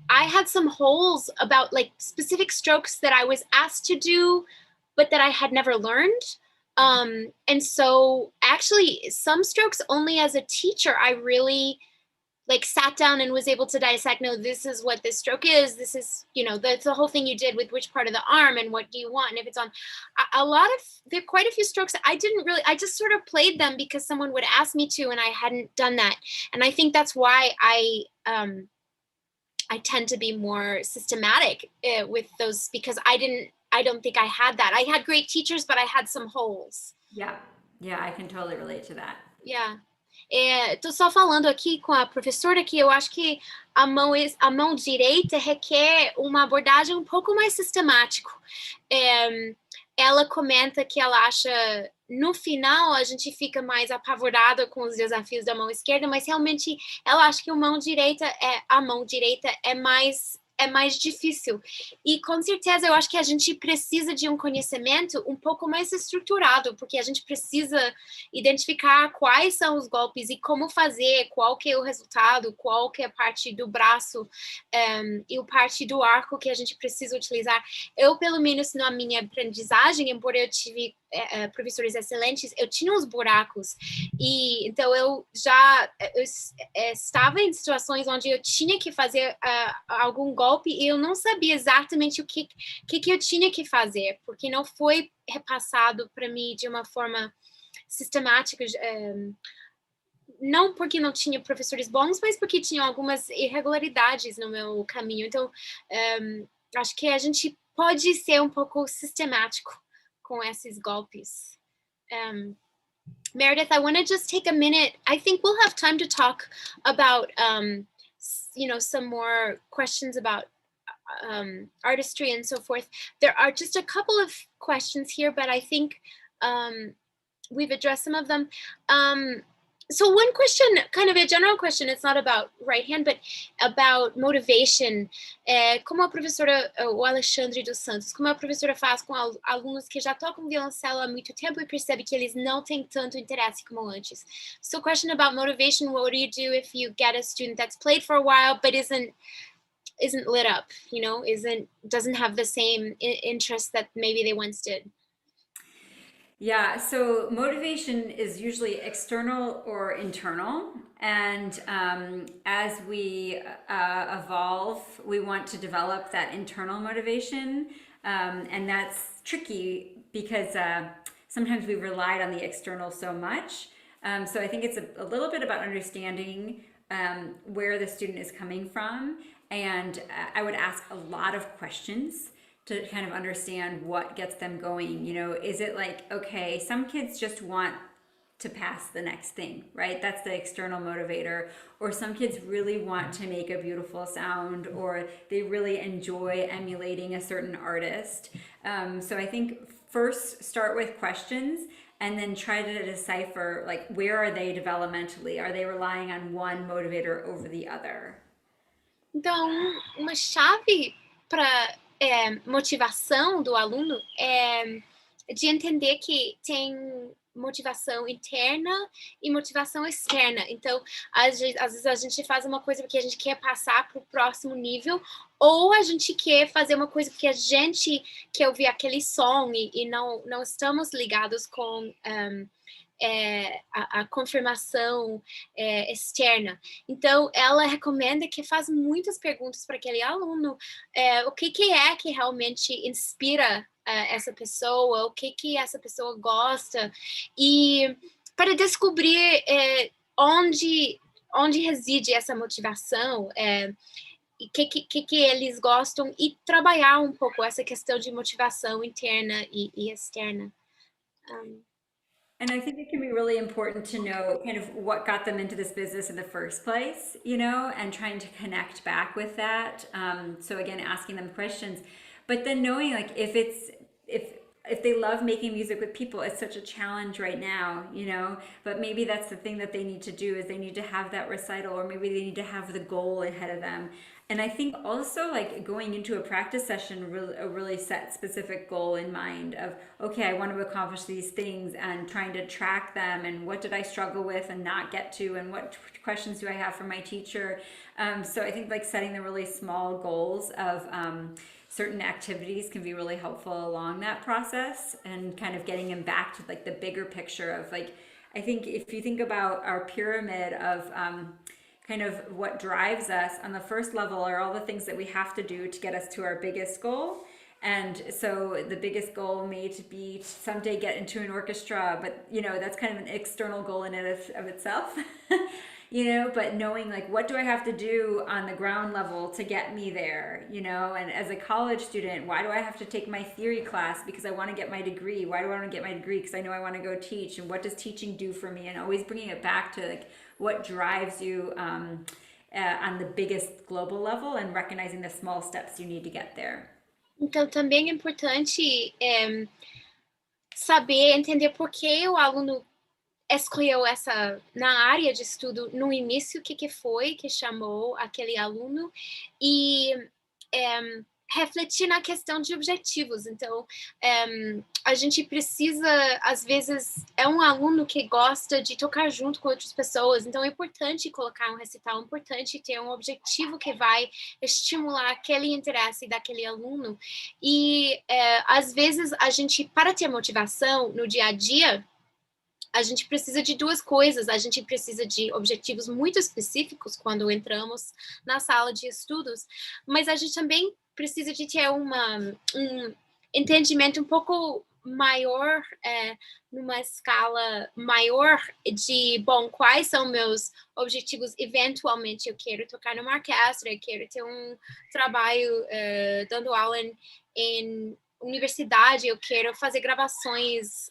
I had some holes about like specific strokes that I was asked to do, but that I had never learned. And so actually some strokes only as a teacher, I really like sat down and was able to dissect, no, this is what this stroke is. This is, you know, that's the whole thing you did with which part of the arm and what do you want. And if it's on there are quite a few strokes that I I just sort of played them because someone would ask me to, and I hadn't done that. And I think that's why I tend to be more systematic with those, because I don't think I had that. I had great teachers, but I had some holes. Yeah, I can totally relate to that. Yeah. Tô só falando aqui com a professora que eu acho que a mão direita requer uma abordagem um pouco mais sistemática. Ela comenta que ela acha, no final, a gente fica mais apavorada com os desafios da mão esquerda, mas realmente ela acha que a mão direita é mais difícil. E com certeza eu acho que a gente precisa de um conhecimento um pouco mais estruturado, porque a gente precisa identificar quais são os golpes e como fazer, qual que é o resultado, qual que é a parte do braço e a parte do arco que a gente precisa utilizar. Eu, pelo menos na minha aprendizagem, embora eu tive professores excelentes, eu tinha uns buracos, e então eu estava em situações onde eu tinha que fazer algum golpe e eu não sabia exatamente o que eu tinha que fazer, porque não foi repassado para mim de uma forma sistemática, não porque não tinha professores bons, mas porque tinha algumas irregularidades no meu caminho. Então, acho que a gente pode ser um pouco sistemático com esses golpes. Meredith, I want to just take a minute. I think we'll have time to talk about, you know, some more questions about artistry and so forth. There are just a couple of questions here, but I think we've addressed some of them. So one question, kind of a general question, it's not about right hand, but about motivation. Como a professora, o Alexandre dos Santos, como a professora faz com alunos que já tocam violoncelo há muito tempo e percebe que eles não têm tanto interesse como antes? So question about motivation, what do you do if you get a student that's played for a while but isn't lit up, you know, doesn't have the same interest that maybe they once did? Yeah, so motivation is usually external or internal. And as we evolve, we want to develop that internal motivation. And that's tricky because sometimes we've relied on the external so much. So I think it's a little bit about understanding where the student is coming from. And I would ask a lot of questions to kind of understand what gets them going. You know, is it like, okay, some kids just want to pass the next thing, right? That's the external motivator. Or some kids really want to make a beautiful sound, or they really enjoy emulating a certain artist. So I think first start with questions and then try to decipher, like, where are they developmentally? Are they relying on one motivator over the other? Então, uma chave para motivação do aluno é de entender que tem motivação interna e motivação externa. Então, às vezes a gente faz uma coisa porque a gente quer passar para o próximo nível, ou a gente quer fazer uma coisa porque a gente quer ouvir aquele som e não estamos ligados com a confirmação externa. Então, ela recomenda que faz muitas perguntas para aquele aluno, o que é que realmente inspira essa pessoa, o que essa pessoa gosta, e para descobrir onde reside essa motivação, e que eles gostam, e trabalhar um pouco essa questão de motivação interna e externa. And I think it can be really important to know kind of what got them into this business in the first place, you know, and trying to connect back with that. So again, asking them questions, but then knowing, like, if they love making music with people, it's such a challenge right now, you know, but maybe that's the thing that they need to do, is they need to have that recital, or maybe they need to have the goal ahead of them. And I think also, like, going into a practice session, really set specific goal in mind of, okay, I want to accomplish these things, and trying to track them, and what did I struggle with and not get to, and what questions do I have for my teacher. So I think, like, setting the really small goals of certain activities can be really helpful along that process, and kind of getting them back to, like, the bigger picture of, like, I think if you think about our pyramid of kind of what drives us, on the first level are all the things that we have to do to get us to our biggest goal. And so the biggest goal may be to someday get into an orchestra, but, you know, that's kind of an external goal in and of itself. You know, but knowing, like, what do I have to do on the ground level to get me there, you know? And as a college student, why do I have to take my theory class? Because I want to get my degree. Why do I want to get my degree? Because I know I want to go teach. And what does teaching do for me? And always bringing it back to, like, what drives you on the biggest global level, and recognizing the small steps you need to get there. Então, também é importante saber, entender por que o aluno escolheu essa na área de estudo no início, o que foi que chamou aquele aluno, e refletir na questão de objetivos. Então, a gente precisa, às vezes, é um aluno que gosta de tocar junto com outras pessoas, então é importante colocar um recital, é importante ter um objetivo que vai estimular aquele interesse daquele aluno. E, às vezes, a gente, para ter motivação no dia a dia, a gente precisa de duas coisas. A gente precisa de objetivos muito específicos quando entramos na sala de estudos, mas a gente também precisa de ter um entendimento um pouco maior, numa escala maior de, bom, quais são meus objetivos? Eventualmente eu quero tocar numa orquestra, eu quero ter um trabalho dando aula em universidade, eu quero fazer gravações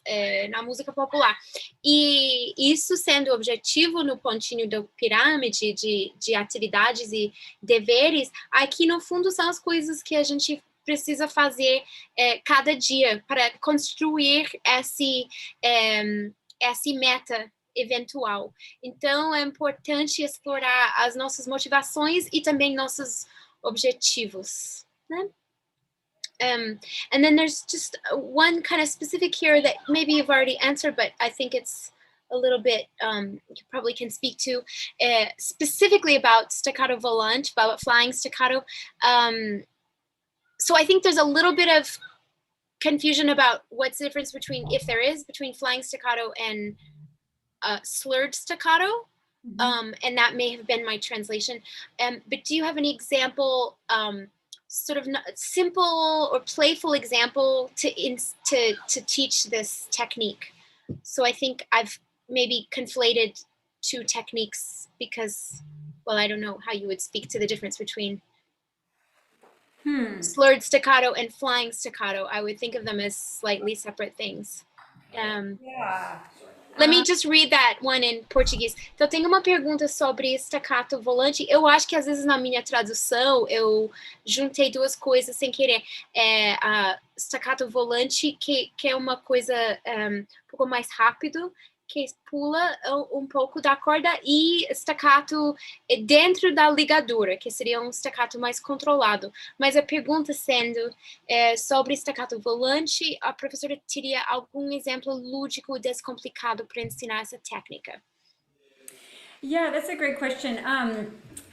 na música popular. E isso sendo o objetivo no pontinho da pirâmide de atividades e deveres, aqui no fundo são as coisas que a gente precisa fazer cada dia para construir essa meta eventual. Então, é importante explorar as nossas motivações e também nossos objetivos, né? And then there's just one kind of specific here that maybe you've already answered, but I think it's a little bit, you probably can speak to, specifically about staccato volante, about flying staccato. So I think there's a little bit of confusion about what's the difference between, if there is, between flying staccato and slurred staccato. And that may have been my translation. But do you have any example, sort of simple or playful example to teach this technique? So I think I've maybe conflated two techniques because, well, I don't know how you would speak to the difference between slurred staccato and flying staccato. I would think of them as slightly separate things. Let me just read that one in português. Então, tem uma pergunta sobre staccato volante. Eu acho que às vezes na minha tradução eu juntei duas coisas sem querer. A staccato volante, que é uma coisa um pouco mais rápido, que pula um pouco da corda, e staccato dentro da ligadura, que seria um staccato mais controlado. Mas a pergunta sendo sobre staccato volante, a professora teria algum exemplo lúdico descomplicado para ensinar essa técnica? Yeah, that's a great question.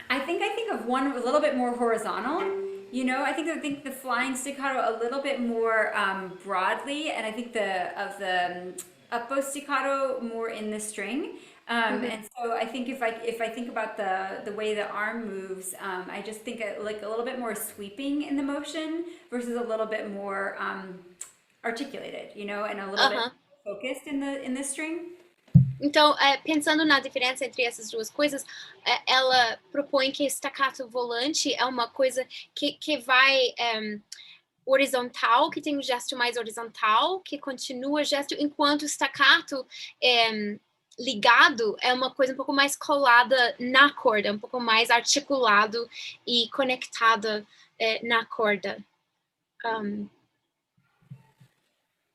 I think of one a little bit more horizontal. You know, I think the flying staccato a little bit more broadly, and I think the upbow staccato more in the string. And so I think if I think about the way the arm moves, I just think like a little bit more sweeping in the motion versus a little bit more articulated, you know, and a little bit focused in the string. Então, pensando na diferença entre essas duas coisas, ela propõe que staccato volante é uma coisa que vai horizontal, que tem um gesto mais horizontal, que continua o gesto, enquanto staccato ligado é uma coisa um pouco mais colada na corda, um pouco mais articulado e conectada na corda.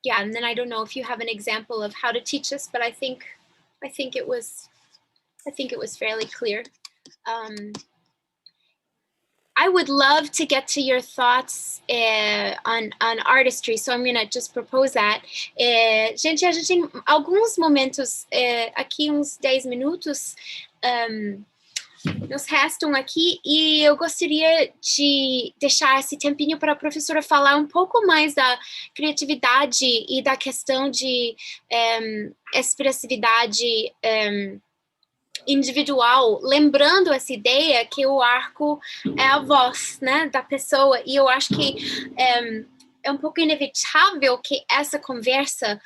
Yeah, and then I don't know if you have an example of how to teach this, but I think it was fairly clear. I would love to get to your thoughts on artistry, so I'm going to just propose that. Gente, a gente tem alguns momentos, aqui uns 10 minutos, nos restam aqui, e eu gostaria de deixar esse tempinho para a professora falar um pouco mais da criatividade e da questão de expressividade individual, lembrando essa ideia que o arco é a voz, né, da pessoa, e eu acho que é um pouco inevitável que essa conversa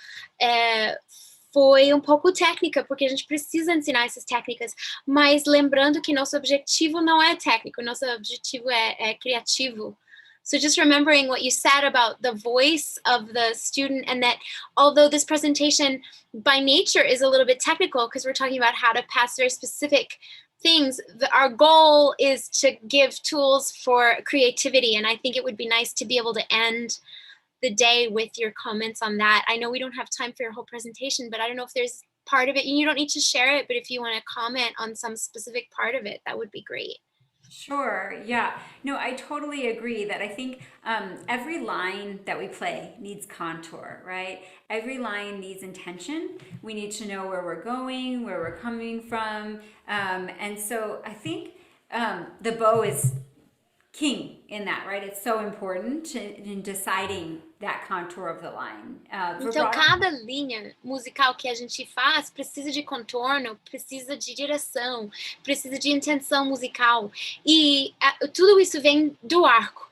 foi um pouco técnica, porque a gente precisa ensinar essas técnicas, mas lembrando que nosso objetivo não é técnico, nosso objetivo é criativo. So just remembering what you said about the voice of the student, and that although this presentation by nature is a little bit technical because we're talking about how to pass very specific things, our goal is to give tools for creativity, and I think it would be nice to be able to end the day with your comments on that. I know we don't have time for your whole presentation, but I don't know if there's part of it, and you don't need to share it, but if you want to comment on some specific part of it, that would be great. Sure. Yeah. No, I totally agree that I think every line that we play needs contour, right? Every line needs intention. We need to know where we're going, where we're coming from. And so I think the bow is king in that, right? It's so important in deciding that contour of the line. Então, cada linha musical que a gente faz precisa de contorno, precisa de direção, precisa de intenção musical. E tudo isso vem do arco.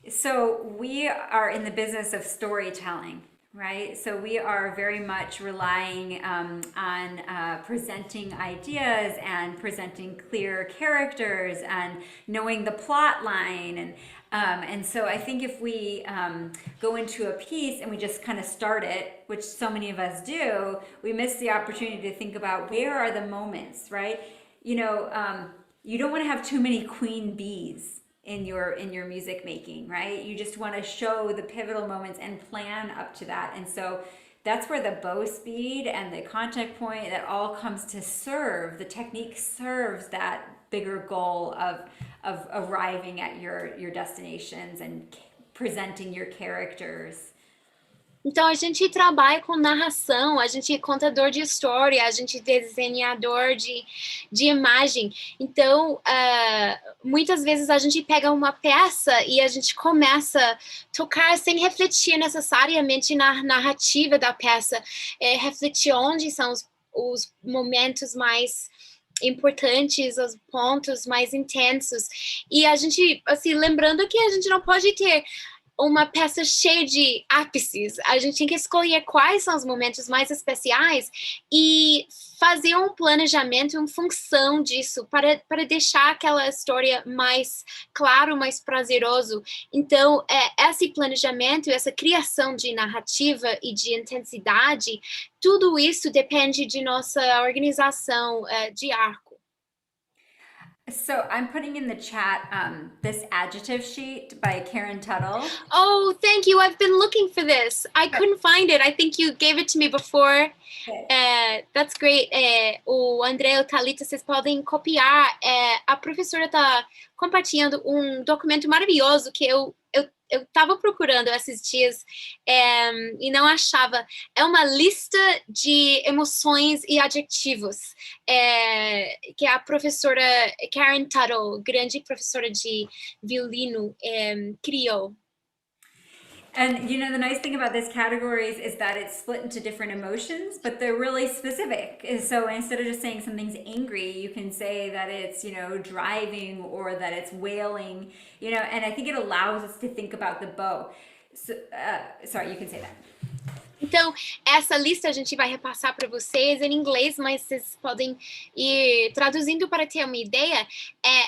So we are in the business of storytelling, right? So we are very much relying on presenting ideas and presenting clear characters and knowing the plot line. And so I think if we go into a piece and we just kind of start it, which so many of us do, we miss the opportunity to think about where are the moments, right? You know, you don't want to have too many queen bees in your music making, right? You just want to show the pivotal moments and plan up to that. And so that's where the bow speed and the contact point, that all comes to serve, the technique serves that bigger goal of arriving at your destinations and presenting your characters. Então, a gente trabalha com narração, a gente é contador de história, a gente é desenhador de imagem. Então, muitas vezes a gente pega uma peça e a gente começa a tocar sem refletir necessariamente na narrativa da peça, refletir onde são os momentos mais importantes, os pontos mais intensos. E a gente, assim, lembrando que a gente não pode ter uma peça cheia de ápices, a gente tem que escolher quais são os momentos mais especiais e fazer um planejamento em função disso, para deixar aquela história mais claro, mais prazeroso. Então, esse planejamento, essa criação de narrativa e de intensidade, tudo isso depende de nossa organização de arco. So I'm putting in the chat this adjective sheet by Karen Tuttle. Oh, thank you. I've been looking for this. I couldn't find it. I think you gave it to me before. Okay. That's great. O André e o Thalita, vocês podem copiar. A professora está compartilhando um documento maravilhoso que eu estava procurando esses dias e não achava. É uma lista de emoções e adjetivos que a professora Karen Tuttle, grande professora de violino, criou. And you know, the nice thing about this categories is that it's split into different emotions, but they're really specific. So instead of just saying something's angry, you can say that it's, you know, driving or that it's wailing, you know, and I think it allows us to think about the bow. So, sorry, you can say that. Então, essa lista a gente vai repassar para vocês em inglês, mas vocês podem ir traduzindo para ter uma ideia.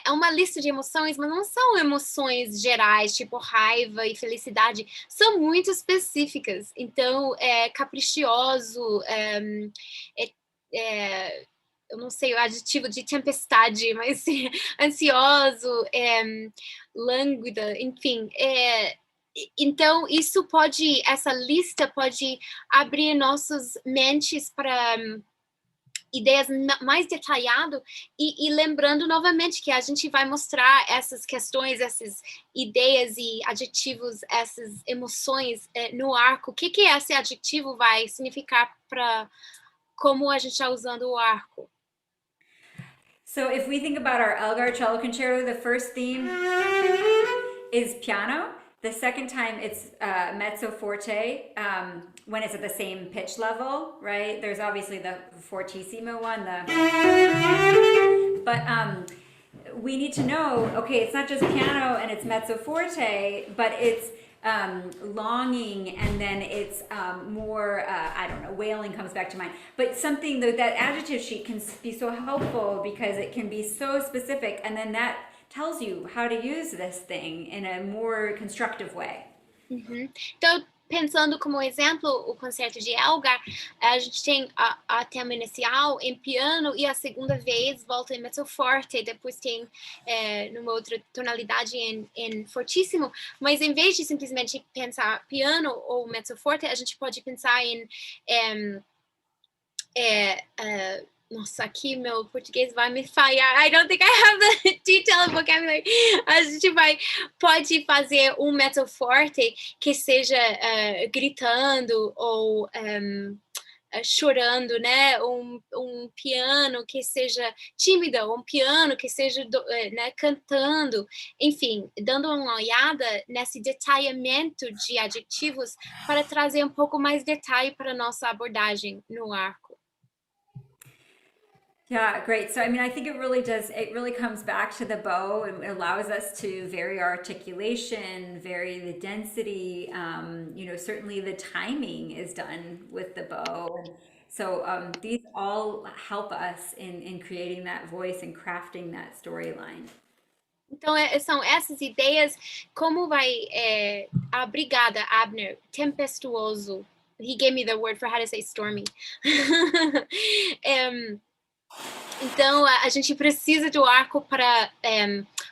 É uma lista de emoções, mas não são emoções gerais, tipo raiva e felicidade. São muito específicas. Então, caprichoso, eu não sei o adjetivo de tempestade, mas ansioso, lânguida, enfim, então, essa lista pode abrir nossas mentes para ideias mais detalhadas e lembrando novamente que a gente vai mostrar essas questões, essas ideias e adjetivos, essas emoções no arco. O que esse adjetivo vai significar para como a gente está usando o arco? So, if we think about our Elgar Cello Concerto, the first theme is piano. The second time it's mezzo forte when it's at the same pitch level, right? There's obviously the fortissimo one, but we need to know, okay, it's not just piano and it's mezzo forte, but it's longing, and then it's more, I don't know, wailing comes back to mind. But something that adjective sheet can be so helpful because it can be so specific, and then that tells you how to use this thing in a more constructive way. Uhum. Então, pensando como exemplo, o concerto de Helga, a gente tem a tema inicial em piano e a segunda vez volta em mezzo forte, depois tem numa outra tonalidade em fortíssimo, mas em vez de simplesmente pensar piano ou mezzo forte, a gente pode pensar em nossa, aqui meu português vai me falhar. I don't think I have the detailed vocabulary. A gente pode fazer um mezzo forte que seja gritando ou chorando, né? Um piano que seja tímida, um piano que seja cantando. Enfim, dando uma olhada nesse detalhamento de adjetivos para trazer um pouco mais detalhe para a nossa abordagem no arco. Yeah, great. So, I mean, I think it really comes back to the bow and it allows us to vary our articulation, vary the density. You know, certainly the timing is done with the bow. And so these all help us in creating that voice and crafting that storyline. Então, são essas ideias, como vai a brigada, Abner, tempestuoso. He gave me the word for how to say stormy. Então, a gente precisa do arco para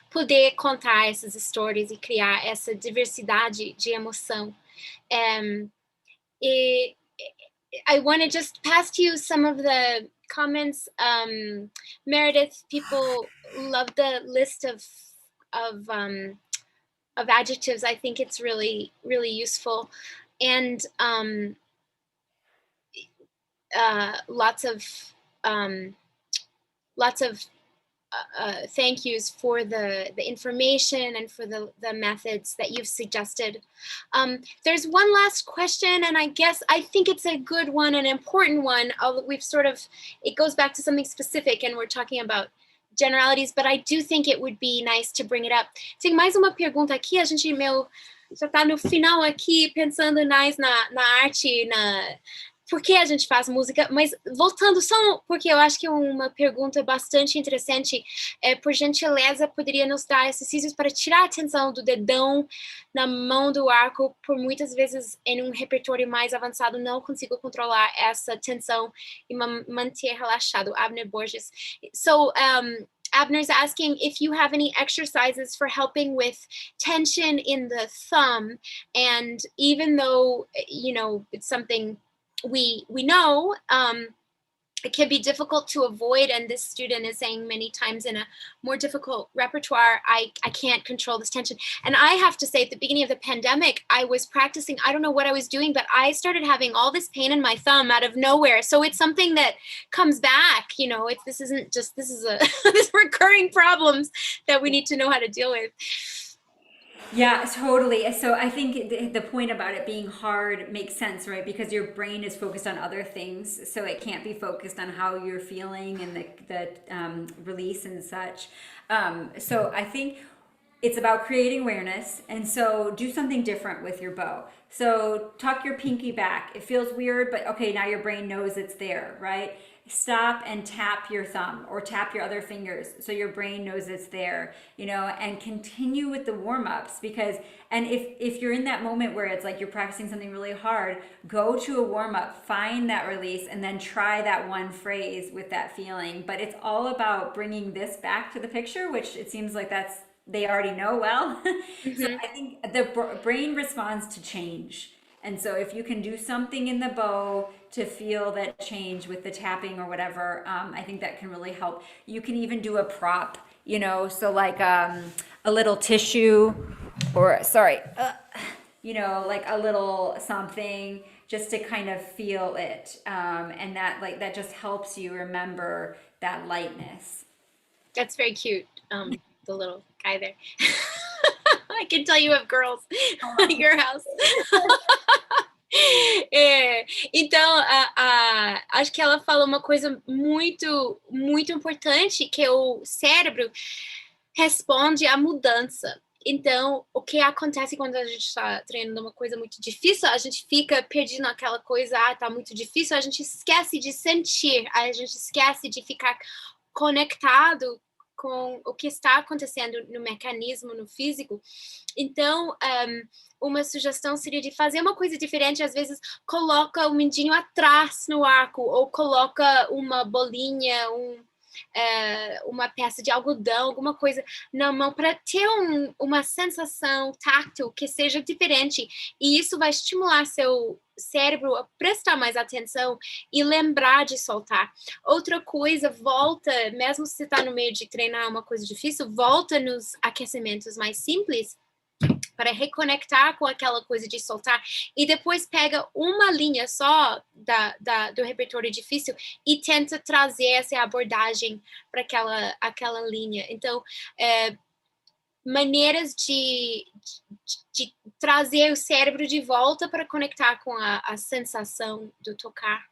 poder contar essas histórias e criar essa diversidade de emoção. E I want to just pass to you some of the comments. Meredith, people love the list of adjectives. I think it's really, really useful. And lots of thank yous for the information and for the methods that you've suggested. There's one last question, and I think it's a good one, an important one. It goes back to something specific, and we're talking about generalities, but I do think it would be nice to bring it up. Tem mais uma pergunta aqui, a gente já está no final aqui, pensando mais na arte, por que a gente faz música, mas voltando só, porque eu acho que é uma pergunta bastante interessante, por gentileza, poderia nos dar exercícios para tirar a atenção do dedão na mão do arco, por muitas vezes em um repertório mais avançado não consigo controlar essa tensão e manter relaxado. Abner Borges. So, Abner's asking if you have any exercises for helping with tension in the thumb, and even though, it's something we know, it can be difficult to avoid, and this student is saying many times in a more difficult repertoire, I can't control this tension. And I have to say, at the beginning of the pandemic, I was practicing, I don't know what I was doing, but I started having all this pain in my thumb out of nowhere. So it's something that comes back, this is this recurring problems that we need to know how to deal with. Yeah, totally. So I think the point about it being hard makes sense, right? Because your brain is focused on other things, so it can't be focused on how you're feeling and the release and such. So I think it's about creating awareness, and so do something different with your bow. So tuck your pinky back. It feels weird, but okay, now your brain knows it's there, right? Stop and tap your thumb or tap your other fingers so your brain knows it's there, and continue with the warm-ups, and if you're in that moment where it's like you're practicing something really hard, go to a warm-up, find that release, and then try that one phrase with that feeling. But it's all about bringing this back to the picture, which it seems like they already know well. Mm-hmm. So I think the brain responds to change. And so if you can do something in the bow to feel that change with the tapping or whatever, I think that can really help. You can even do a prop, so like a little tissue or, like a little something just to kind of feel it. And that just helps you remember that lightness. That's very cute, the little guy there. I can tell you have girls at your house. Então, acho que ela falou uma coisa muito, muito importante, que o cérebro responde à mudança. Então, o que acontece quando a gente está treinando uma coisa muito difícil, a gente fica perdido naquela coisa, tá muito difícil, a gente esquece de sentir, a gente esquece de ficar conectado com o que está acontecendo no mecanismo, no físico. Então, uma sugestão seria de fazer uma coisa diferente. Às vezes, coloca o mindinho atrás no arco, ou coloca uma bolinha, uma peça de algodão, alguma coisa na mão, para ter uma sensação tátil que seja diferente. E isso vai estimular seu cérebro a prestar mais atenção e lembrar de soltar. Outra coisa, volta, mesmo se você está no meio de treinar uma coisa difícil, volta nos aquecimentos mais simples para reconectar com aquela coisa de soltar, e depois pega uma linha só do repertório difícil e tenta trazer essa abordagem para aquela linha. Então, maneiras de trazer o cérebro de volta para conectar com a sensação do tocar.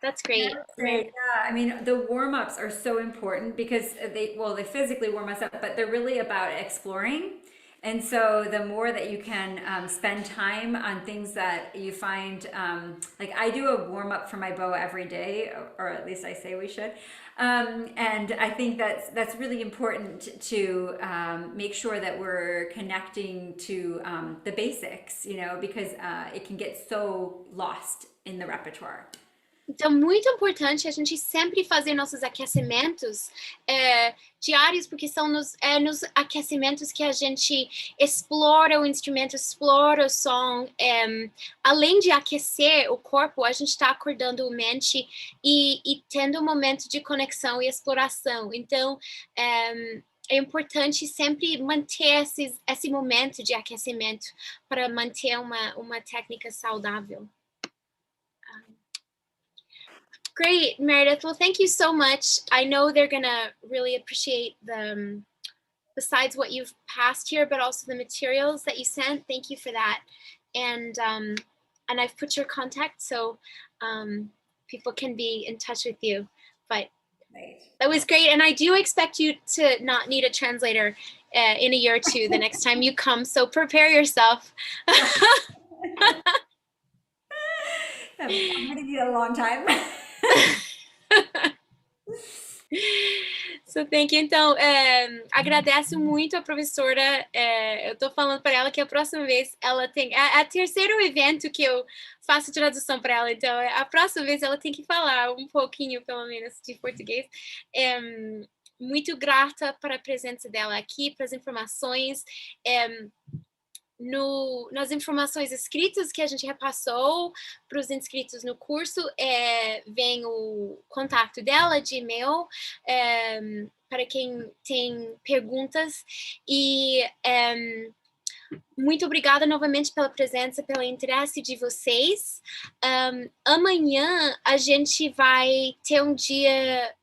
That's great. That's great. Yeah, I mean, the warm-ups are so important because they physically warm us up, but they're really about exploring. And so the more that you can spend time on things that you find, like I do a warm-up for my bow every day, or at least I say we should. And I think that's really important to make sure that we're connecting to the basics, because it can get so lost in the repertoire. Então, muito importante a gente sempre fazer nossos aquecimentos diários, porque são nos aquecimentos que a gente explora o instrumento, explora o som. Além de aquecer o corpo, a gente está acordando a mente e tendo um momento de conexão e exploração. Então, é importante sempre manter esse momento de aquecimento para manter uma técnica saudável. Great, Meredith. Well, thank you so much. I know they're gonna really appreciate besides what you've passed here, but also the materials that you sent. Thank you for that. And I've put your contact so people can be in touch with you. But that was great. And I do expect you to not need a translator in a year or two the next time you come. So prepare yourself. I'm going to need a long time. So, thank you. Então, agradeço muito a professora. Eu estou falando para ela que a próxima vez ela tem... É o terceiro evento que eu faço tradução para ela, então a próxima vez ela tem que falar um pouquinho, pelo menos, de português. Muito grata para a presença dela aqui, para as informações. Nas informações escritas que a gente repassou para os inscritos no curso, vem o contato dela de e-mail para quem tem perguntas. E muito obrigada novamente pela presença, pelo interesse de vocês. Amanhã a gente vai ter um dia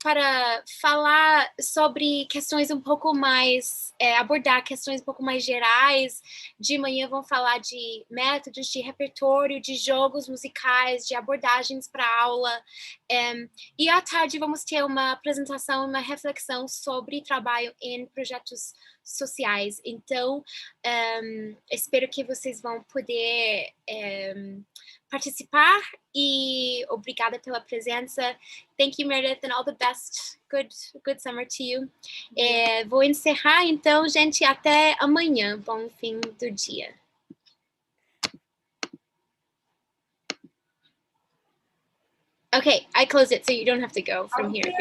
para falar sobre questões um pouco mais, abordar questões um pouco mais gerais. De manhã vão falar de métodos, de repertório, de jogos musicais, de abordagens para aula. E à tarde vamos ter uma apresentação, uma reflexão sobre trabalho em projetos sociais. Então, espero que vocês vão poder participar e obrigada pela presença. Thank you, Meredith, and all the best. Good summer to you. Vou encerrar, então, gente, até amanhã. Bom fim do dia. Okay, I closed it, so you don't have to go from here.